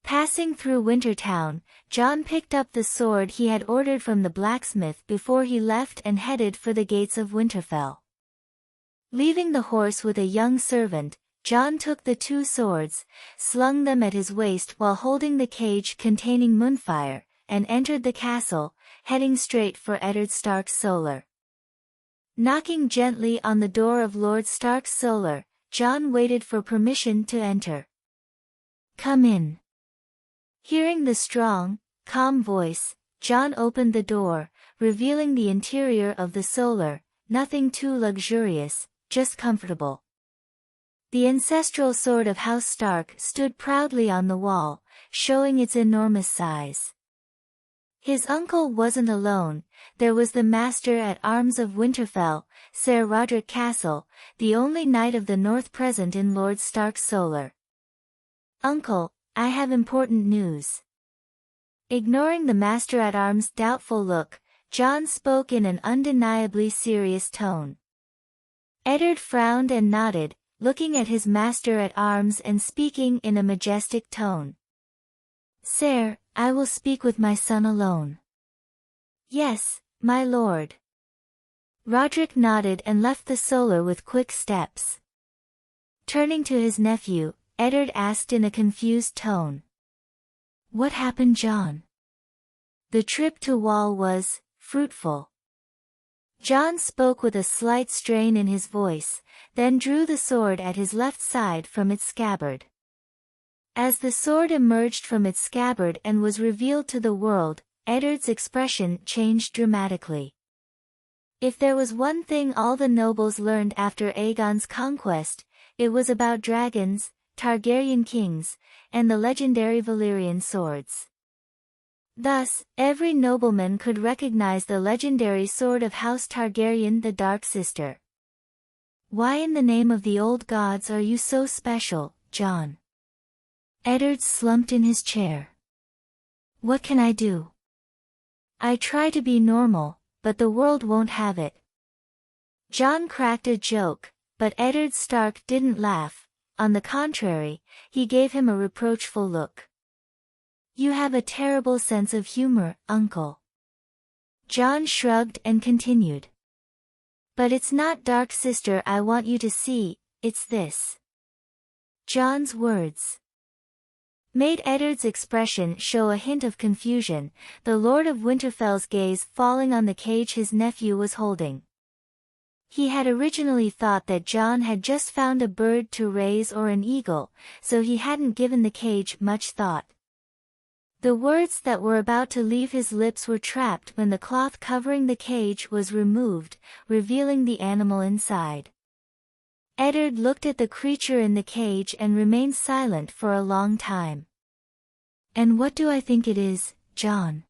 Passing through Wintertown, Jon picked up the sword he had ordered from the blacksmith before he left and headed for the gates of Winterfell. Leaving the horse with a young servant, Jon took the two swords, slung them at his waist while holding the cage containing moonfire, and entered the castle, heading straight for Eddard Stark's solar. Knocking gently on the door of Lord Stark's solar, Jon waited for permission to enter. "Come in." Hearing the strong, calm voice, Jon opened the door, revealing the interior of the solar, nothing too luxurious, just comfortable. The ancestral sword of House Stark stood proudly on the wall, showing its enormous size. His uncle wasn't alone. There was the Maester at Arms of Winterfell, Ser Roderick Castle, the only knight of the North present in Lord Stark's solar. "Uncle, I have important news." Ignoring the Maester at Arms' doubtful look, Jon spoke in an undeniably serious tone. Eddard frowned and nodded, looking at his Maester at Arms and speaking in a majestic tone. "Sir, I will speak with my son alone." "Yes, my lord." Roderick nodded and left the solar with quick steps. Turning to his nephew, Eddard asked in a confused tone. "What happened, Jon?" "The trip to Wall was fruitful." Jon spoke with a slight strain in his voice, then drew the sword at his left side from its scabbard. As the sword emerged from its scabbard and was revealed to the world, Eddard's expression changed dramatically. If there was one thing all the nobles learned after Aegon's conquest, it was about dragons, Targaryen kings, and the legendary Valyrian swords. Thus, every nobleman could recognize the legendary sword of House Targaryen, the Dark Sister. "Why in the name of the old gods are you so special, Jon?" Eddard slumped in his chair. "What can I do? I try to be normal, but the world won't have it." Jon cracked a joke, but Eddard Stark didn't laugh. On the contrary, he gave him a reproachful look. "You have a terrible sense of humor, uncle." Jon shrugged and continued. "But it's not Dark Sister I want you to see, it's this." Jon's words made Eddard's expression show a hint of confusion, the Lord of Winterfell's gaze falling on the cage his nephew was holding. He had originally thought that Jon had just found a bird to raise or an eagle, so he hadn't given the cage much thought. The words that were about to leave his lips were trapped when the cloth covering the cage was removed, revealing the animal inside. Eddard looked at the creature in the cage and remained silent for a long time. "And what do I think it is, Jon?"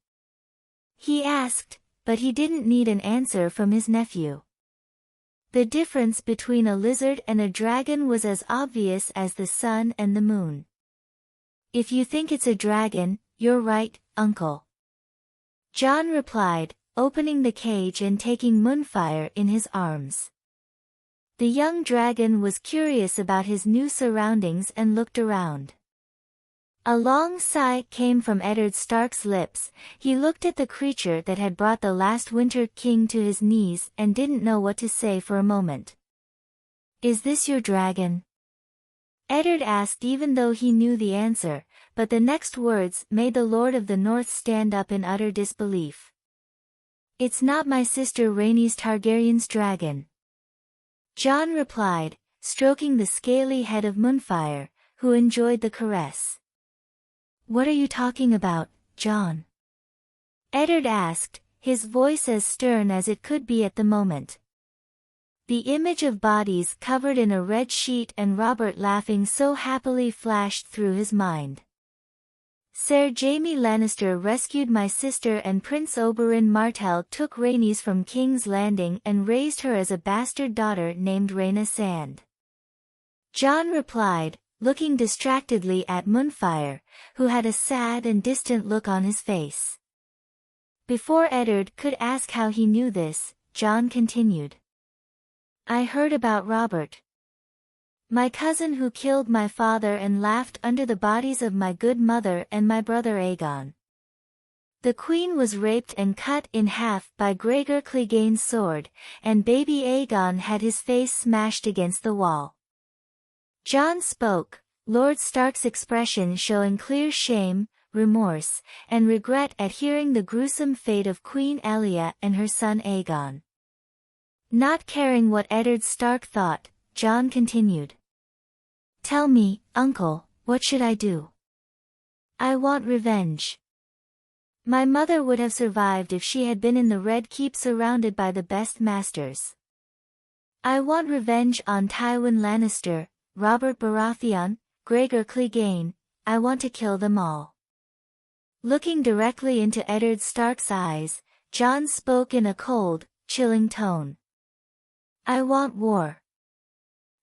he asked, but he didn't need an answer from his nephew. The difference between a lizard and a dragon was as obvious as the sun and the moon. "If you think it's a dragon, you're right, uncle," Jon replied, opening the cage and taking Moonfire in his arms. The young dragon was curious about his new surroundings and looked around. A long sigh came from Eddard Stark's lips. He looked at the creature that had brought the last Winter King to his knees and didn't know what to say for a moment. "Is this your dragon?" Eddard asked, even though he knew the answer, but the next words made the Lord of the North stand up in utter disbelief. "It's not my sister Rhaenys Targaryen's dragon," Jon replied, stroking the scaly head of Moonfire, who enjoyed the caress. "What are you talking about, Jon?" Eddard asked, his voice as stern as it could be at the moment. The image of bodies covered in a red sheet and Robert laughing so happily flashed through his mind. "Ser Jaime Lannister rescued my sister and Prince Oberyn Martell took Rhaenys from King's Landing and raised her as a bastard daughter named Rhaena Sand," Jon replied, looking distractedly at Moonfire, who had a sad and distant look on his face. Before Eddard could ask how he knew this, Jon continued. I heard about Robert, my cousin who killed my father and laughed under the bodies of my good mother and my brother Aegon. The queen was raped and cut in half by Gregor Clegane's sword, and baby Aegon had his face smashed against the wall. Jon spoke, Lord Stark's expression showing clear shame, remorse, and regret at hearing the gruesome fate of Queen Elia and her son Aegon. Not caring what Eddard Stark thought, Jon continued. Tell me, uncle, what should I do? I want revenge. My mother would have survived if she had been in the Red Keep surrounded by the best masters. I want revenge on Tywin Lannister, Robert Baratheon, Gregor Clegane. I want to kill them all. Looking directly into Eddard Stark's eyes, Jon spoke in a cold, chilling tone. I want war.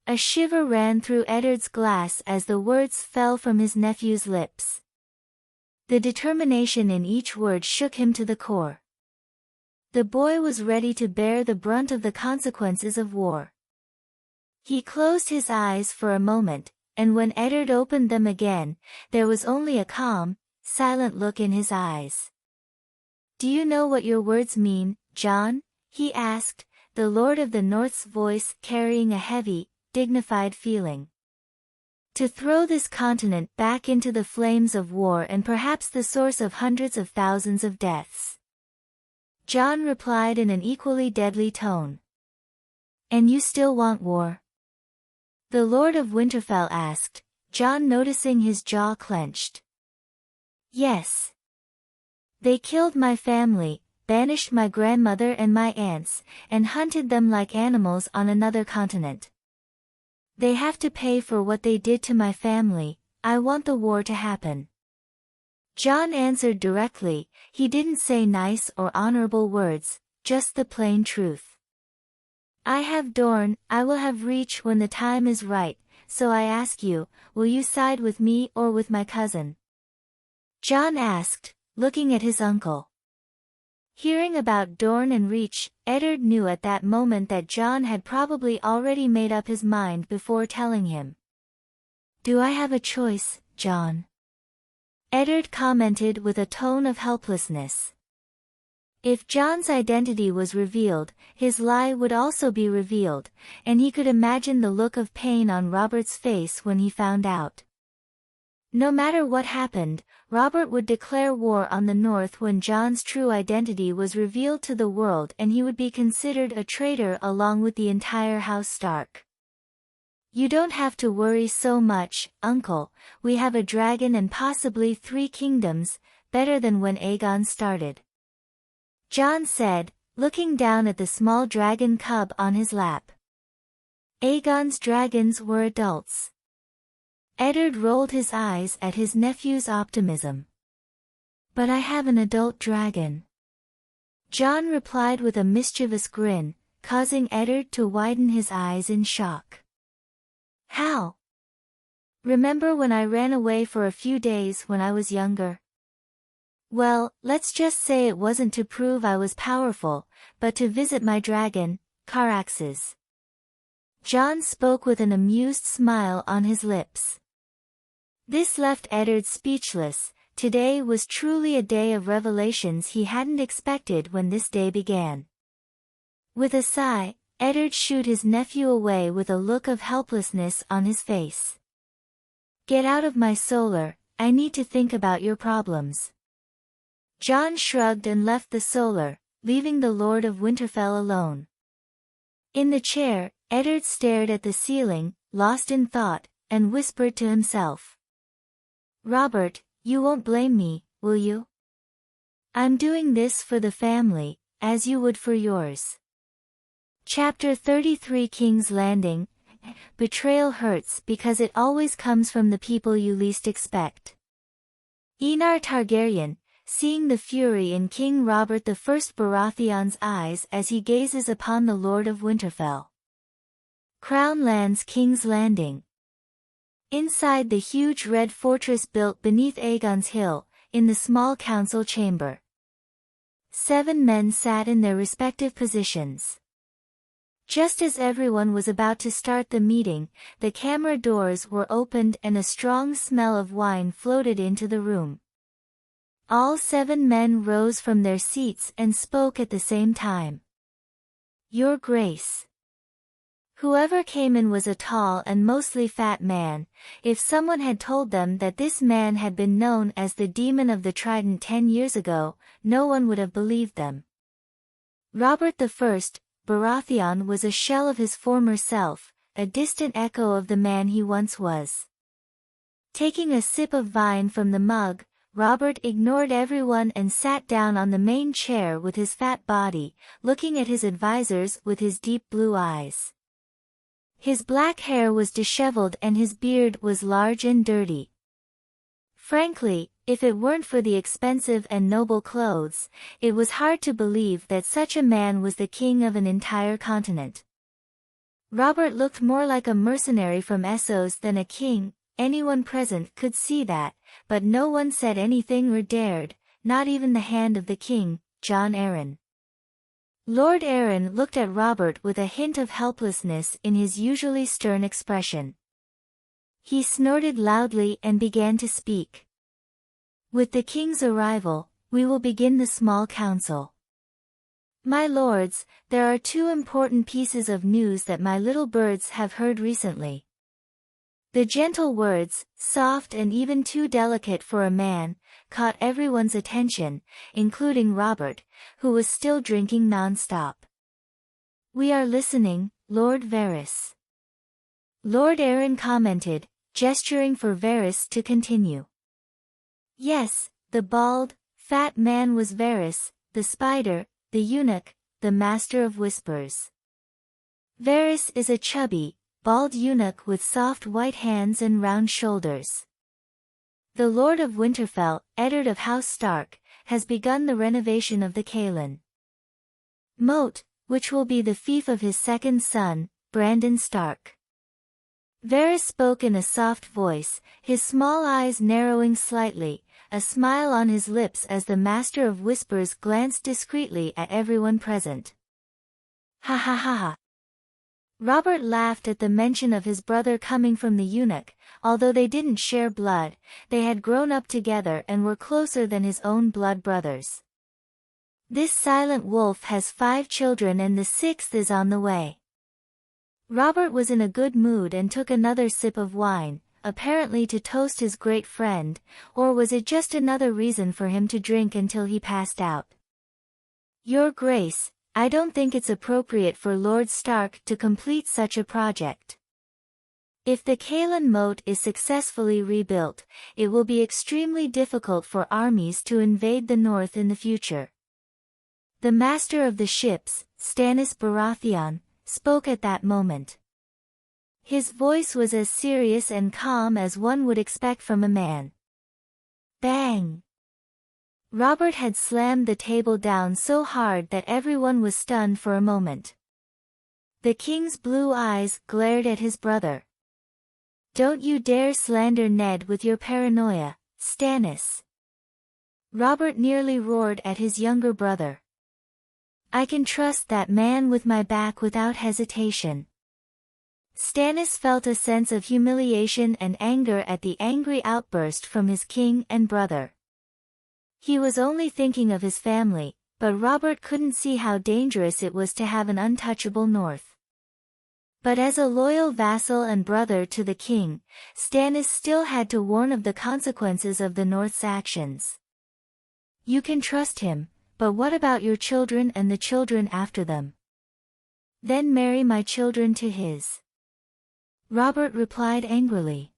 A shiver ran through Eddard's glass as the words fell from his nephew's lips. The determination in each word shook him to the core. The boy was ready to bear the brunt of the consequences of war. He closed his eyes for a moment, and when Eddard opened them again, there was only a calm, silent look in his eyes. Do you know what your words mean, Jon? He asked, the Lord of the North's voice carrying a heavy, dignified feeling. To throw this continent back into the flames of war and perhaps the source of hundreds of thousands of deaths. Jon replied in an equally deadly tone. And you still want war? The Lord of Winterfell asked, Jon noticing his jaw clenched. Yes. They killed my family, banished my grandmother and my aunts, and hunted them like animals on another continent. They have to pay for what they did to my family. I want the war to happen. Jon answered directly. He didn't say nice or honorable words, just the plain truth. I have Dorne, I will have Reach when the time is right, so I ask you, will you side with me or with my cousin? Jon asked, looking at his uncle. Hearing about Dorne and Reach, Eddard knew at that moment that Jon had probably already made up his mind before telling him. Do I have a choice, Jon? Eddard commented with a tone of helplessness. If Jon's identity was revealed, his lie would also be revealed, and he could imagine the look of pain on Robert's face when he found out. No matter what happened, Robert would declare war on the North when Jon's true identity was revealed to the world, and he would be considered a traitor along with the entire House Stark. You don't have to worry so much, uncle, we have a dragon and possibly 3 kingdoms, better than when Aegon started. Jon said, looking down at the small dragon cub on his lap. Aegon's dragons were adults. Eddard rolled his eyes at his nephew's optimism. But I have an adult dragon. Jon replied with a mischievous grin, causing Eddard to widen his eyes in shock. How? Remember when I ran away for a few days when I was younger? Well, let's just say it wasn't to prove I was powerful, but to visit my dragon, Caraxes. Jon spoke with an amused smile on his lips. This left Eddard speechless. Today was truly a day of revelations he hadn't expected when this day began. With a sigh, Eddard shooed his nephew away with a look of helplessness on his face. Get out of my solar, I need to think about your problems. Jon shrugged and left the solar, leaving the Lord of Winterfell alone. In the chair, Eddard stared at the ceiling, lost in thought, and whispered to himself. Robert, you won't blame me, will you? I'm doing this for the family, as you would for yours. Chapter 33 King's Landing. Betrayal hurts because it always comes from the people you least expect. Aenar Targaryen, seeing the fury in King Robert I Baratheon's eyes as he gazes upon the Lord of Winterfell. Crown Lands King's Landing. Inside the huge red fortress built beneath Aegon's Hill, in the small council chamber. 7 men sat in their respective positions. Just as everyone was about to start the meeting, the camera doors were opened and a strong smell of wine floated into the room. All 7 men rose from their seats and spoke at the same time. "Your Grace." Whoever came in was a tall and mostly fat man. If someone had told them that this man had been known as the Demon of the Trident 10 years ago, no one would have believed them. Robert I, Baratheon, was a shell of his former self, a distant echo of the man he once was. Taking a sip of wine from the mug, Robert ignored everyone and sat down on the main chair with his fat body, looking at his advisors with his deep blue eyes. His black hair was disheveled and his beard was large and dirty. Frankly, if it weren't for the expensive and noble clothes, it was hard to believe that such a man was the king of an entire continent. Robert looked more like a mercenary from Essos than a king. Anyone present could see that, but no one said anything or dared, not even the hand of the king, Jon Arryn. Lord Arryn looked at Robert with a hint of helplessness in his usually stern expression. He snorted loudly and began to speak. "With the king's arrival, we will begin the small council. My lords, there are 2 important pieces of news that my little birds have heard recently." The gentle words, soft and even too delicate for a man, caught everyone's attention, including Robert, who was still drinking non-stop. "We are listening, Lord Varys." Lord Arryn commented, gesturing for Varys to continue. Yes, the bald, fat man was Varys, the spider, the eunuch, the master of whispers. Varys is a chubby, bald eunuch with soft white hands and round shoulders. The Lord of Winterfell, Eddard of House Stark, has begun the renovation of the Caelan Moat, which will be the fief of his second son, Brandon Stark. Varys spoke in a soft voice, his small eyes narrowing slightly, a smile on his lips as the Master of Whispers glanced discreetly at everyone present. "Ha ha ha ha." Robert laughed at the mention of his brother coming from the eunuch. Although they didn't share blood, they had grown up together and were closer than his own blood brothers. "This silent wolf has 5 children and the 6th is on the way." Robert was in a good mood and took another sip of wine, apparently to toast his great friend, or was it just another reason for him to drink until he passed out? "Your Grace, I don't think it's appropriate for Lord Stark to complete such a project. If the Caelan Moat is successfully rebuilt, it will be extremely difficult for armies to invade the north in the future." The master of the ships, Stannis Baratheon, spoke at that moment. His voice was as serious and calm as one would expect from a man. Bang! Robert had slammed the table down so hard that everyone was stunned for a moment. The king's blue eyes glared at his brother. "Don't you dare slander Ned with your paranoia, Stannis." Robert nearly roared at his younger brother. "I can trust that man with my back without hesitation." Stannis felt a sense of humiliation and anger at the angry outburst from his king and brother. He was only thinking of his family, but Robert couldn't see how dangerous it was to have an untouchable north. But as a loyal vassal and brother to the king, Stannis still had to warn of the consequences of the North's actions. "You can trust him, but what about your children and the children after them?" "Then marry my children to his," Robert replied angrily.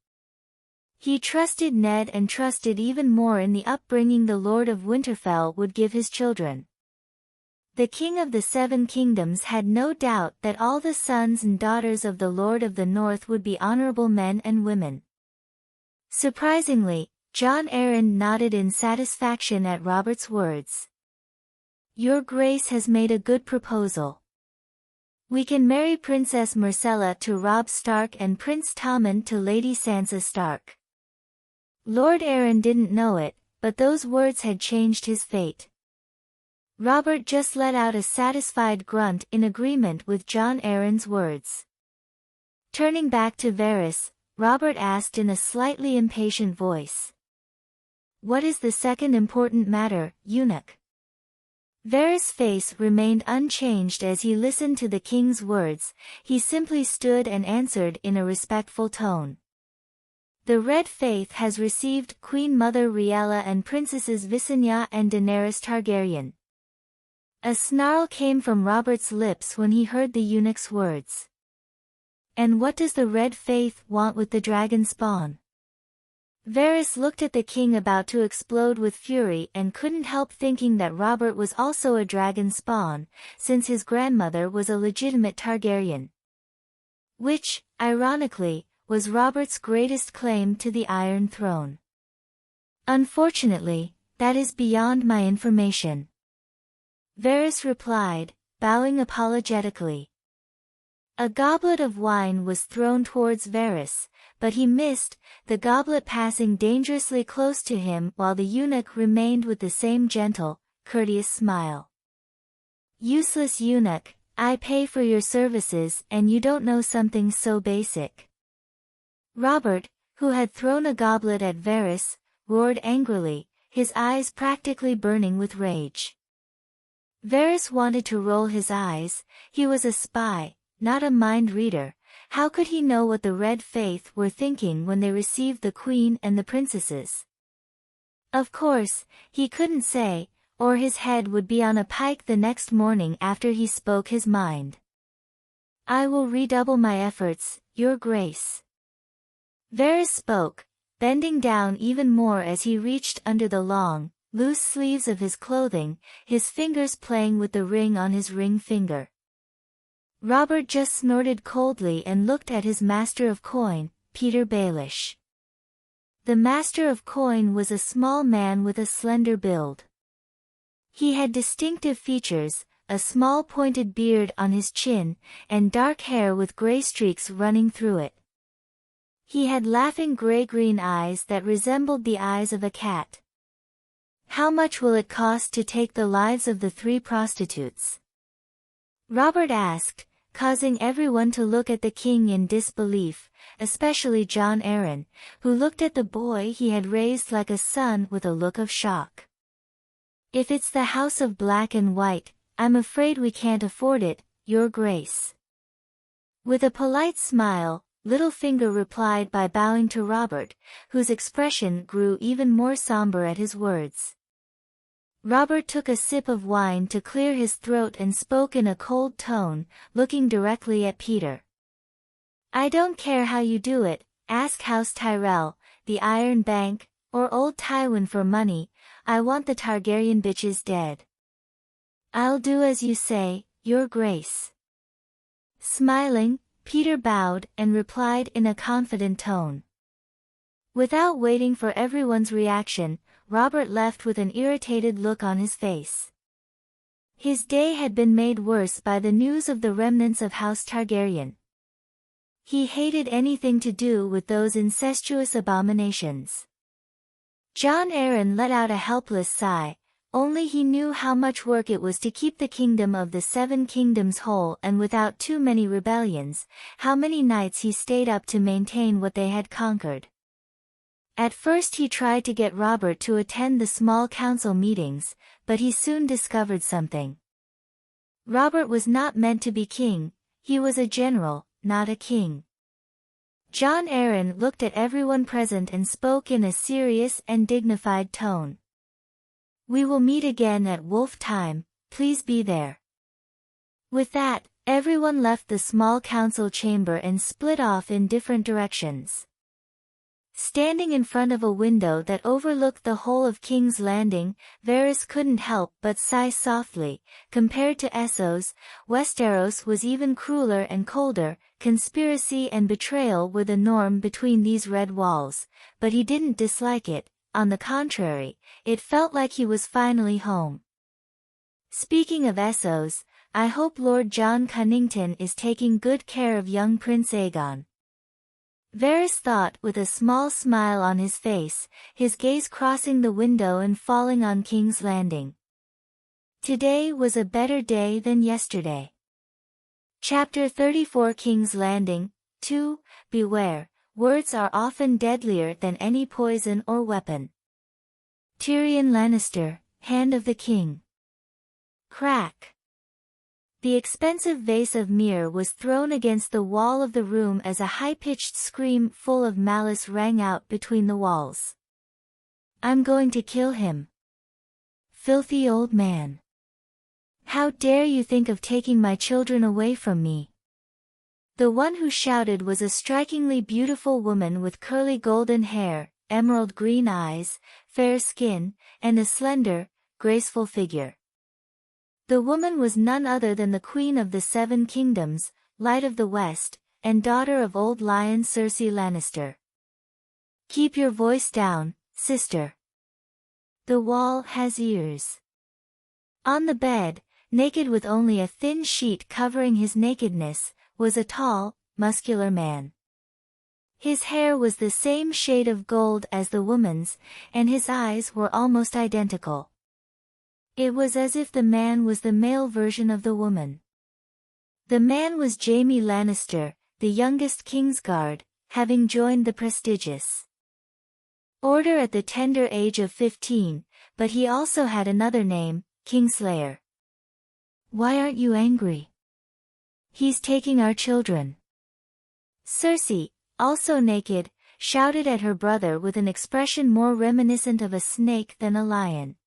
He trusted Ned and trusted even more in the upbringing the Lord of Winterfell would give his children. The King of the 7 Kingdoms had no doubt that all the sons and daughters of the Lord of the North would be honorable men and women. Surprisingly, Jon Arryn nodded in satisfaction at Robert's words. "Your Grace has made a good proposal. We can marry Princess Myrcella to Robb Stark and Prince Tommen to Lady Sansa Stark." Lord Arryn didn't know it, but those words had changed his fate. Robert just let out a satisfied grunt in agreement with Jon Arryn's words. Turning back to Varys, Robert asked in a slightly impatient voice. "What is the second important matter, eunuch?" Varys' face remained unchanged as he listened to the king's words. He simply stood and answered in a respectful tone. "The Red Faith has received Queen Mother Rhaella and Princesses Visenya and Daenerys Targaryen." A snarl came from Robert's lips when he heard the eunuch's words. "And what does the Red Faith want with the dragon spawn?" Varys looked at the king about to explode with fury and couldn't help thinking that Robert was also a dragon spawn, since his grandmother was a legitimate Targaryen. Which, ironically, was Robert's greatest claim to the Iron Throne. "Unfortunately, that is beyond my information," Varys replied, bowing apologetically. A goblet of wine was thrown towards Varys, but he missed, the goblet passing dangerously close to him while the eunuch remained with the same gentle, courteous smile. "Useless eunuch, I pay for your services and you don't know something so basic." Robert, who had thrown a goblet at Varys, roared angrily, his eyes practically burning with rage. Varys wanted to roll his eyes. He was a spy, not a mind reader. How could he know what the Red Faith were thinking when they received the queen and the princesses? Of course, he couldn't say, or his head would be on a pike the next morning after he spoke his mind. "I will redouble my efforts, your grace." Varys spoke, bending down even more as he reached under the long, loose sleeves of his clothing, his fingers playing with the ring on his ring finger. Robert just snorted coldly and looked at his master of coin, Peter Baelish. The master of coin was a small man with a slender build. He had distinctive features, a small pointed beard on his chin, and dark hair with gray streaks running through it. He had laughing gray-green eyes that resembled the eyes of a cat. "How much will it cost to take the lives of the 3 prostitutes?" Robert asked, causing everyone to look at the king in disbelief, especially Jon Arryn, who looked at the boy he had raised like a son with a look of shock. "If it's the House of Black and White, I'm afraid we can't afford it, your grace." With a polite smile, Littlefinger replied by bowing to Robert, whose expression grew even more somber at his words. Robert took a sip of wine to clear his throat and spoke in a cold tone, looking directly at Peter. "I don't care how you do it, ask House Tyrell, the Iron Bank, or old Tywin for money. I want the Targaryen bitches dead." "I'll do as you say, your grace." Smiling, Peter bowed and replied in a confident tone. Without waiting for everyone's reaction, Robert left with an irritated look on his face. His day had been made worse by the news of the remnants of House Targaryen. He hated anything to do with those incestuous abominations. Jon Arryn let out a helpless sigh, only he knew how much work it was to keep the kingdom of the 7 kingdoms whole and without too many rebellions, how many nights he stayed up to maintain what they had conquered. At first he tried to get Robert to attend the small council meetings, but he soon discovered something. Robert was not meant to be king, he was a general, not a king. Jon Arryn looked at everyone present and spoke in a serious and dignified tone. "We will meet again at wolf time, please be there." With that, everyone left the small council chamber and split off in different directions. Standing in front of a window that overlooked the whole of King's Landing, Varys couldn't help but sigh softly. Compared to Essos, Westeros was even crueler and colder. Conspiracy and betrayal were the norm between these red walls, but he didn't dislike it. On the contrary, it felt like he was finally home. "Speaking of Essos, I hope Lord John Cunnington is taking good care of young Prince Aegon." Varys thought with a small smile on his face, his gaze crossing the window and falling on King's Landing. Today was a better day than yesterday. Chapter 34 King's Landing 2. Beware, words are often deadlier than any poison or weapon. Tyrion Lannister, Hand of the King. Crack. The expensive vase of myrrh was thrown against the wall of the room as a high-pitched scream full of malice rang out between the walls. I'm going to kill him. Filthy old man. How dare you think of taking my children away from me? The one who shouted was a strikingly beautiful woman with curly golden hair, emerald green eyes, fair skin, and a slender, graceful figure. The woman was none other than the Queen of the Seven Kingdoms, Light of the West, and daughter of Old Lion Cersei Lannister. Keep your voice down, sister. The wall has ears. On the bed, naked with only a thin sheet covering his nakedness, was a tall, muscular man. His hair was the same shade of gold as the woman's, and his eyes were almost identical. It was as if the man was the male version of the woman. The man was Jaime Lannister, the youngest Kingsguard, having joined the prestigious order at the tender age of 15, but he also had another name, Kingslayer. Why aren't you angry? He's taking our children. Cersei, also naked, shouted at her brother with an expression more reminiscent of a snake than a lion.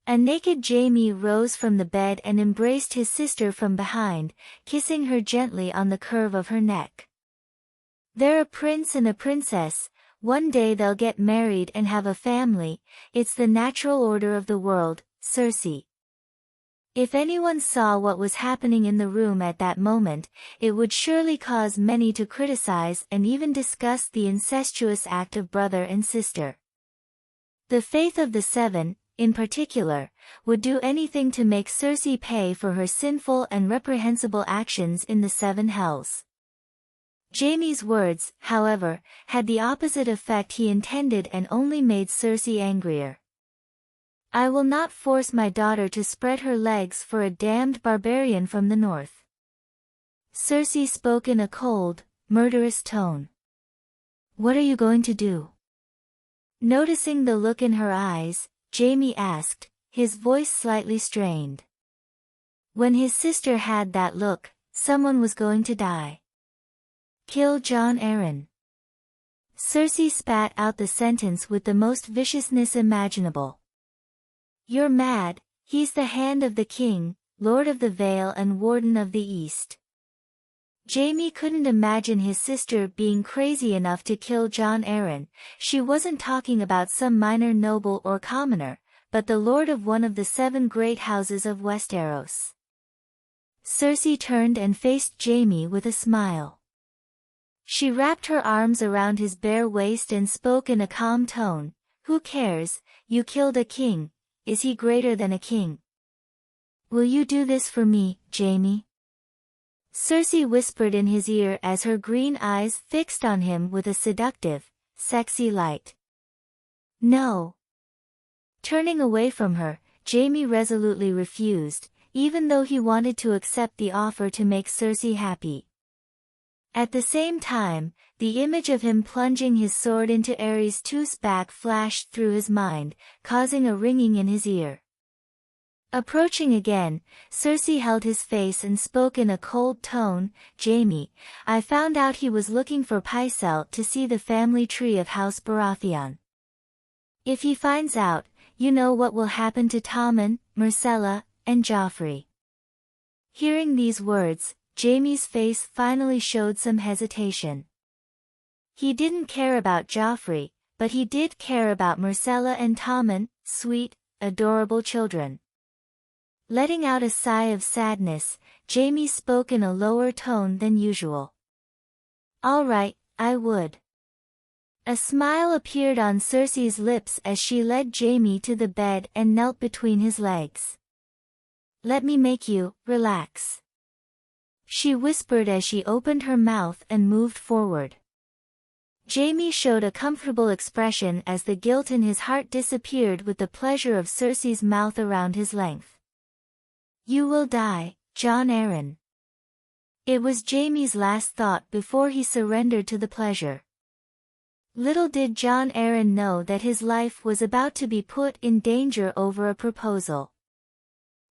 A naked Jaime rose from the bed and embraced his sister from behind, kissing her gently on the curve of her neck. They're a prince and a princess, one day they'll get married and have a family, it's the natural order of the world, Cersei. If anyone saw what was happening in the room at that moment, it would surely cause many to criticize and even discuss the incestuous act of brother and sister. The Faith of the Seven, in particular, would do anything to make Cersei pay for her sinful and reprehensible actions in the Seven Hells. Jaime's words, however, had the opposite effect he intended and only made Cersei angrier. I will not force my daughter to spread her legs for a damned barbarian from the north. Cersei spoke in a cold, murderous tone. What are you going to do? Noticing the look in her eyes, Jaime asked, his voice slightly strained. When his sister had that look, someone was going to die. Kill Jon Arryn. Cersei spat out the sentence with the most viciousness imaginable. You're mad, he's the Hand of the King, Lord of the Vale and Warden of the East. Jaime couldn't imagine his sister being crazy enough to kill Jon Arryn. She wasn't talking about some minor noble or commoner, but the lord of one of the 7 great houses of Westeros. Cersei turned and faced Jaime with a smile. She wrapped her arms around his bare waist and spoke in a calm tone. Who cares, you killed a king, is he greater than a king? Will you do this for me, Jaime? Cersei whispered in his ear as her green eyes fixed on him with a seductive, sexy light. No. Turning away from her, Jaime resolutely refused, even though he wanted to accept the offer to make Cersei happy. At the same time, the image of him plunging his sword into Aerys' tooth's back flashed through his mind, causing a ringing in his ear. Approaching again, Cersei held his face and spoke in a cold tone, Jaime, I found out he was looking for Pycelle to see the family tree of House Baratheon. If he finds out, you know what will happen to Tommen, Myrcella, and Joffrey. Hearing these words, Jaime's face finally showed some hesitation. He didn't care about Joffrey, but he did care about Myrcella and Tommen, sweet, adorable children. Letting out a sigh of sadness, Jaime spoke in a lower tone than usual. All right, I would. A smile appeared on Cersei's lips as she led Jaime to the bed and knelt between his legs. Let me make you, relax. She whispered as she opened her mouth and moved forward. Jaime showed a comfortable expression as the guilt in his heart disappeared with the pleasure of Cersei's mouth around his length. You will die, Jon Arryn. It was Jaime's last thought before he surrendered to the pleasure. Little did Jon Arryn know that his life was about to be put in danger over a proposal.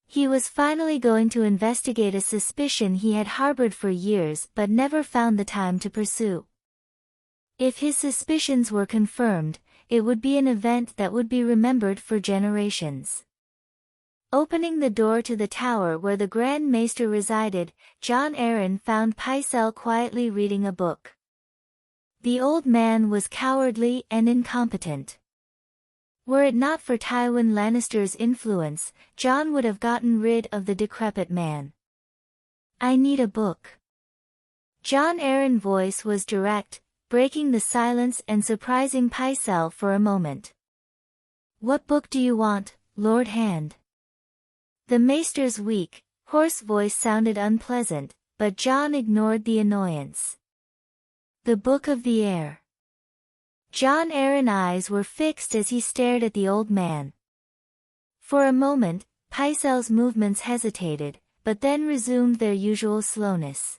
He was finally going to investigate a suspicion he had harbored for years but never found the time to pursue. If his suspicions were confirmed, it would be an event that would be remembered for generations. Opening the door to the tower where the Grand Maester resided, Jon Arryn found Pycelle quietly reading a book. The old man was cowardly and incompetent. Were it not for Tywin Lannister's influence, Jon would have gotten rid of the decrepit man. I need a book. Jon Arryn's voice was direct, breaking the silence and surprising Pycelle for a moment. What book do you want, Lord Hand? The Maester's weak, hoarse voice sounded unpleasant, but Jon ignored the annoyance. The Book of the Air. Jon Arryn's eyes were fixed as he stared at the old man. For a moment, Pycelle's movements hesitated, but then resumed their usual slowness.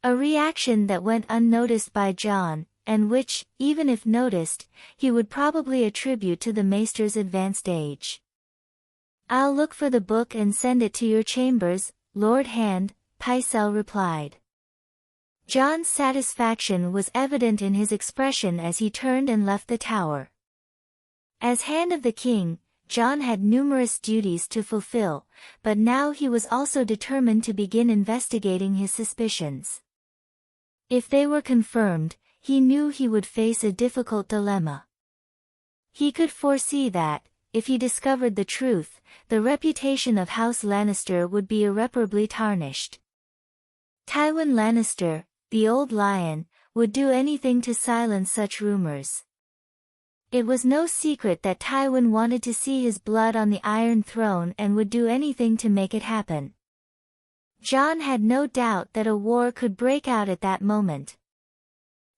A reaction that went unnoticed by Jon, and which, even if noticed, he would probably attribute to the Maester's advanced age. I'll look for the book and send it to your chambers, Lord Hand, Pycelle replied. Jon's satisfaction was evident in his expression as he turned and left the tower. As Hand of the King, Jon had numerous duties to fulfill, but now he was also determined to begin investigating his suspicions. If they were confirmed, he knew he would face a difficult dilemma. He could foresee that, if he discovered the truth, the reputation of House Lannister would be irreparably tarnished. Tywin Lannister, the old lion, would do anything to silence such rumors. It was no secret that Tywin wanted to see his blood on the Iron Throne and would do anything to make it happen. Jon had no doubt that a war could break out at that moment.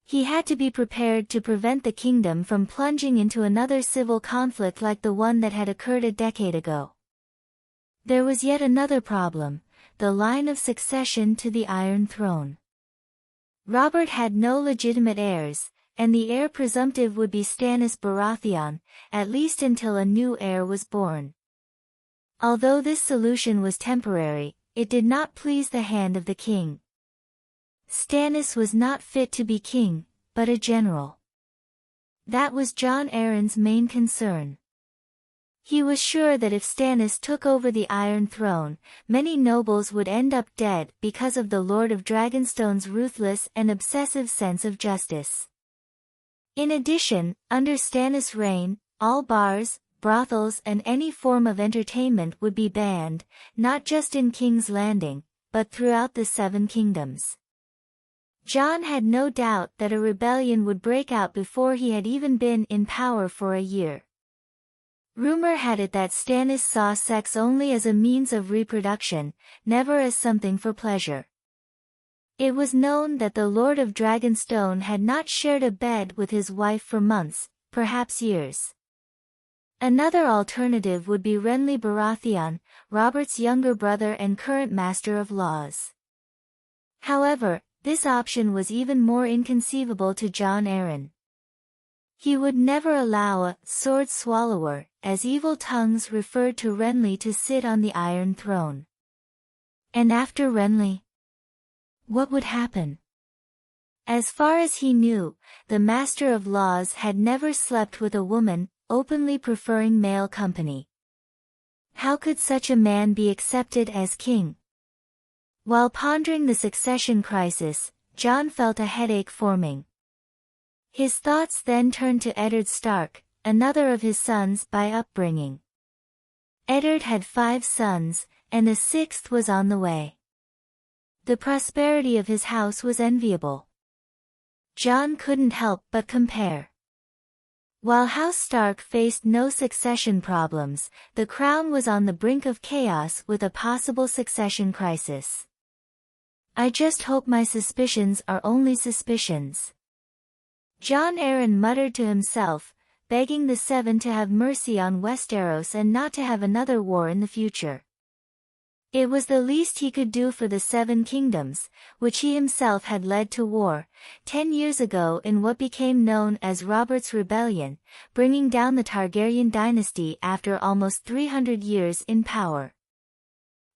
He had to be prepared to prevent the kingdom from plunging into another civil conflict like the one that had occurred a decade ago. There was yet another problem, the line of succession to the Iron Throne. Robert had no legitimate heirs, and the heir presumptive would be Stannis Baratheon, at least until a new heir was born. Although this solution was temporary, it did not please the Hand of the King. Stannis was not fit to be king, but a general. That was Jon Arryn's main concern. He was sure that if Stannis took over the Iron Throne, many nobles would end up dead because of the Lord of Dragonstone's ruthless and obsessive sense of justice. In addition, under Stannis' reign, all bars, brothels and any form of entertainment would be banned, not just in King's Landing, but throughout the Seven Kingdoms. Jon had no doubt that a rebellion would break out before he had even been in power for a year. Rumor had it that Stannis saw sex only as a means of reproduction, never as something for pleasure. It was known that the Lord of Dragonstone had not shared a bed with his wife for months, perhaps years. Another alternative would be Renly Baratheon, Robert's younger brother and current Master of Laws. However, this option was even more inconceivable to Jon Arryn. He would never allow a sword swallower, as evil tongues referred to Renly, to sit on the Iron Throne. And after Renly, what would happen? As far as he knew, the Master of Laws had never slept with a woman, openly preferring male company. How could such a man be accepted as king? While pondering the succession crisis, Jon felt a headache forming. His thoughts then turned to Eddard Stark, another of his sons by upbringing. Eddard had 5 sons, and a 6th was on the way. The prosperity of his house was enviable. Jon couldn't help but compare. While House Stark faced no succession problems, the crown was on the brink of chaos with a possible succession crisis. I just hope my suspicions are only suspicions. Jon Arryn muttered to himself, begging the Seven to have mercy on Westeros and not to have another war in the future. It was the least he could do for the Seven Kingdoms, which he himself had led to war, 10 years ago in what became known as Robert's Rebellion, bringing down the Targaryen dynasty after almost 300 years in power.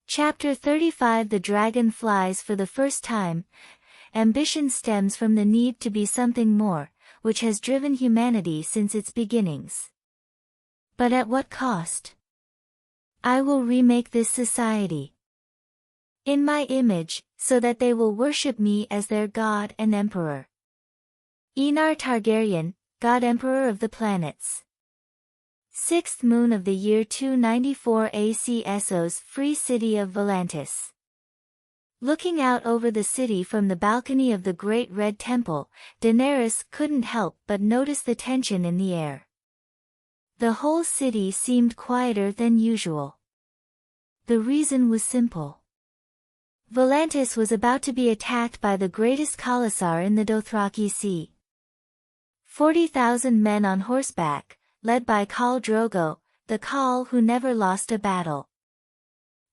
Chapter 35 The Dragon Flies for the First Time. Ambition stems from the need to be something more, which has driven humanity since its beginnings. But at what cost? I will remake this society in my image, so that they will worship me as their god and emperor. Aenar Targaryen, God Emperor of the Planets. 6th moon of the year 294 AC Essos free city of Volantis. Looking out over the city from the balcony of the Great Red Temple, Daenerys couldn't help but notice the tension in the air. The whole city seemed quieter than usual. The reason was simple. Volantis was about to be attacked by the greatest Khalasar in the Dothraki Sea. 40,000 men on horseback, led by Khal Drogo, the Khal who never lost a battle.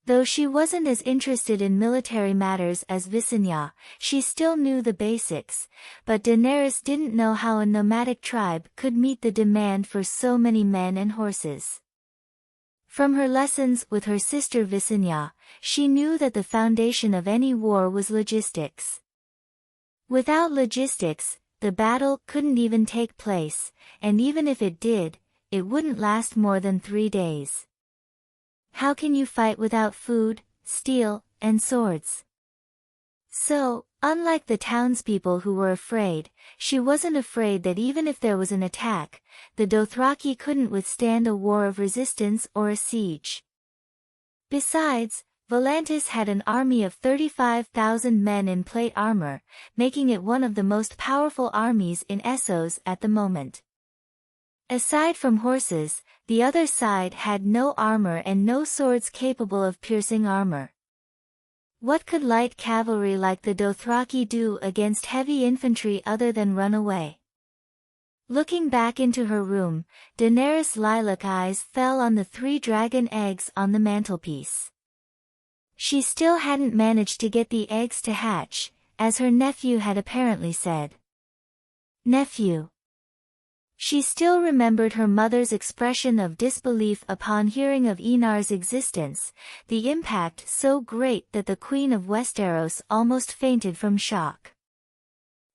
Though she wasn't as interested in military matters as Visenya, she still knew the basics, but Daenerys didn't know how a nomadic tribe could meet the demand for so many men and horses. From her lessons with her sister Visenya, she knew that the foundation of any war was logistics. Without logistics, the battle couldn't even take place, and even if it did, it wouldn't last more than 3 days. How can you fight without food, steel, and swords? So, unlike the townspeople who were afraid, she wasn't afraid that even if there was an attack, the Dothraki couldn't withstand a war of resistance or a siege. Besides, Volantis had an army of 35,000 men in plate armor, making it one of the most powerful armies in Essos at the moment. Aside from horses, the other side had no armor and no swords capable of piercing armor. What could light cavalry like the Dothraki do against heavy infantry other than run away? Looking back into her room, Daenerys' lilac eyes fell on the 3 dragon eggs on the mantelpiece. She still hadn't managed to get the eggs to hatch, as her nephew had apparently said. Nephew. She still remembered her mother's expression of disbelief upon hearing of Aenar's existence, the impact so great that the Queen of Westeros almost fainted from shock.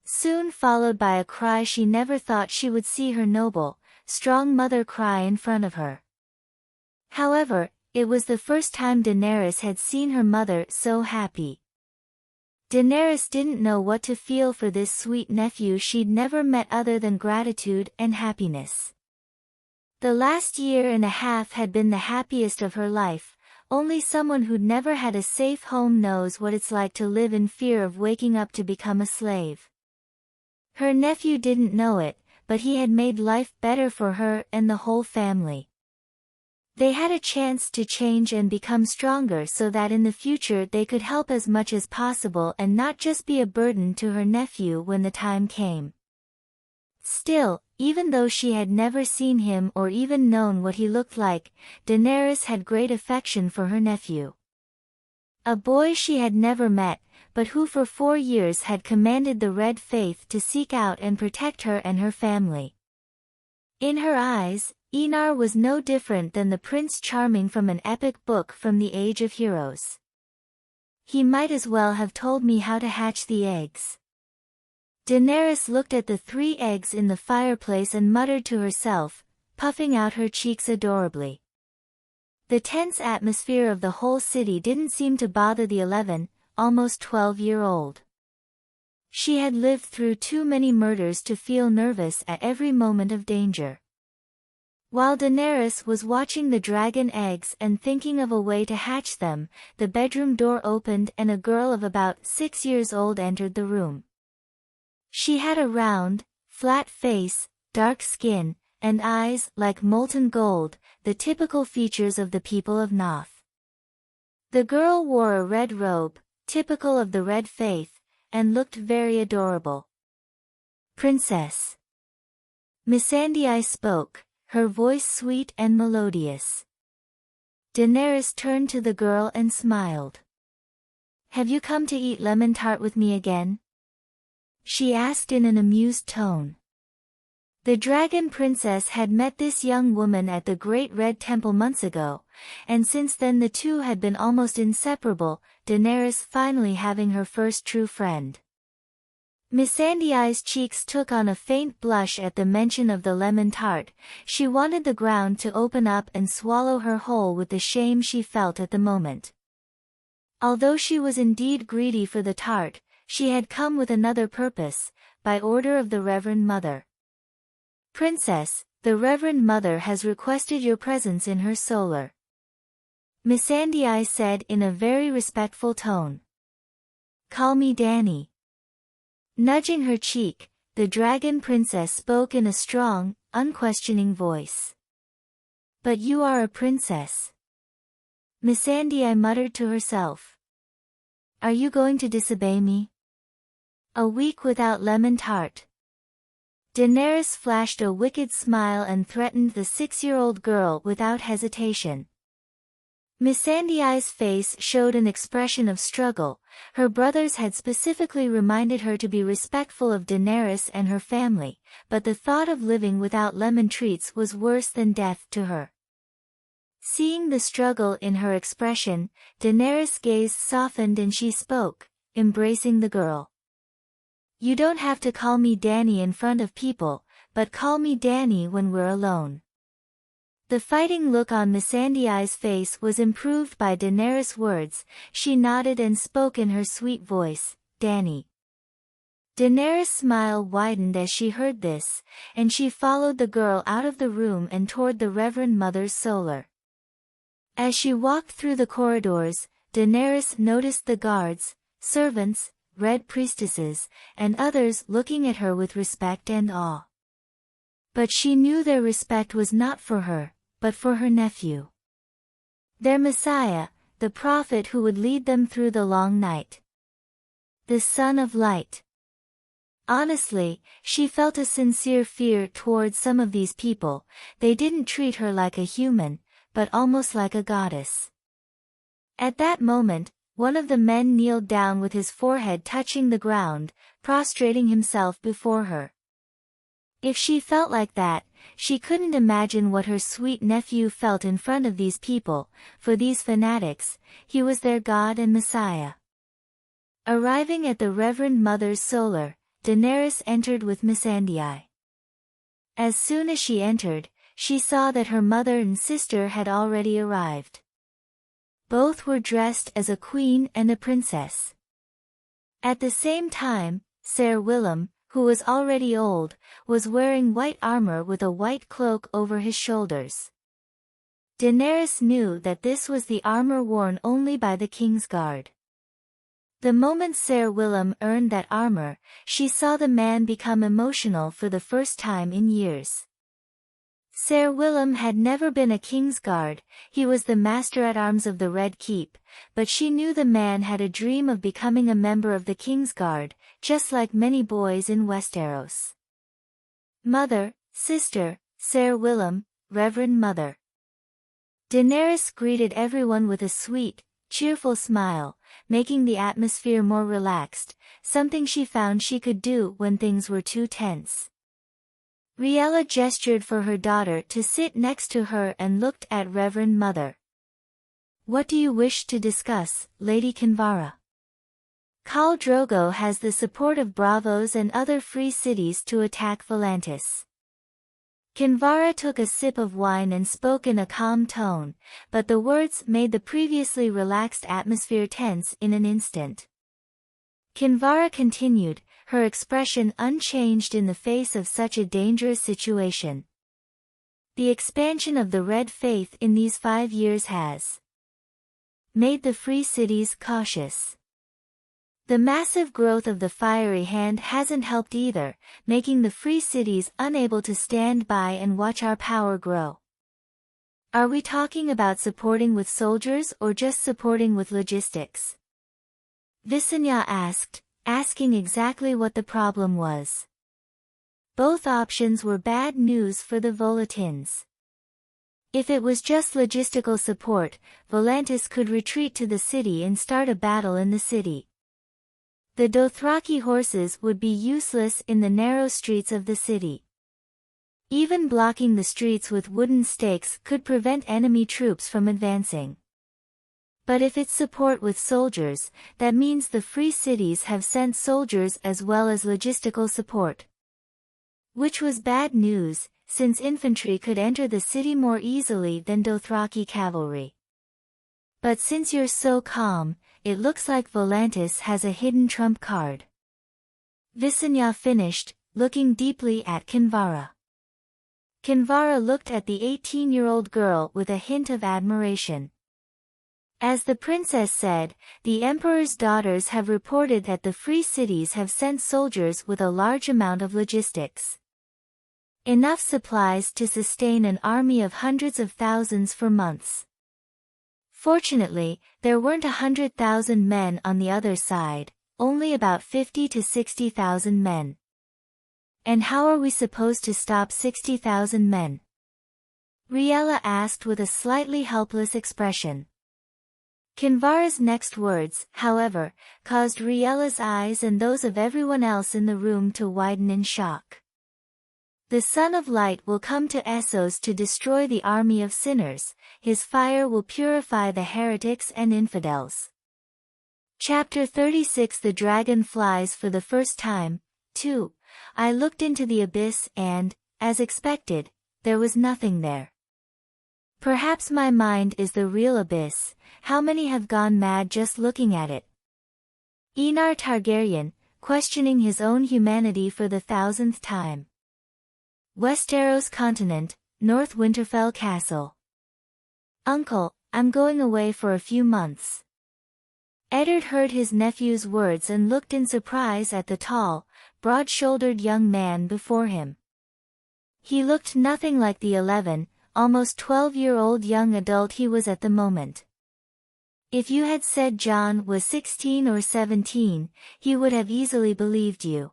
Soon followed by a cry she never thought she would see her noble, strong mother cry in front of her. However, it was the first time Daenerys had seen her mother so happy. Daenerys didn't know what to feel for this sweet nephew she'd never met other than gratitude and happiness. The last year and a half had been the happiest of her life. Only someone who'd never had a safe home knows what it's like to live in fear of waking up to become a slave. Her nephew didn't know it, but he had made life better for her and the whole family. They had a chance to change and become stronger so that in the future they could help as much as possible and not just be a burden to her nephew when the time came. Still, even though she had never seen him or even known what he looked like, Daenerys had great affection for her nephew. A boy she had never met, but who for 4 years had commanded the Red Faith to seek out and protect her and her family. In her eyes, Aenar was no different than the Prince Charming from an epic book from the Age of Heroes. He might as well have told me how to hatch the eggs. Daenerys looked at the 3 eggs in the fireplace and muttered to herself, puffing out her cheeks adorably. The tense atmosphere of the whole city didn't seem to bother the 11, almost 12-year-old. She had lived through too many murders to feel nervous at every moment of danger. While Daenerys was watching the dragon eggs and thinking of a way to hatch them, the bedroom door opened and a girl of about 6 years old entered the room. She had a round, flat face, dark skin, and eyes like molten gold, the typical features of the people of Noth. The girl wore a red robe, typical of the Red Faith, and looked very adorable. Princess. Missandei spoke, her voice sweet and melodious. Daenerys turned to the girl and smiled. "Have you come to eat lemon tart with me again?" she asked in an amused tone. The dragon princess had met this young woman at the Great Red Temple months ago, and since then the two had been almost inseparable, Daenerys finally having her first true friend. Missandei's cheeks took on a faint blush at the mention of the lemon tart. She wanted the ground to open up and swallow her whole with the shame she felt at the moment. Although she was indeed greedy for the tart, she had come with another purpose, by order of the Reverend Mother. "Princess, the Reverend Mother has requested your presence in her solar," Missandei said in a very respectful tone. "Call me Dany." Nudging her cheek, the dragon princess spoke in a strong, unquestioning voice. "But you are a princess," Missandei muttered to herself. "Are you going to disobey me? A week without lemon tart." Daenerys flashed a wicked smile and threatened the 6-year-old girl without hesitation. Missandei's face showed an expression of struggle. Her brothers had specifically reminded her to be respectful of Daenerys and her family, but the thought of living without lemon treats was worse than death to her. Seeing the struggle in her expression, Daenerys' gaze softened and she spoke, embracing the girl. "You don't have to call me Dany in front of people, but call me Dany when we're alone." The fighting look on Missandei's face was improved by Daenerys' words. She nodded and spoke in her sweet voice, "Dany." Daenerys' smile widened as she heard this, and she followed the girl out of the room and toward the Reverend Mother's solar. As she walked through the corridors, Daenerys noticed the guards, servants, red priestesses, and others looking at her with respect and awe. But she knew their respect was not for her, but for her nephew. Their Messiah, the prophet who would lead them through the long night. The Son of Light. Honestly, she felt a sincere fear towards some of these people. They didn't treat her like a human, but almost like a goddess. At that moment, one of the men kneeled down with his forehead touching the ground, prostrating himself before her. If she felt like that, she couldn't imagine what her sweet nephew felt in front of these people. For these fanatics, he was their God and Messiah. Arriving at the Reverend Mother's solar, Daenerys entered with Missandei. As soon as she entered, she saw that her mother and sister had already arrived. Both were dressed as a queen and a princess. At the same time, Ser Willem, who was already old, was wearing white armor with a white cloak over his shoulders. Daenerys knew that this was the armor worn only by the king's guard. The moment Ser Willem earned that armor, she saw the man become emotional for the first time in years. Ser Willem had never been a king's guard, he was the master-at-arms of the Red Keep, but she knew the man had a dream of becoming a member of the king's guard, just like many boys in Westeros. "Mother, sister, Ser Willem, Reverend Mother." Daenerys greeted everyone with a sweet, cheerful smile, making the atmosphere more relaxed, something she found she could do when things were too tense. Riella gestured for her daughter to sit next to her and looked at Reverend Mother. "What do you wish to discuss, Lady Kinvara?" "Khal Drogo has the support of Bravos and other free cities to attack Volantis." Kinvara took a sip of wine and spoke in a calm tone, but the words made the previously relaxed atmosphere tense in an instant. Kinvara continued, her expression unchanged in the face of such a dangerous situation. "The expansion of the Red Faith in these 5 years has made the free cities cautious. The massive growth of the Fiery Hand hasn't helped either, making the free cities unable to stand by and watch our power grow." "Are we talking about supporting with soldiers or just supporting with logistics?" Visenya asked, asking exactly what the problem was. Both options were bad news for the Volatins. If it was just logistical support, Volantis could retreat to the city and start a battle in the city. The Dothraki horses would be useless in the narrow streets of the city. Even blocking the streets with wooden stakes could prevent enemy troops from advancing. But if it's support with soldiers, that means the free cities have sent soldiers as well as logistical support. Which was bad news, since infantry could enter the city more easily than Dothraki cavalry. But since you're so calm, it looks like Volantis has a hidden trump card. Visenya finished, looking deeply at Kinvara. Kinvara looked at the 18-year-old girl with a hint of admiration. As the princess said, the emperor's daughters have reported that the free cities have sent soldiers with a large amount of logistics. Enough supplies to sustain an army of hundreds of thousands for months. Fortunately, there weren't 100,000 men on the other side, only about 50 to 60,000 men. And how are we supposed to stop 60,000 men? Riella asked with a slightly helpless expression. Kinvara's next words, however, caused Riella's eyes and those of everyone else in the room to widen in shock. The Son of Light will come to Essos to destroy the army of sinners, his fire will purify the heretics and infidels. Chapter 36 The dragon flies for the first time. 2. I looked into the abyss and, as expected, there was nothing there. Perhaps my mind is the real abyss, how many have gone mad just looking at it? Aenar Targaryen, questioning his own humanity for the 1000th time. Westeros continent, North Winterfell Castle. Uncle, I'm going away for a few months. Eddard heard his nephew's words and looked in surprise at the tall, broad-shouldered young man before him. He looked nothing like the 11, almost 12-year-old young adult he was at the moment. If you had said Jon was 16 or 17, he would have easily believed you.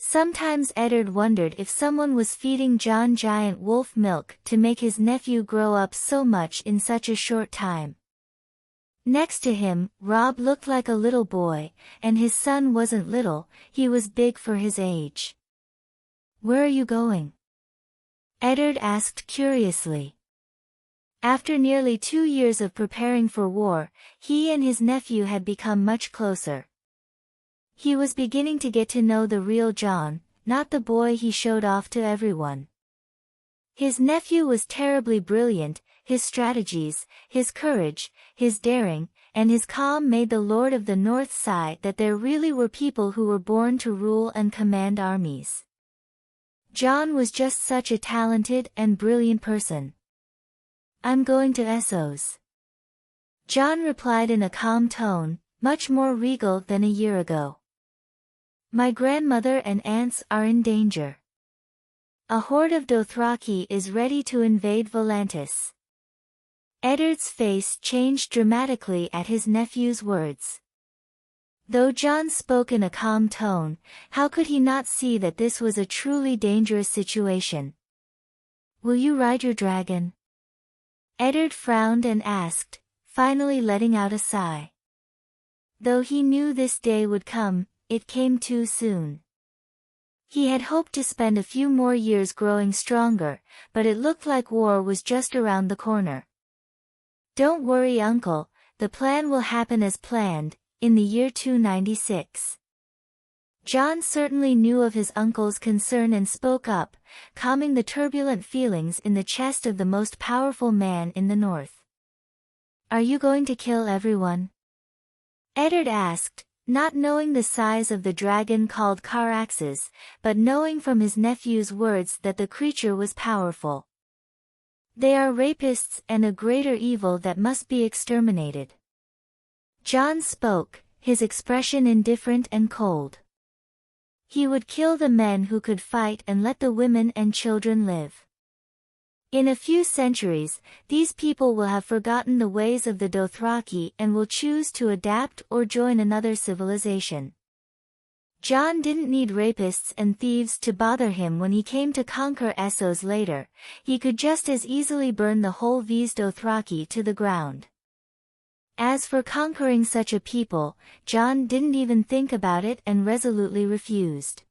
Sometimes Eddard wondered if someone was feeding Jon giant wolf milk to make his nephew grow up so much in such a short time. Next to him, Robb looked like a little boy, and his son wasn't little, he was big for his age. Where are you going? Eddard asked curiously. After nearly 2 years of preparing for war, he and his nephew had become much closer. He was beginning to get to know the real Jon, not the boy he showed off to everyone. His nephew was terribly brilliant, his strategies, his courage, his daring, and his calm made the Lord of the North sigh that there really were people who were born to rule and command armies. Jon was just such a talented and brilliant person. I'm going to Essos. Jon replied in a calm tone, much more regal than a year ago. My grandmother and aunts are in danger. A horde of Dothraki is ready to invade Volantis. Eddard's face changed dramatically at his nephew's words. Though Jon spoke in a calm tone, how could he not see that this was a truly dangerous situation? Will you ride your dragon? Eddard frowned and asked, finally letting out a sigh. Though he knew this day would come, it came too soon. He had hoped to spend a few more years growing stronger, but it looked like war was just around the corner. Don't worry, uncle, the plan will happen as planned, in the year 296. Jon certainly knew of his uncle's concern and spoke up, calming the turbulent feelings in the chest of the most powerful man in the north. Are you going to kill everyone? Eddard asked, not knowing the size of the dragon called Caraxes, but knowing from his nephew's words that the creature was powerful. They are rapists and a greater evil that must be exterminated. Jon spoke, his expression indifferent and cold. He would kill the men who could fight and let the women and children live. In a few centuries, these people will have forgotten the ways of the Dothraki and will choose to adapt or join another civilization. Jon didn't need rapists and thieves to bother him when he came to conquer Essos later. He could just as easily burn the whole Ves Dothraki to the ground. As for conquering such a people, Jon didn't even think about it and resolutely refused.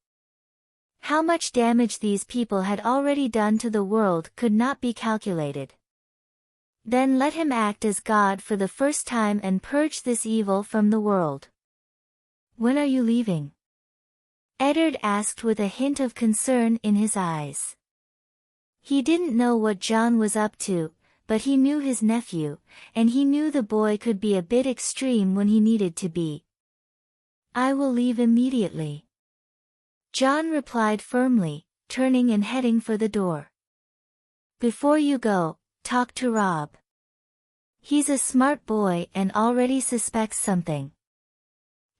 How much damage these people had already done to the world could not be calculated. Then let him act as God for the first time and purge this evil from the world. When are you leaving? Eddard asked with a hint of concern in his eyes. He didn't know what Jon was up to, but he knew his nephew, and he knew the boy could be a bit extreme when he needed to be. I will leave immediately. Jon replied firmly, turning and heading for the door. Before you go, talk to Robb. He's a smart boy and already suspects something.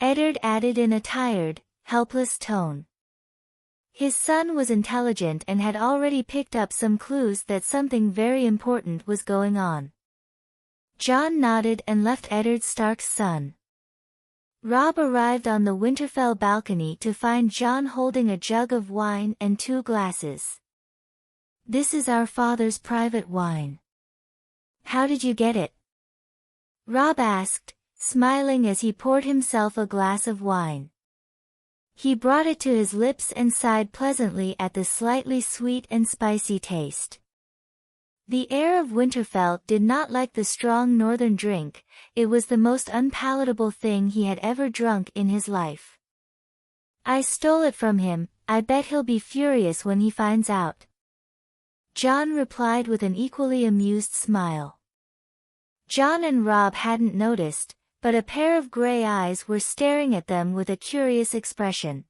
Eddard added in a tired, helpless tone. His son was intelligent and had already picked up some clues that something very important was going on. Jon nodded and left Eddard Stark's son. Robb arrived on the Winterfell balcony to find Jon holding a jug of wine and 2 glasses. This is our father's private wine. How did you get it? Robb asked, smiling as he poured himself a glass of wine. He brought it to his lips and sighed pleasantly at the slightly sweet and spicy taste. The heir of Winterfell did not like the strong northern drink. It was the most unpalatable thing he had ever drunk in his life. I stole it from him. I bet he'll be furious when he finds out. Jon replied with an equally amused smile. Jon and Robb hadn't noticed, but a pair of gray eyes were staring at them with a curious expression.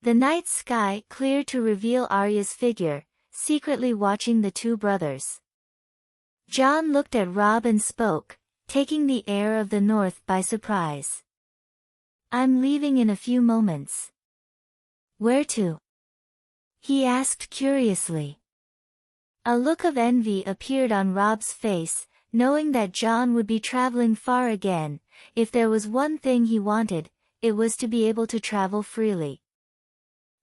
The night sky cleared to reveal Arya's figure, secretly watching the 2 brothers. Jon looked at Robb and spoke, taking the heir of the north by surprise. I'm leaving in a few moments. Where to? He asked curiously. A look of envy appeared on Robb's face, knowing that Jon would be traveling far again. If there was one thing he wanted, it was to be able to travel freely.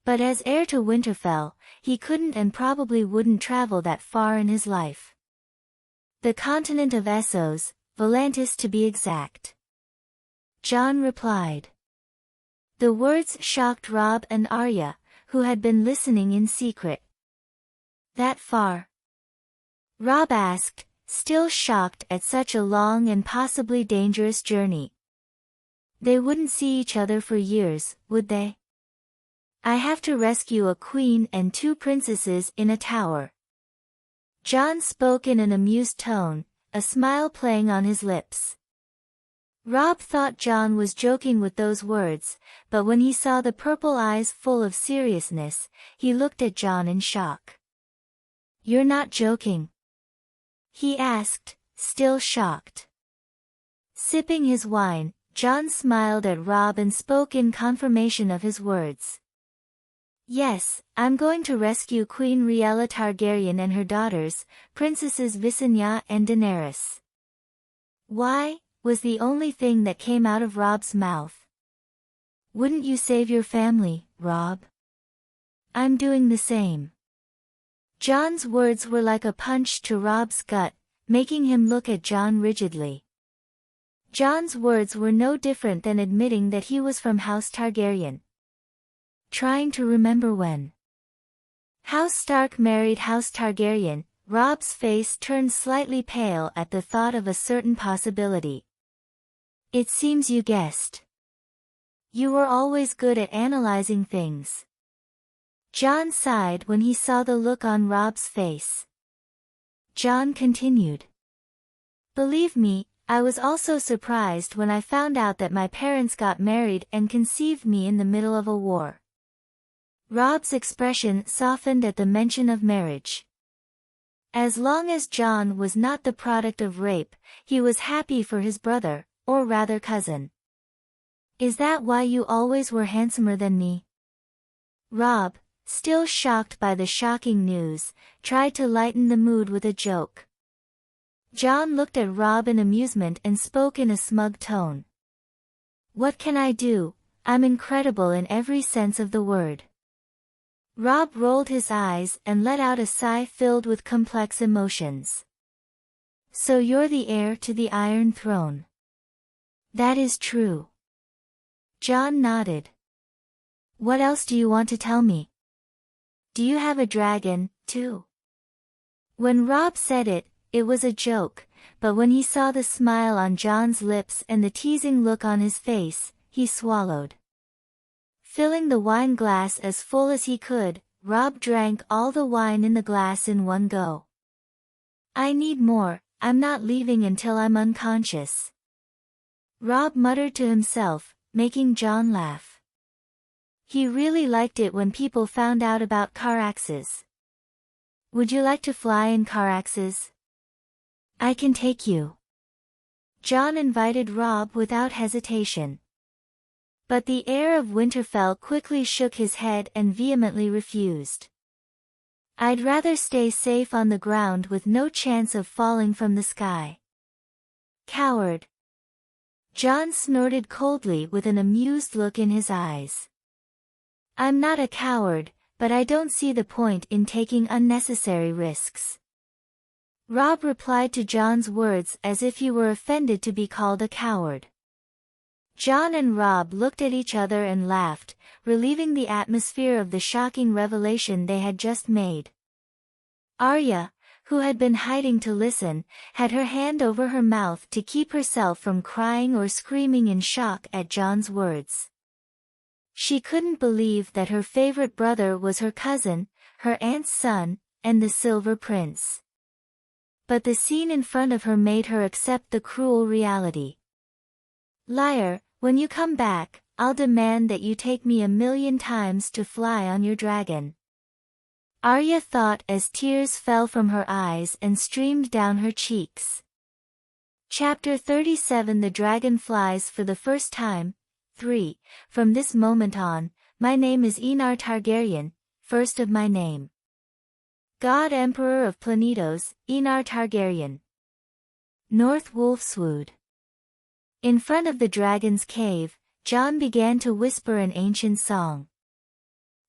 But as heir to Winterfell, he couldn't and probably wouldn't travel that far in his life. The continent of Essos, Volantis to be exact. Jon replied. The words shocked Robb and Arya, who had been listening in secret. That far? Robb asked, still shocked at such a long and possibly dangerous journey. They wouldn't see each other for years, would they? I have to rescue a queen and 2 princesses in a tower. Jon spoke in an amused tone, a smile playing on his lips. Robb thought Jon was joking with those words, but when he saw the purple eyes full of seriousness, he looked at Jon in shock. You're not joking? He asked, still shocked. Sipping his wine, Jon smiled at Robb and spoke in confirmation of his words. Yes, I'm going to rescue Queen Rhaella Targaryen and her daughters, Princesses Visenya and Daenerys. Why? Was the only thing that came out of Robb's mouth. Wouldn't you save your family, Robb? I'm doing the same. Jon's words were like a punch to Robb's gut, making him look at Jon rigidly. Jon's words were no different than admitting that he was from House Targaryen. Trying to remember when House Stark married House Targaryen, Robb's face turned slightly pale at the thought of a certain possibility. It seems you guessed. You were always good at analyzing things. Jon sighed when he saw the look on Robb's face. Jon continued. Believe me, I was also surprised when I found out that my parents got married and conceived me in the middle of a war. Robb's expression softened at the mention of marriage. As long as Jon was not the product of rape, he was happy for his brother, or rather cousin. Is that why you always were handsomer than me? Robb, still shocked by the shocking news, tried to lighten the mood with a joke. Jon looked at Robb in amusement and spoke in a smug tone. What can I do? I'm incredible in every sense of the word. Robb rolled his eyes and let out a sigh filled with complex emotions. So you're the heir to the Iron Throne. That is true. Jon nodded. What else do you want to tell me? Do you have a dragon, too? When Robb said it, it was a joke, but when he saw the smile on Jon's lips and the teasing look on his face, he swallowed. Filling the wine glass as full as he could, Robb drank all the wine in the glass in one go. I need more, I'm not leaving until I'm unconscious. Robb muttered to himself, making Jon laugh. He really liked it when people found out about Caraxes. Would you like to fly in Caraxes? I can take you. Jon invited Robb without hesitation. But the heir of Winterfell quickly shook his head and vehemently refused. I'd rather stay safe on the ground with no chance of falling from the sky. Coward. Jon snorted coldly with an amused look in his eyes. I'm not a coward, but I don't see the point in taking unnecessary risks. Robb replied to Jon's words as if he were offended to be called a coward. Jon and Robb looked at each other and laughed, relieving the atmosphere of the shocking revelation they had just made. Arya, who had been hiding to listen, had her hand over her mouth to keep herself from crying or screaming in shock at Jon's words. She couldn't believe that her favorite brother was her cousin, her aunt's son, and the Silver Prince. But the scene in front of her made her accept the cruel reality. Liar, when you come back, I'll demand that you take me 1,000,000 times to fly on your dragon. Arya thought as tears fell from her eyes and streamed down her cheeks. Chapter 37 The dragon flies for the first time. 3. From this moment on, my name is Aenar Targaryen, first of my name. God Emperor of Planetos, Aenar Targaryen. North Wolfswood. In front of the dragon's cave, Jon began to whisper an ancient song.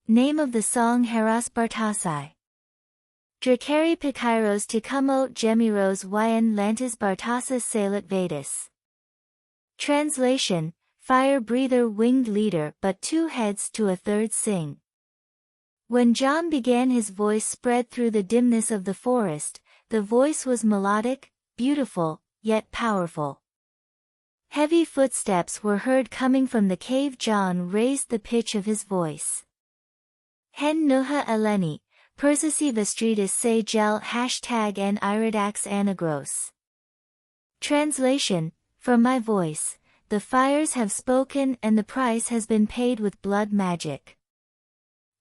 Name of the song Heras Bartasai. Drakari Pikairos Tikumot Gemiros Yn Lantis Bartasa Salat Vedis. Translation, Fire breather winged leader but 2 heads to a 3rd sing. When Jon began his voice spread through the dimness of the forest, the voice was melodic, beautiful, yet powerful. Heavy footsteps were heard coming from the cave. Jon raised the pitch of his voice. Hen nuha eleni, persisi vestridis se gel #n iridax anagros. Translation, from my voice, the fires have spoken and the price has been paid with blood magic.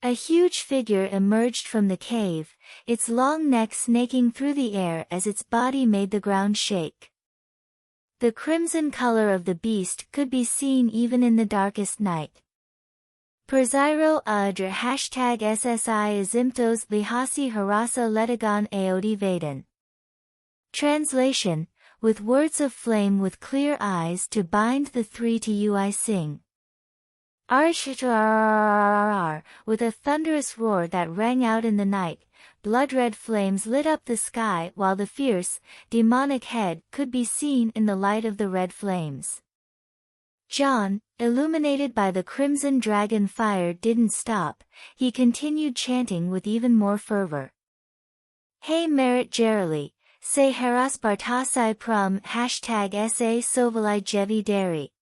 A huge figure emerged from the cave, its long neck snaking through the air as its body made the ground shake. The crimson color of the beast could be seen even in the darkest night. Perzyro adr #SSI Azimtos Lihasi Harasa Letagon Aodi Vaden. Translation, with words of flame with clear eyes to bind the 3 to you I sing. Arshitar, with a thunderous roar that rang out in the night, blood-red flames lit up the sky while the fierce, demonic head could be seen in the light of the red flames. Jon, illuminated by the crimson dragon fire, didn't stop, he continued chanting with even more fervor. Hey Merit Gerali, say Heras Bartasai Prum #SA Sovalai Jevi Dari.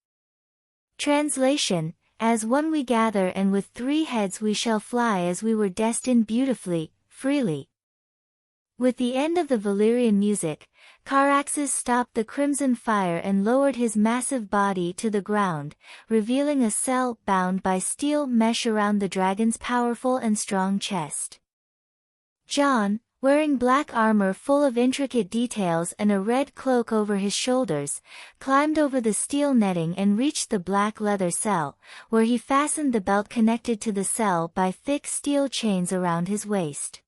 Translation, as one we gather and with 3 heads we shall fly as we were destined beautifully, freely. With the end of the Valyrian music, Caraxes stopped the crimson fire and lowered his massive body to the ground, revealing a cell bound by steel mesh around the dragon's powerful and strong chest. Jon, wearing black armor full of intricate details and a red cloak over his shoulders, climbed over the steel netting and reached the black leather cell, where he fastened the belt connected to the cell by thick steel chains around his waist.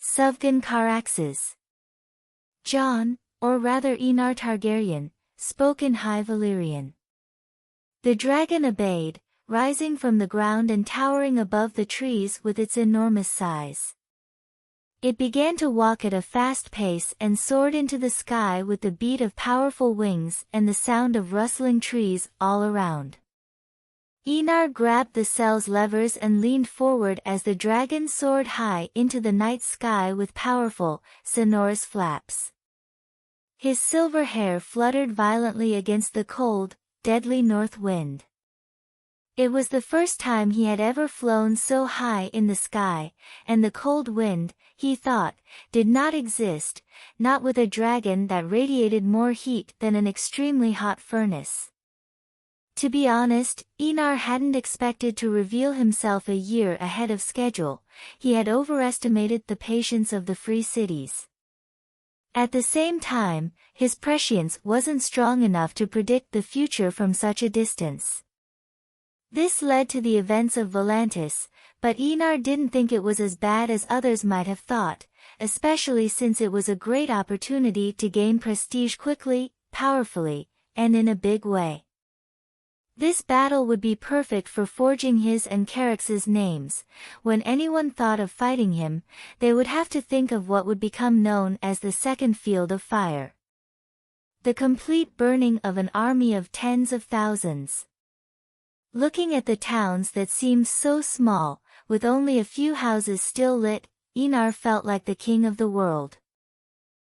Suvgan Caraxes. Jon, or rather Aenar Targaryen, spoke in High Valyrian. The dragon obeyed, rising from the ground and towering above the trees with its enormous size. It began to walk at a fast pace and soared into the sky with the beat of powerful wings and the sound of rustling trees all around. Aenar grabbed the cell's levers and leaned forward as the dragon soared high into the night sky with powerful, sonorous flaps. His silver hair fluttered violently against the cold, deadly north wind. It was the first time he had ever flown so high in the sky, and the cold wind, he thought, did not exist, not with a dragon that radiated more heat than an extremely hot furnace. To be honest, Aenar hadn't expected to reveal himself a year ahead of schedule. He had overestimated the patience of the free cities. At the same time, his prescience wasn't strong enough to predict the future from such a distance. This led to the events of Volantis, but Aenar didn't think it was as bad as others might have thought, especially since it was a great opportunity to gain prestige quickly, powerfully, and in a big way. This battle would be perfect for forging his and Caraxes' names. When anyone thought of fighting him, they would have to think of what would become known as the Second Field of Fire. The complete burning of an army of tens of thousands. Looking at the towns that seemed so small, with only a few houses still lit, Aenar felt like the king of the world.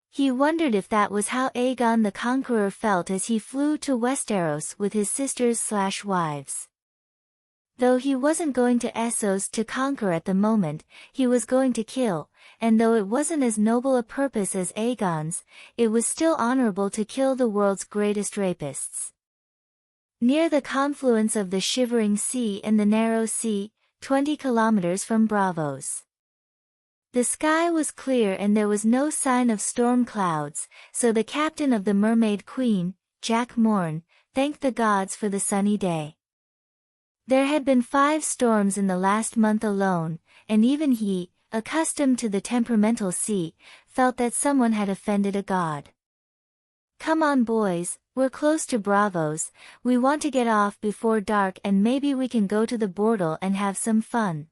He wondered if that was how Aegon the Conqueror felt as he flew to Westeros with his sisters/wives. Though he wasn't going to Essos to conquer at the moment, he was going to kill, and though it wasn't as noble a purpose as Aegon's, it was still honorable to kill the world's greatest rapists. Near the confluence of the Shivering Sea and the Narrow Sea, 20 kilometers from Braavos. The sky was clear and there was no sign of storm clouds, so the captain of the Mermaid Queen, Jack Morn, thanked the gods for the sunny day. There had been 5 storms in the last month alone, and even he, accustomed to the temperamental sea, felt that someone had offended a god. "Come on boys, we're close to Braavos, we want to get off before dark and maybe we can go to the Bordel and have some fun."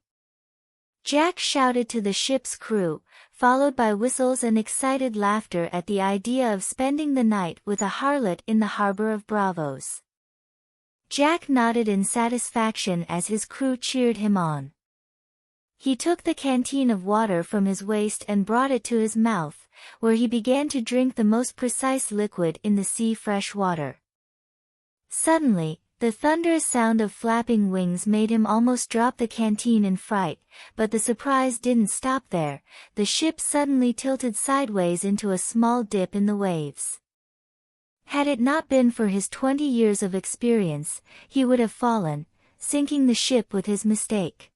Jack shouted to the ship's crew, followed by whistles and excited laughter at the idea of spending the night with a harlot in the harbor of Braavos. Jack nodded in satisfaction as his crew cheered him on. He took the canteen of water from his waist and brought it to his mouth, where he began to drink the most precise liquid in the sea, fresh water. Suddenly, the thunderous sound of flapping wings made him almost drop the canteen in fright, but the surprise didn't stop there. The ship suddenly tilted sideways into a small dip in the waves. Had it not been for his 20 years of experience, he would have fallen, sinking the ship with his mistake.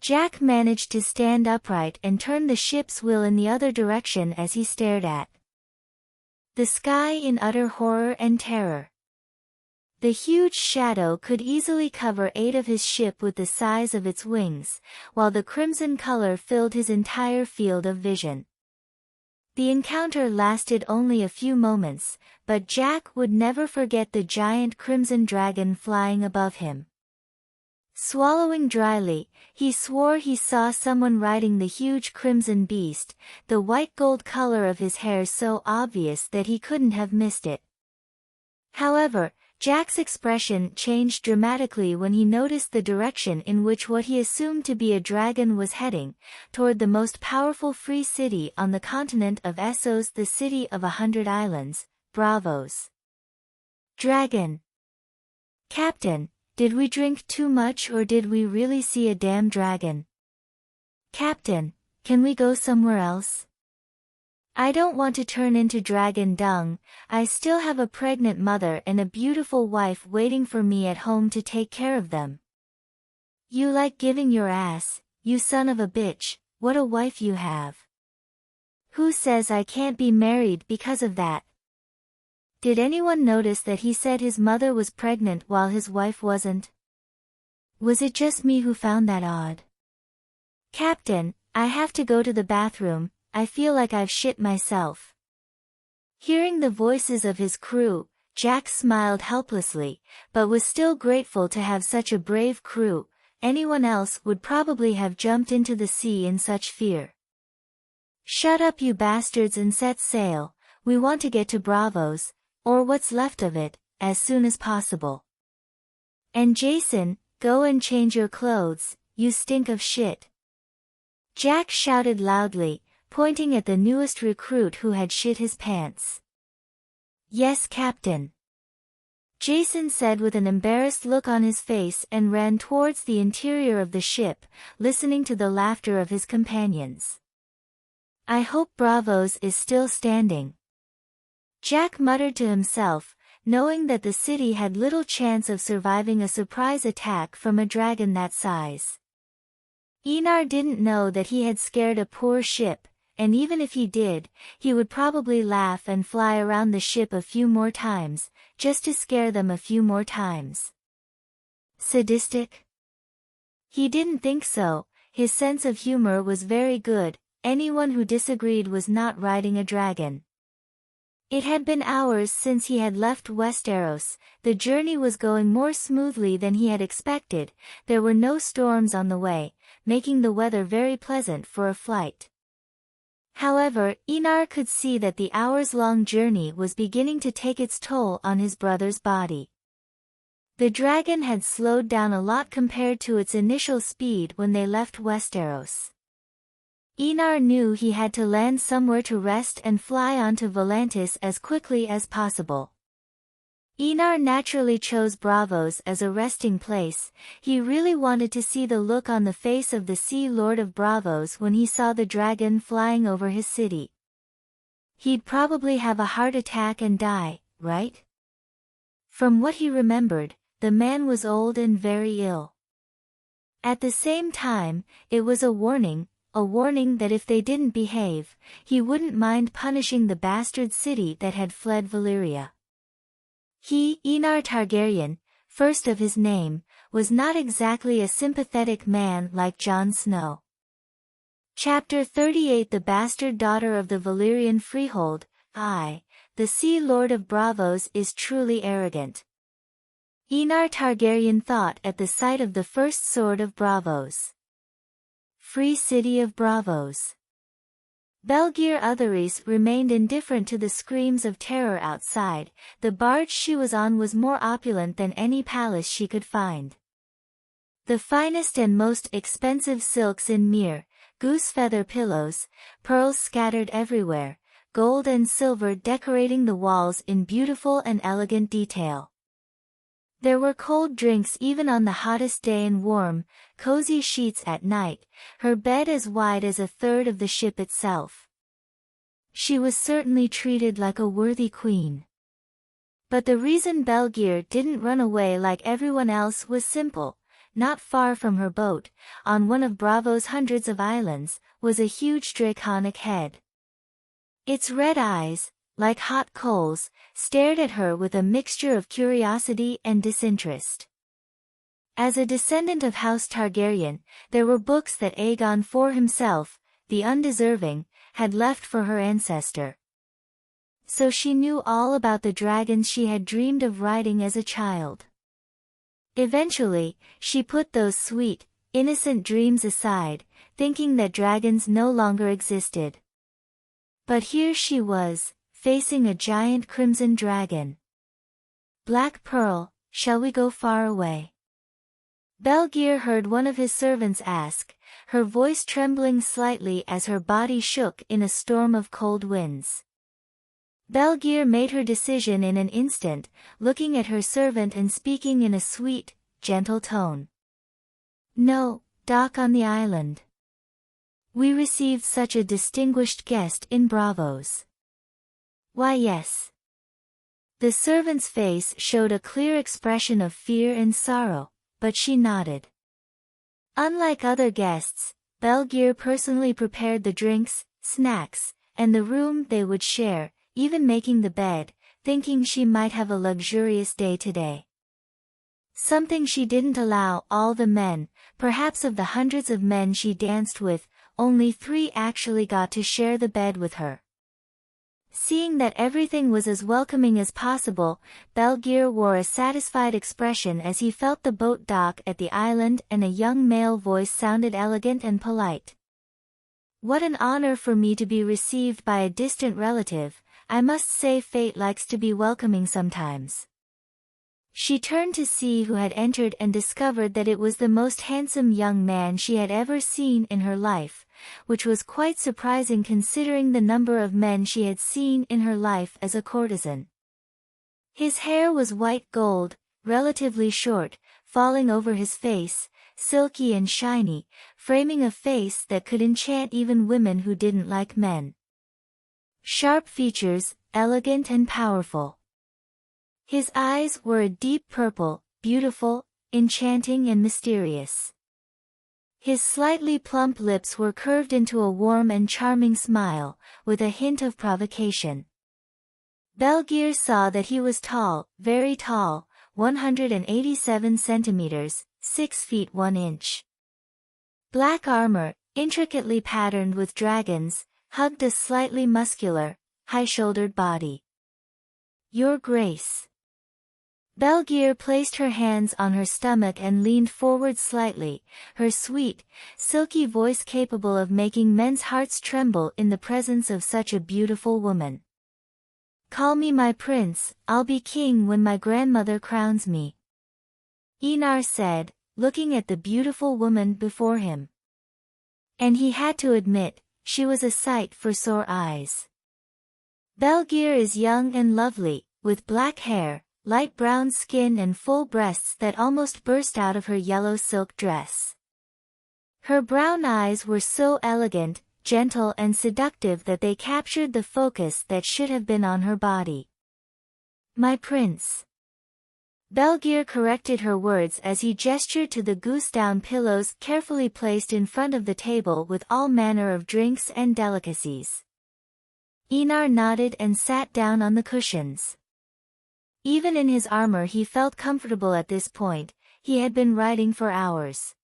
Jack managed to stand upright and turn the ship's wheel in the other direction as he stared at the sky in utter horror and terror. The huge shadow could easily cover 8 of his ship with the size of its wings, while the crimson color filled his entire field of vision. The encounter lasted only a few moments, but Jack would never forget the giant crimson dragon flying above him. Swallowing dryly, he swore he saw someone riding the huge crimson beast, the white gold color of his hair so obvious that he couldn't have missed it. However, Jack's expression changed dramatically when he noticed the direction in which what he assumed to be a dragon was heading, toward the most powerful free city on the continent of Essos, the city of 100 islands, Braavos. Dragon. "Captain, did we drink too much or did we really see a damn dragon? Captain, can we go somewhere else? I don't want to turn into dragon dung. I still have a pregnant mother and a beautiful wife waiting for me at home to take care of them." "You like giving your ass, you son of a bitch, what a wife you have. Who says I can't be married because of that?" Did anyone notice that he said his mother was pregnant while his wife wasn't? Was it just me who found that odd? "Captain, I have to go to the bathroom, I feel like I've shit myself." Hearing the voices of his crew, Jack smiled helplessly, but was still grateful to have such a brave crew. Anyone else would probably have jumped into the sea in such fear. "Shut up you bastards and set sail, we want to get to Braavos, or what's left of it, as soon as possible. And Jason, go and change your clothes, you stink of shit." Jack shouted loudly, pointing at the newest recruit who had shit his pants. "Yes, Captain," Jason said with an embarrassed look on his face and ran towards the interior of the ship, listening to the laughter of his companions. "I hope Braavos is still standing," Jack muttered to himself, knowing that the city had little chance of surviving a surprise attack from a dragon that size. Aenar didn't know that he had scared a poor ship, and even if he did, he would probably laugh and fly around the ship a few more times, just to scare them a few more times. Sadistic? He didn't think so. His sense of humor was very good. Anyone who disagreed was not riding a dragon. It had been hours since he had left Westeros. The journey was going more smoothly than he had expected. There were no storms on the way, making the weather very pleasant for a flight. However, Aenar could see that the hours-long journey was beginning to take its toll on his brother's body. The dragon had slowed down a lot compared to its initial speed when they left Westeros. Aenar knew he had to land somewhere to rest and fly on to Volantis as quickly as possible. Aenar naturally chose Braavos as a resting place. He really wanted to see the look on the face of the Sea Lord of Braavos when he saw the dragon flying over his city. He'd probably have a heart attack and die, right? From what he remembered, the man was old and very ill. At the same time, it was a warning that if they didn't behave, he wouldn't mind punishing the bastard city that had fled Valyria. He, Aenar Targaryen, first of his name, was not exactly a sympathetic man like Jon Snow. Chapter 38 The bastard daughter of the Valyrian freehold. The Sea Lord of Braavos is truly arrogant. Aenar Targaryen thought at the sight of the first sword of Braavos. Free city of Braavos. Belgir Otherys remained indifferent to the screams of terror outside. The barge she was on was more opulent than any palace she could find. The finest and most expensive silks in Myr, goose-feather pillows, pearls scattered everywhere, gold and silver decorating the walls in beautiful and elegant detail. There were cold drinks even on the hottest day and warm, cozy sheets at night, her bed as wide as a third of the ship itself. She was certainly treated like a worthy queen. But the reason Belgir didn't run away like everyone else was simple. Not far from her boat, on one of Braavos' hundreds of islands, was a huge draconic head. Its red eyes, like hot coals, stared at her with a mixture of curiosity and disinterest. As a descendant of House Targaryen, there were books that Aegon IV himself, the undeserving, had left for her ancestor. So she knew all about the dragons she had dreamed of riding as a child. Eventually, she put those sweet, innocent dreams aside, thinking that dragons no longer existed. But here she was, facing a giant crimson dragon. "Black Pearl, shall we go far away?" Belgir heard one of his servants ask, her voice trembling slightly as her body shook in a storm of cold winds. Belgir made her decision in an instant, looking at her servant and speaking in a sweet, gentle tone. "No, dock on the island. We received such a distinguished guest in Braavos." "Why yes." The servant's face showed a clear expression of fear and sorrow, but she nodded. Unlike other guests, Belgir personally prepared the drinks, snacks, and the room they would share, even making the bed, thinking she might have a luxurious day today. Something she didn't allow all the men. Perhaps of the hundreds of men she danced with, only 3 actually got to share the bed with her. Seeing that everything was as welcoming as possible, Belgier wore a satisfied expression as he felt the boat dock at the island, and a young male voice sounded elegant and polite. "What an honor for me to be received by a distant relative. I must say fate likes to be welcoming sometimes." She turned to see who had entered and discovered that it was the most handsome young man she had ever seen in her life, which was quite surprising considering the number of men she had seen in her life as a courtesan. His hair was white gold, relatively short, falling over his face, silky and shiny, framing a face that could enchant even women who didn't like men. Sharp features, elegant and powerful. His eyes were a deep purple, beautiful, enchanting and mysterious. His slightly plump lips were curved into a warm and charming smile, with a hint of provocation. Belgier saw that he was tall, very tall, 187 centimeters, 6 feet 1 inch. Black armor, intricately patterned with dragons, hugged a slightly muscular, high-shouldered body. "Your Grace." Belgier placed her hands on her stomach and leaned forward slightly, her sweet, silky voice capable of making men's hearts tremble in the presence of such a beautiful woman. "Call me my prince, I'll be king when my grandmother crowns me," Aenar said, looking at the beautiful woman before him. And he had to admit, she was a sight for sore eyes. Belgier is young and lovely, with black hair, light brown skin and full breasts that almost burst out of her yellow silk dress. Her brown eyes were so elegant, gentle and seductive that they captured the focus that should have been on her body. "My prince." Belgier corrected her words as he gestured to the goose-down pillows carefully placed in front of the table with all manner of drinks and delicacies. Aenar nodded and sat down on the cushions. Even in his armor he felt comfortable at this point. He had been riding for hours.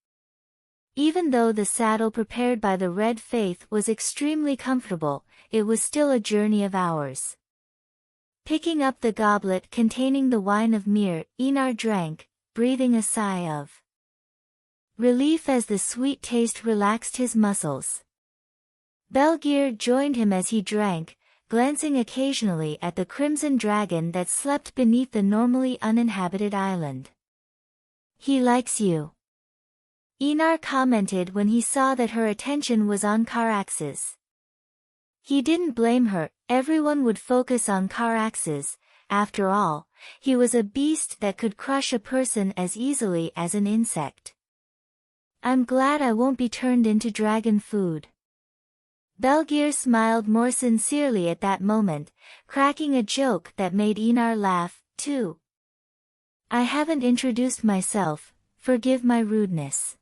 Even though the saddle prepared by the Red Faith was extremely comfortable, it was still a journey of hours. Picking up the goblet containing the wine of Myr, Aenar drank, breathing a sigh of relief as the sweet taste relaxed his muscles. Belgier joined him as he drank, glancing occasionally at the crimson dragon that slept beneath the normally uninhabited island. "He likes you," Aenar commented when he saw that her attention was on Caraxes. He didn't blame her, everyone would focus on Caraxes. After all, he was a beast that could crush a person as easily as an insect. "I'm glad I won't be turned into dragon food." Belgier smiled more sincerely at that moment, cracking a joke that made Aenar laugh, too. "I haven't introduced myself, forgive my rudeness."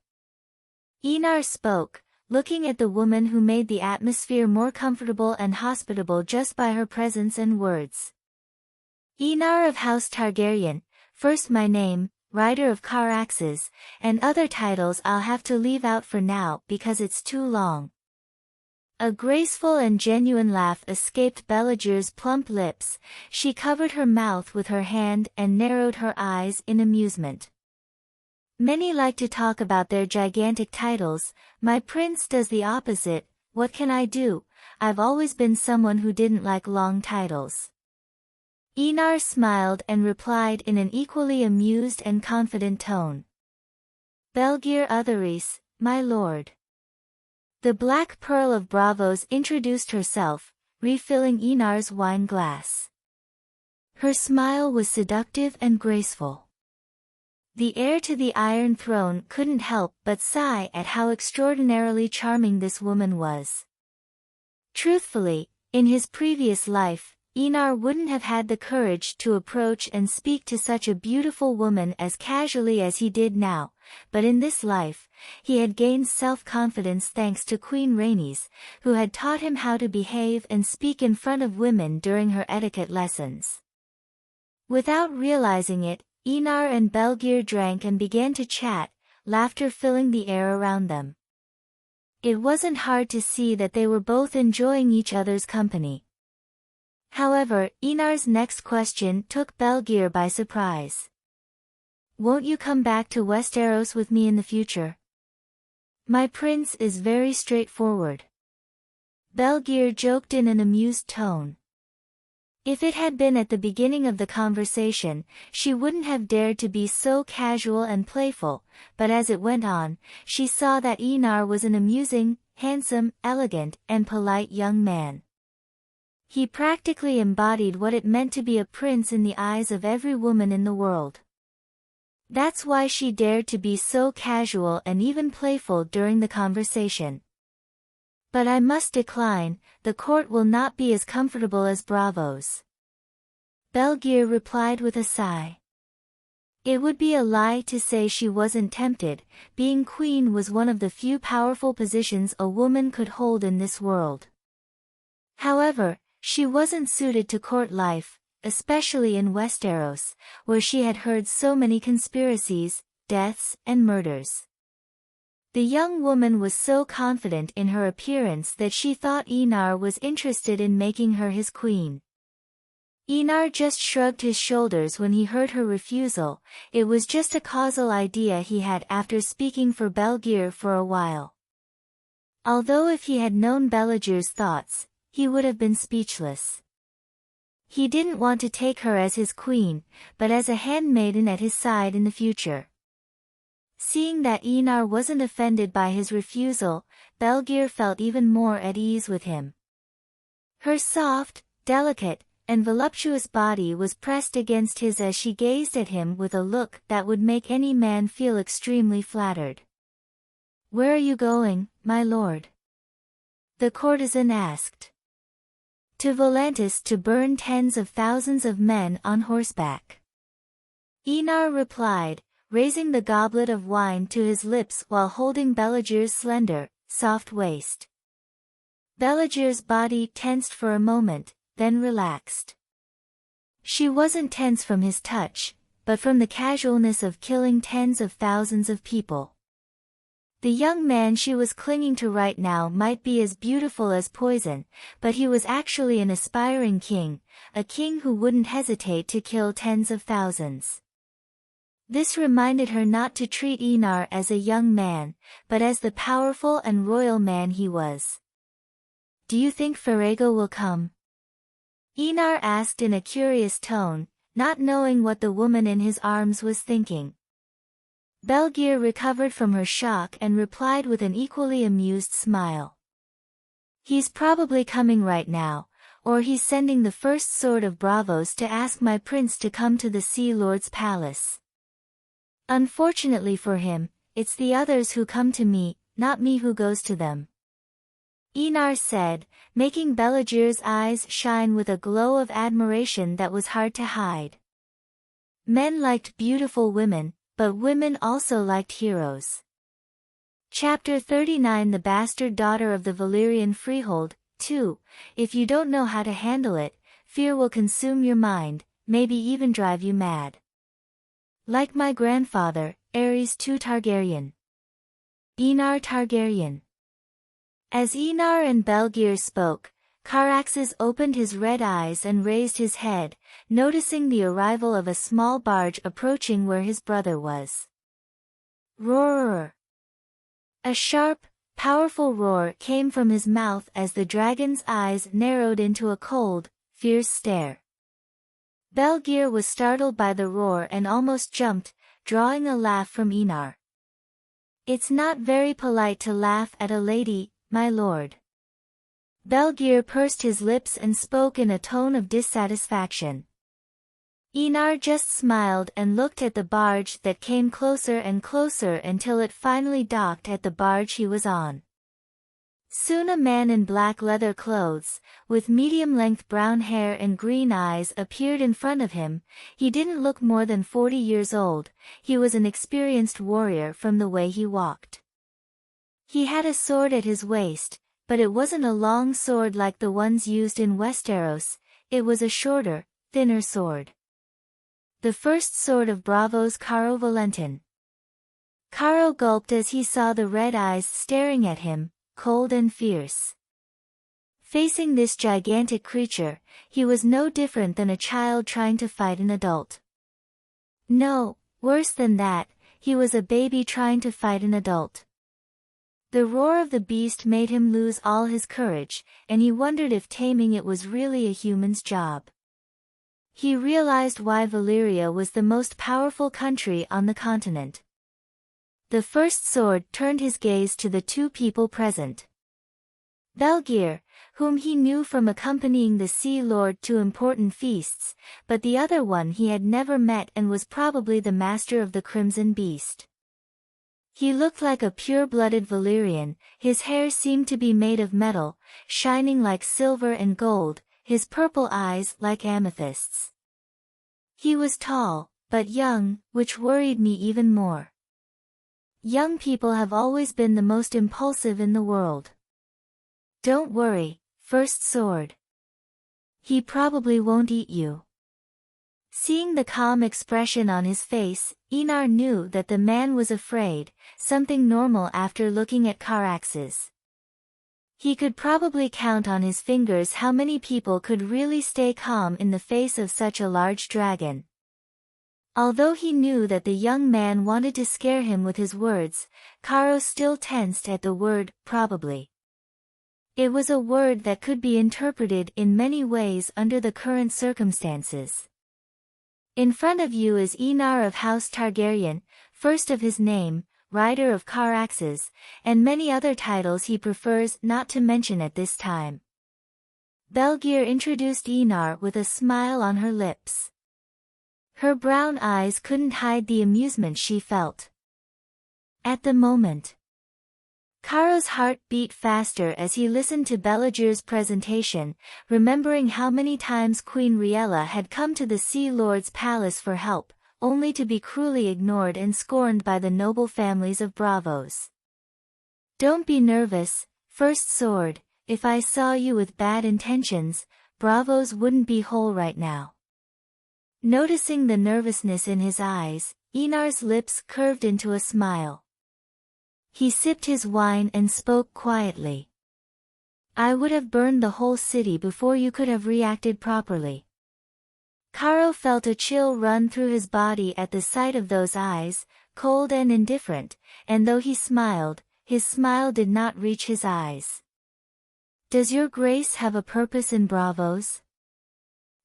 Aenar spoke, looking at the woman who made the atmosphere more comfortable and hospitable just by her presence and words. "Aenar of House Targaryen, first my name, rider of Caraxes, and other titles I'll have to leave out for now because it's too long." A graceful and genuine laugh escaped Belgier's plump lips. She covered her mouth with her hand and narrowed her eyes in amusement. "Many like to talk about their gigantic titles. My prince does the opposite. What can I do? I've always been someone who didn't like long titles." Aenar smiled and replied in an equally amused and confident tone. "Belgier Otherys, my lord." The Black Pearl of Bravos introduced herself, refilling Aenar's wine glass. Her smile was seductive and graceful. The heir to the Iron Throne couldn't help but sigh at how extraordinarily charming this woman was. Truthfully, in his previous life, Aenar wouldn't have had the courage to approach and speak to such a beautiful woman as casually as he did now, but in this life, he had gained self-confidence thanks to Queen Rhaenys, who had taught him how to behave and speak in front of women during her etiquette lessons. Without realizing it, Aenar and Belgier drank and began to chat, laughter filling the air around them. It wasn't hard to see that they were both enjoying each other's company. However, Aenar's next question took Belgier by surprise. "Won't you come back to Westeros with me in the future? My prince is very straightforward." Belgier joked in an amused tone. If it had been at the beginning of the conversation, she wouldn't have dared to be so casual and playful, but as it went on, she saw that Aenar was an amusing, handsome, elegant, and polite young man. He practically embodied what it meant to be a prince in the eyes of every woman in the world. That's why she dared to be so casual and even playful during the conversation. "But I must decline, the court will not be as comfortable as Braavos," Belgier replied with a sigh. It would be a lie to say she wasn't tempted. Being queen was one of the few powerful positions a woman could hold in this world. However, she wasn't suited to court life, especially in Westeros, where she had heard so many conspiracies, deaths, and murders. The young woman was so confident in her appearance that she thought Aenar was interested in making her his queen. Aenar just shrugged his shoulders when he heard her refusal. It was just a causal idea he had after speaking for Belgier for a while. Although if he had known Belgier's thoughts, he would have been speechless. He didn't want to take her as his queen, but as a handmaiden at his side in the future. Seeing that Aenar wasn't offended by his refusal, Belgier felt even more at ease with him. Her soft, delicate, and voluptuous body was pressed against his as she gazed at him with a look that would make any man feel extremely flattered. "Where are you going, my lord?" the courtesan asked. "To Volantis to burn tens of thousands of men on horseback," Aenar replied, raising the goblet of wine to his lips while holding Belgier's slender, soft waist. Belgier's body tensed for a moment, then relaxed. She wasn't tense from his touch, but from the casualness of killing tens of thousands of people. The young man she was clinging to right now might be as beautiful as poison, but he was actually an aspiring king, a king who wouldn't hesitate to kill tens of thousands. This reminded her not to treat Aenar as a young man, but as the powerful and royal man he was. "Do you think Ferrego will come?" Aenar asked in a curious tone, not knowing what the woman in his arms was thinking. Belgier recovered from her shock and replied with an equally amused smile. "He's probably coming right now, or he's sending the first sword of Braavos to ask my prince to come to the Sea Lord's palace. Unfortunately for him, it's the others who come to me, not me who goes to them," Aenar said, making Belgier's eyes shine with a glow of admiration that was hard to hide. Men liked beautiful women, but women also liked heroes. Chapter 39 The Bastard Daughter of the Valyrian Freehold, 2. If you don't know how to handle it, fear will consume your mind, maybe even drive you mad. Like my grandfather, Aerys II Targaryen. Aenar Targaryen. As Aenar and Belgier spoke, Caraxes opened his red eyes and raised his head, noticing the arrival of a small barge approaching where his brother was. Roar! A sharp, powerful roar came from his mouth as the dragon's eyes narrowed into a cold, fierce stare. Belgier was startled by the roar and almost jumped, drawing a laugh from Aenar. "It's not very polite to laugh at a lady, my lord." Belgier pursed his lips and spoke in a tone of dissatisfaction. Aenar just smiled and looked at the barge that came closer and closer until it finally docked at the barge he was on. Soon a man in black leather clothes, with medium-length brown hair and green eyes appeared in front of him. He didn't look more than 40 years old, he was an experienced warrior from the way he walked. He had a sword at his waist, but it wasn't a long sword like the ones used in Westeros, it was a shorter, thinner sword. The first sword of Braavos Caro Valentin. Caro gulped as he saw the red eyes staring at him, cold and fierce. Facing this gigantic creature, he was no different than a child trying to fight an adult. No, worse than that, he was a baby trying to fight an adult. The roar of the beast made him lose all his courage, and he wondered if taming it was really a human's job. He realized why Valyria was the most powerful country on the continent. The first sword turned his gaze to the two people present. Belgir, whom he knew from accompanying the Sea Lord to important feasts, but the other one he had never met and was probably the master of the Crimson Beast. He looked like a pure-blooded Valyrian, his hair seemed to be made of metal, shining like silver and gold, his purple eyes like amethysts. He was tall, but young, which worried me even more. Young people have always been the most impulsive in the world. Don't worry, First Sword. He probably won't eat you. Seeing the calm expression on his face, Aenar knew that the man was afraid, something normal after looking at Caraxes. He could probably count on his fingers how many people could really stay calm in the face of such a large dragon. Although he knew that the young man wanted to scare him with his words, Caro still tensed at the word, probably. It was a word that could be interpreted in many ways under the current circumstances. In front of you is Aenar of House Targaryen, first of his name, rider of Caraxes, and many other titles he prefers not to mention at this time. Belgir introduced Aenar with a smile on her lips. Her brown eyes couldn't hide the amusement she felt. At the moment, Caro's heart beat faster as he listened to Belgir's presentation, remembering how many times Queen Riella had come to the Sea Lord's palace for help, only to be cruelly ignored and scorned by the noble families of Bravos. Don't be nervous, First Sword, if I saw you with bad intentions, Bravos wouldn't be whole right now. Noticing the nervousness in his eyes, Aenar's lips curved into a smile. He sipped his wine and spoke quietly. I would have burned the whole city before you could have reacted properly. Caro felt a chill run through his body at the sight of those eyes, cold and indifferent, and though he smiled, his smile did not reach his eyes. Does your grace have a purpose in Bravos?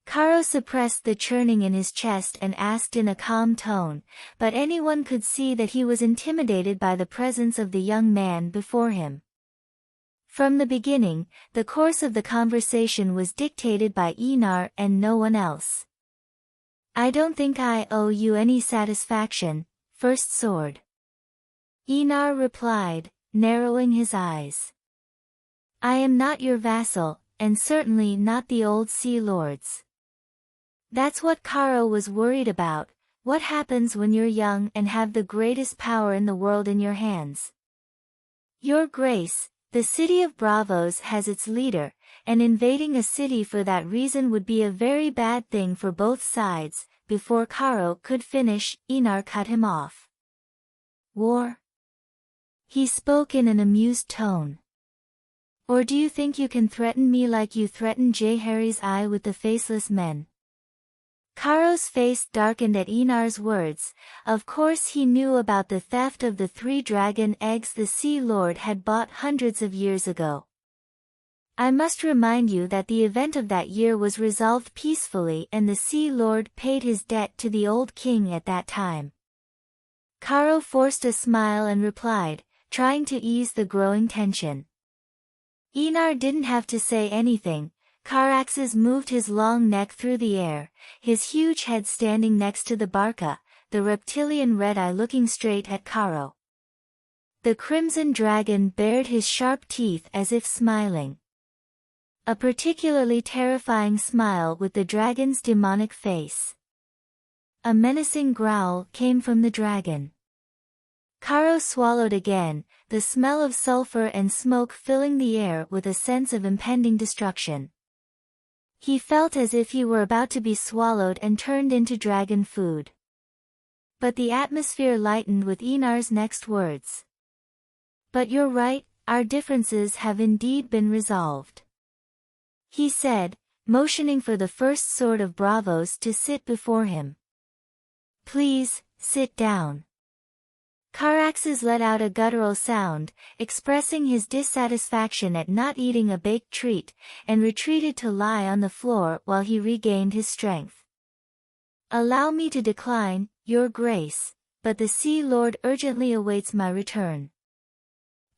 Caro suppressed the churning in his chest and asked in a calm tone, but anyone could see that he was intimidated by the presence of the young man before him. From the beginning, the course of the conversation was dictated by Aenar and no one else. I don't think I owe you any satisfaction, First Sword. Aenar replied, narrowing his eyes. I am not your vassal, and certainly not the old Sea Lord's. That's what Caro was worried about. What happens when you're young and have the greatest power in the world in your hands? Your Grace, the city of Bravos has its leader, and invading a city for that reason would be a very bad thing for both sides. Before Caro could finish, Aenar cut him off. War? He spoke in an amused tone. Or do you think you can threaten me like you threatened Jaehaerys I with the faceless men? Caro's face darkened at Aenar's words. Of course he knew about the theft of the 3 dragon eggs the Sea Lord had bought hundreds of years ago. I must remind you that the event of that year was resolved peacefully and the Sea Lord paid his debt to the old king at that time. Caro forced a smile and replied, trying to ease the growing tension. Aenar didn't have to say anything. Caraxes moved his long neck through the air, his huge head standing next to the barca, the reptilian red eye looking straight at Caro. The crimson dragon bared his sharp teeth as if smiling. A particularly terrifying smile with the dragon's demonic face. A menacing growl came from the dragon. Caro swallowed again, the smell of sulfur and smoke filling the air with a sense of impending destruction. He felt as if he were about to be swallowed and turned into dragon food. But the atmosphere lightened with Aenar's next words. But you're right, our differences have indeed been resolved. he said, motioning for the first sword of Bravos to sit before him. Please, sit down. Caraxes let out a guttural sound, expressing his dissatisfaction at not eating a baked treat, and retreated to lie on the floor while he regained his strength. Allow me to decline, Your Grace, but the Sea Lord urgently awaits my return.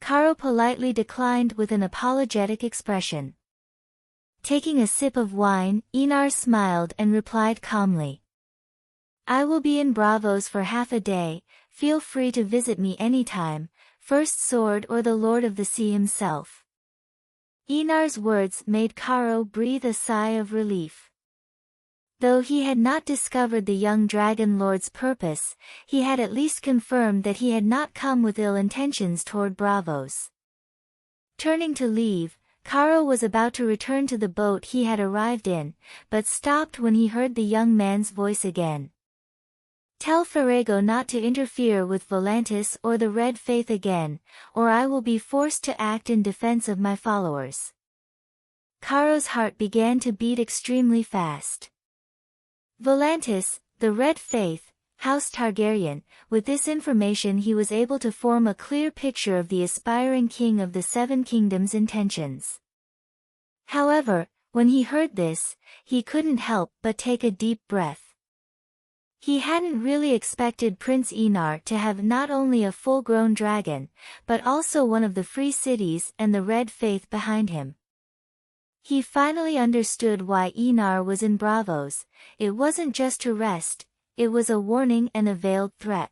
Caro politely declined with an apologetic expression. Taking a sip of wine, Aenar smiled and replied calmly. I will be in Bravos for half a day, feel free to visit me anytime, First Sword or the Lord of the Sea himself. Aenar's words made Caro breathe a sigh of relief. Though he had not discovered the young dragon lord's purpose, he had at least confirmed that he had not come with ill intentions toward Bravos. Turning to leave, Caro was about to return to the boat he had arrived in, but stopped when he heard the young man's voice again. Tell Ferrego not to interfere with Volantis or the Red Faith again, or I will be forced to act in defense of my followers. Caro's heart began to beat extremely fast. Volantis, the Red Faith, House Targaryen. With this information he was able to form a clear picture of the aspiring king of the Seven Kingdoms' intentions. However, when he heard this, he couldn't help but take a deep breath. He hadn't really expected Prince Aenar to have not only a full-grown dragon, but also one of the free cities and the Red Faith behind him. He finally understood why Aenar was in Bravos. It wasn't just to rest, it was a warning and a veiled threat.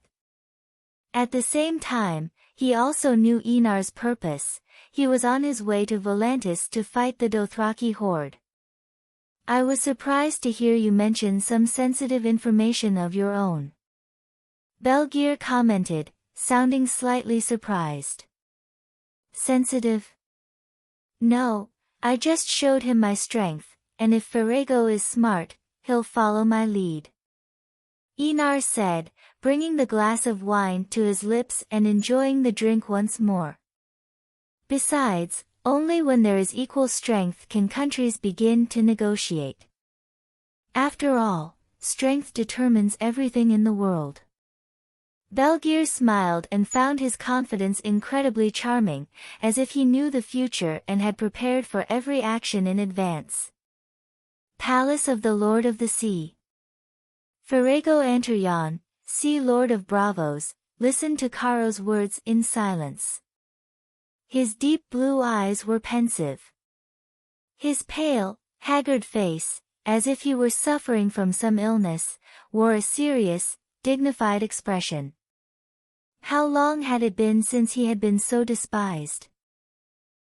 At the same time, he also knew Aenar's purpose. He was on his way to Volantis to fight the Dothraki horde. I was surprised to hear you mention some sensitive information of your own. Belgeir commented, sounding slightly surprised. Sensitive? No, I just showed him my strength, and if Ferrego is smart, he'll follow my lead. Aenar said, bringing the glass of wine to his lips and enjoying the drink once more. Besides, only when there is equal strength can countries begin to negotiate. After all, strength determines everything in the world. Belgeir smiled and found his confidence incredibly charming, as if he knew the future and had prepared for every action in advance. Palace of the Lord of the Sea. Ferrego Targaryen, Sea Lord of Bravos, listened to Caro's words in silence. His deep blue eyes were pensive. His pale, haggard face, as if he were suffering from some illness, wore a serious, dignified expression. How long had it been since he had been so despised?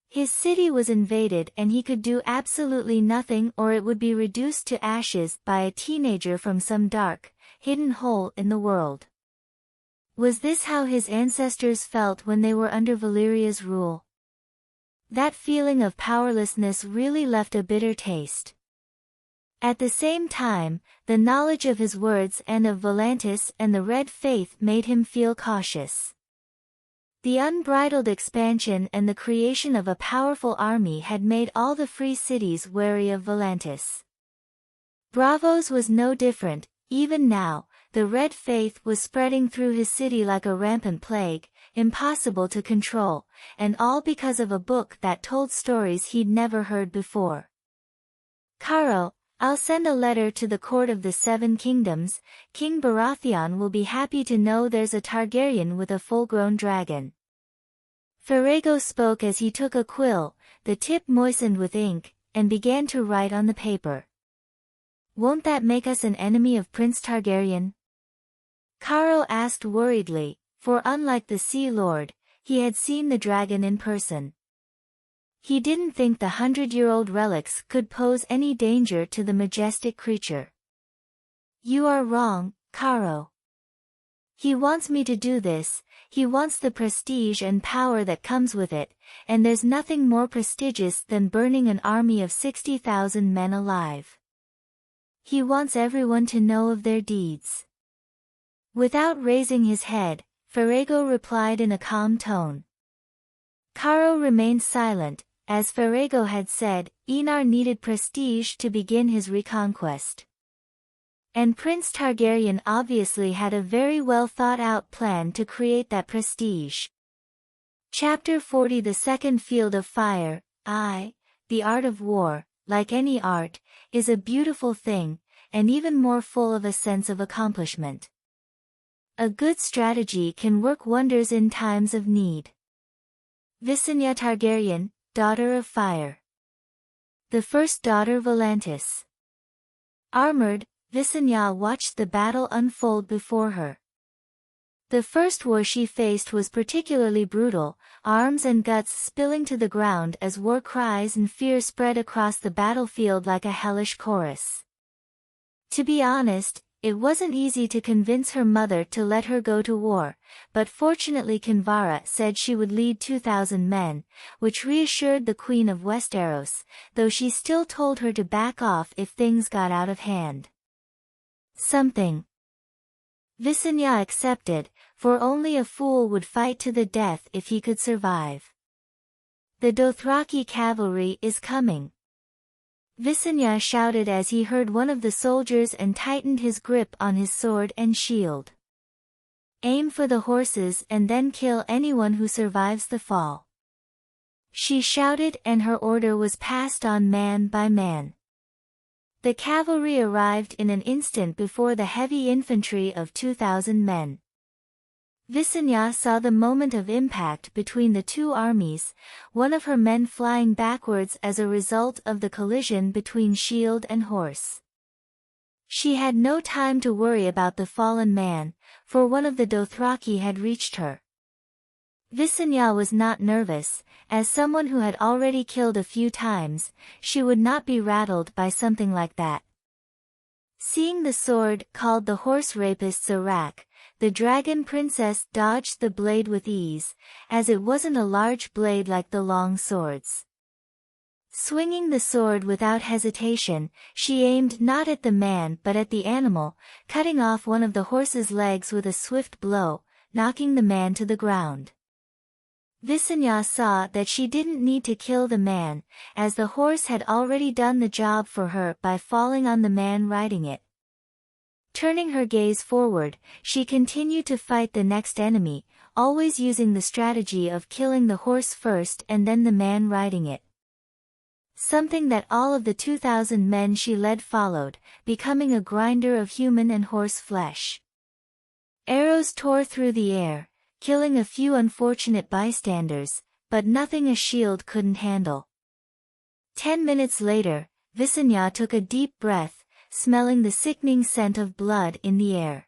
His city was invaded and he could do absolutely nothing, or it would be reduced to ashes by a teenager from some dark, hidden hole in the world. Was this how his ancestors felt when they were under Valyria's rule? That feeling of powerlessness really left a bitter taste. At the same time, the knowledge of his words and of Volantis and the Red Faith made him feel cautious. The unbridled expansion and the creation of a powerful army had made all the free cities wary of Volantis. Bravos was no different. Even now, the Red Faith was spreading through his city like a rampant plague, impossible to control, and all because of a book that told stories he'd never heard before. Caro, I'll send a letter to the court of the Seven Kingdoms. King Baratheon will be happy to know there's a Targaryen with a full-grown dragon. Ferrego spoke as he took a quill, the tip moistened with ink, and began to write on the paper. Won't that make us an enemy of Prince Targaryen? Caro asked worriedly, for unlike the Sea Lord, he had seen the dragon in person. He didn't think the 100-year-old relics could pose any danger to the majestic creature. You are wrong, Caro. He wants me to do this, he wants the prestige and power that comes with it, and there's nothing more prestigious than burning an army of 60,000 men alive. He wants everyone to know of their deeds. Without raising his head, Ferrego replied in a calm tone. Caro remained silent, as Ferrego had said, Aenar needed prestige to begin his reconquest. And Prince Targaryen obviously had a very well thought out plan to create that prestige. Chapter 40 The Second Field of Fire. The art of war, like any art, is a beautiful thing, and even more full of a sense of accomplishment. A good strategy can work wonders in times of need. Visenya Targaryen, daughter of fire. The first daughter Volantis. Armored, Visenya watched the battle unfold before her. The first war she faced was particularly brutal, arms and guts spilling to the ground as war cries and fear spread across the battlefield like a hellish chorus. To be honest, it wasn't easy to convince her mother to let her go to war, but fortunately Kinvara said she would lead 2,000 men, which reassured the Queen of Westeros, though she still told her to back off if things got out of hand. Visenya accepted, for only a fool would fight to the death if he could survive. The Dothraki cavalry is coming. Visenya shouted as he heard one of the soldiers and tightened his grip on his sword and shield. Aim for the horses and then kill anyone who survives the fall. She shouted and her order was passed on man by man. The cavalry arrived in an instant before the heavy infantry of 2,000 men. Visenya saw the moment of impact between the two armies, one of her men flying backwards as a result of the collision between shield and horse. She had no time to worry about the fallen man, for one of the Dothraki had reached her. Visenya was not nervous, as someone who had already killed a few times, she would not be rattled by something like that. Seeing the sword called the horse rapist's Arak, the dragon princess dodged the blade with ease, as it wasn't a large blade like the long swords. Swinging the sword without hesitation, she aimed not at the man but at the animal, cutting off one of the horse's legs with a swift blow, knocking the man to the ground. Visenya saw that she didn't need to kill the man, as the horse had already done the job for her by falling on the man riding it. Turning her gaze forward, she continued to fight the next enemy, always using the strategy of killing the horse first and then the man riding it. Something that all of the 2,000 men she led followed, becoming a grinder of human and horse flesh. Arrows tore through the air, killing a few unfortunate bystanders, but nothing a shield couldn't handle. 10 minutes later, Visenya took a deep breath, smelling the sickening scent of blood in the air.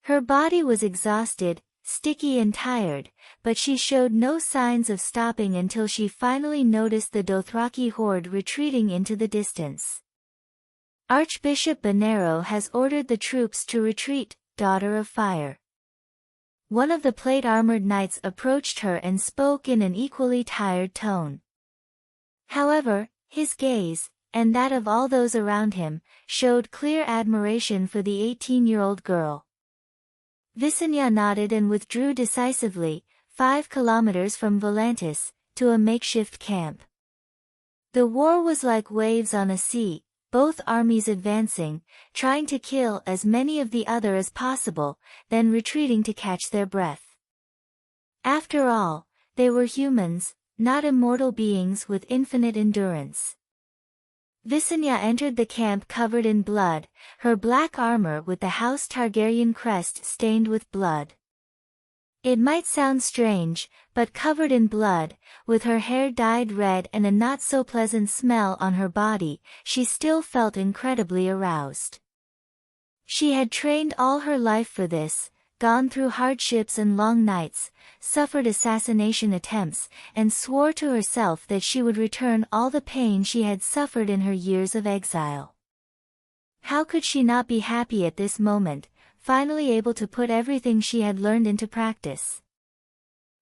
Her body was exhausted, sticky and tired, but she showed no signs of stopping until she finally noticed the Dothraki horde retreating into the distance. Archbishop Bonero has ordered the troops to retreat, daughter of fire. One of the plate-armored knights approached her and spoke in an equally tired tone. However, his gaze, and that of all those around him, showed clear admiration for the 18-year-old girl. Visenya nodded and withdrew decisively, 5 kilometers from Volantis, to a makeshift camp. The war was like waves on a sea, both armies advancing, trying to kill as many of the other as possible, then retreating to catch their breath. After all, they were humans, not immortal beings with infinite endurance. Visenya entered the camp covered in blood, her black armor with the House Targaryen crest stained with blood. It might sound strange, but covered in blood, with her hair dyed red and a not-so-pleasant smell on her body, she still felt incredibly aroused. She had trained all her life for this, gone through hardships and long nights, suffered assassination attempts, and swore to herself that she would return all the pain she had suffered in her years of exile. How could she not be happy at this moment, finally able to put everything she had learned into practice?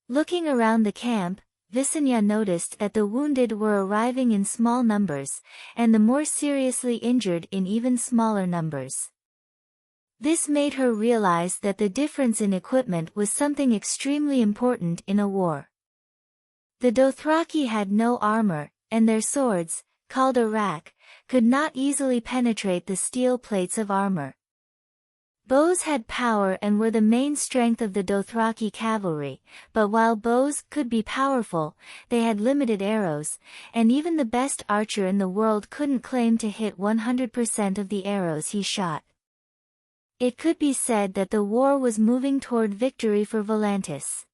Looking around the camp, Visenya noticed that the wounded were arriving in small numbers, and the more seriously injured in even smaller numbers. This made her realize that the difference in equipment was something extremely important in a war. The Dothraki had no armor, and their swords, called arak, could not easily penetrate the steel plates of armor. Bows had power and were the main strength of the Dothraki cavalry, but while bows could be powerful, they had limited arrows, and even the best archer in the world couldn't claim to hit 100% of the arrows he shot. It could be said that the war was moving toward victory for Volantis.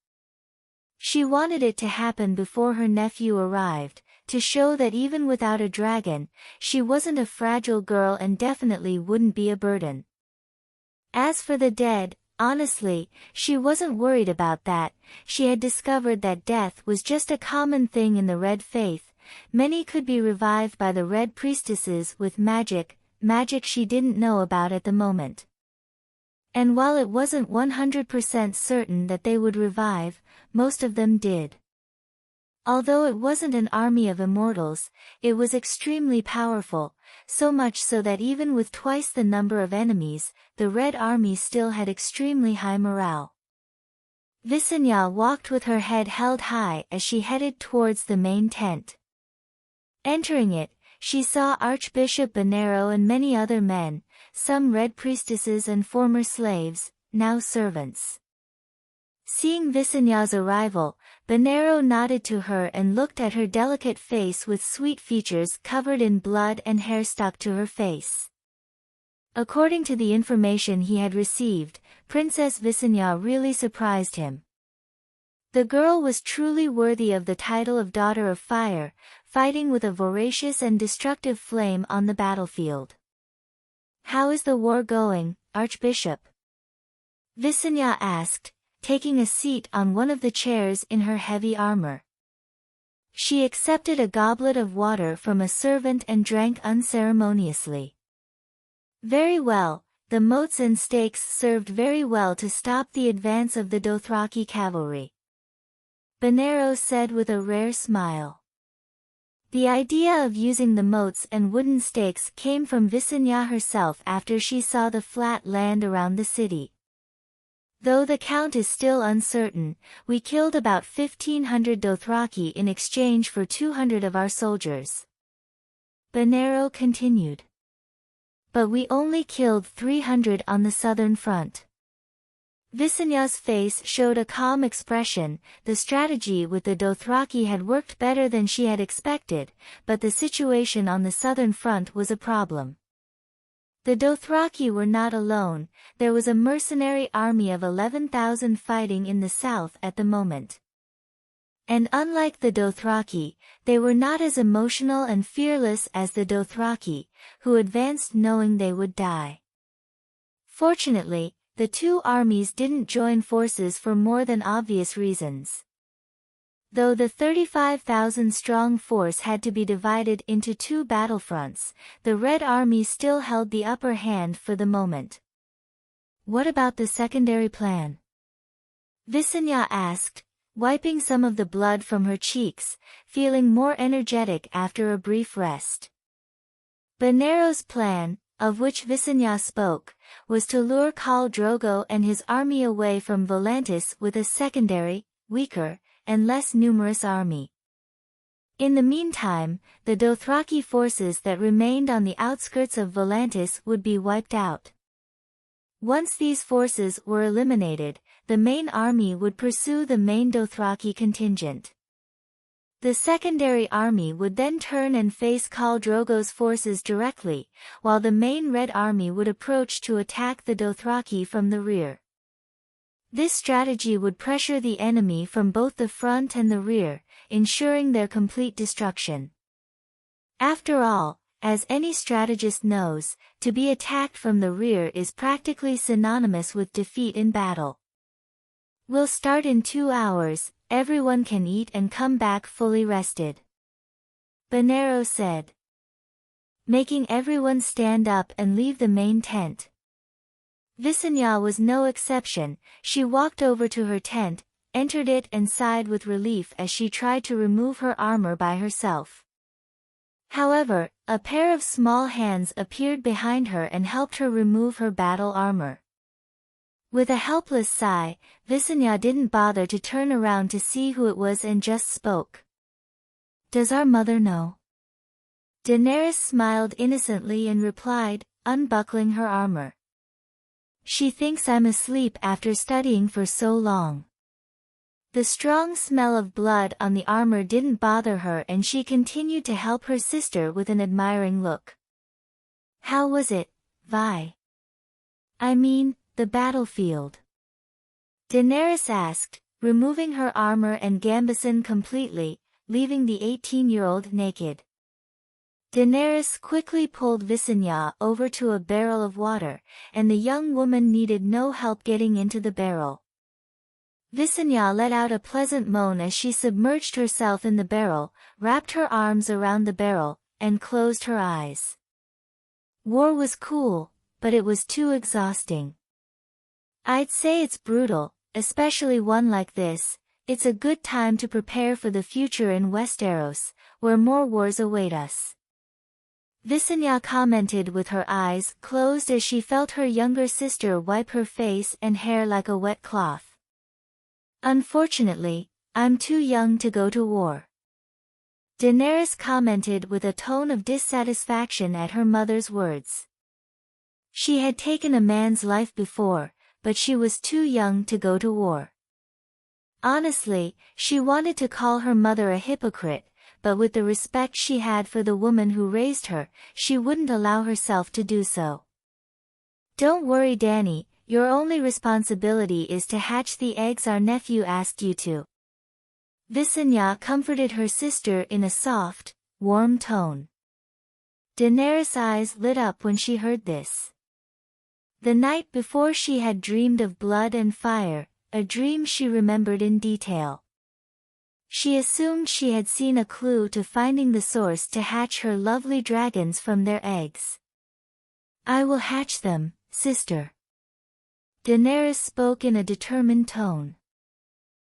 She wanted it to happen before her nephew arrived, to show that even without a dragon, she wasn't a fragile girl and definitely wouldn't be a burden. As for the dead, honestly, she wasn't worried about that. She had discovered that death was just a common thing in the Red Faith. Many could be revived by the Red Priestesses with magic she didn't know about at the moment. And while it wasn't 100% certain that they would revive, most of them did. Although it wasn't an army of immortals, it was extremely powerful, so much so that even with twice the number of enemies, the Red Army still had extremely high morale. Visenya walked with her head held high as she headed towards the main tent. Entering it, she saw Archbishop Bonero and many other men, some Red Priestesses and former slaves, now servants. Seeing Visenya's arrival, Bonero nodded to her and looked at her delicate face with sweet features covered in blood and hair stuck to her face. According to the information he had received, Princess Visenya really surprised him. The girl was truly worthy of the title of Daughter of Fire, fighting with a voracious and destructive flame on the battlefield. "How is the war going, Archbishop?" Visenya asked, taking a seat on one of the chairs in her heavy armor. She accepted a goblet of water from a servant and drank unceremoniously. "Very well, the moats and stakes served very well to stop the advance of the Dothraki cavalry," Bonero said with a rare smile. The idea of using the moats and wooden stakes came from Visenya herself after she saw the flat land around the city. "Though the count is still uncertain, we killed about 1,500 Dothraki in exchange for 200 of our soldiers," Bonero continued. "But we only killed 300 on the southern front." Visenya's face showed a calm expression. The strategy with the Dothraki had worked better than she had expected, but the situation on the southern front was a problem. The Dothraki were not alone. There was a mercenary army of 11,000 fighting in the south at the moment. And unlike the Dothraki, they were not as emotional and fearless as the Dothraki, who advanced knowing they would die. Fortunately, the two armies didn't join forces for more than obvious reasons. Though the 35,000-strong force had to be divided into two battlefronts, the Red Army still held the upper hand for the moment. "What about the secondary plan?" Visenya asked, wiping some of the blood from her cheeks, feeling more energetic after a brief rest. Bonero's plan, of which Visenya spoke, was to lure Khal Drogo and his army away from Volantis with a secondary, weaker, and less numerous army. In the meantime, the Dothraki forces that remained on the outskirts of Volantis would be wiped out. Once these forces were eliminated, the main army would pursue the main Dothraki contingent. The secondary army would then turn and face Khal Drogo's forces directly, while the main Red Army would approach to attack the Dothraki from the rear. This strategy would pressure the enemy from both the front and the rear, ensuring their complete destruction. After all, as any strategist knows, to be attacked from the rear is practically synonymous with defeat in battle. "We'll start in 2 hours, everyone can eat and come back fully rested," Bonero said, making everyone stand up and leave the main tent. Visenya was no exception. She walked over to her tent, entered it and sighed with relief as she tried to remove her armor by herself. However, a pair of small hands appeared behind her and helped her remove her battle armor. With a helpless sigh, Visenya didn't bother to turn around to see who it was and just spoke. "Does our mother know?" Daenerys smiled innocently and replied, unbuckling her armor. "She thinks I'm asleep after studying for so long." The strong smell of blood on the armor didn't bother her and she continued to help her sister with an admiring look. "How was it, Vi? I mean, the battlefield?" Daenerys asked, removing her armor and gambeson completely, leaving the 18-year-old naked. Daenerys quickly pulled Visenya over to a barrel of water, and the young woman needed no help getting into the barrel. Visenya let out a pleasant moan as she submerged herself in the barrel, wrapped her arms around the barrel, and closed her eyes. War was cool, but it was too exhausting. "I'd say it's brutal, especially one like this. It's a good time to prepare for the future in Westeros, where more wars await us." Visenya commented with her eyes closed as she felt her younger sister wipe her face and hair like a wet cloth. "Unfortunately, I'm too young to go to war." Daenerys commented with a tone of dissatisfaction at her mother's words. She had taken a man's life before, but she was too young to go to war. Honestly, she wanted to call her mother a hypocrite, but with the respect she had for the woman who raised her, she wouldn't allow herself to do so. "Don't worry, Dany, your only responsibility is to hatch the eggs our nephew asked you to." Visenya comforted her sister in a soft, warm tone. Daenerys' eyes lit up when she heard this. The night before she had dreamed of blood and fire, a dream she remembered in detail. She assumed she had seen a clue to finding the source to hatch her lovely dragons from their eggs. "I will hatch them, sister." Daenerys spoke in a determined tone.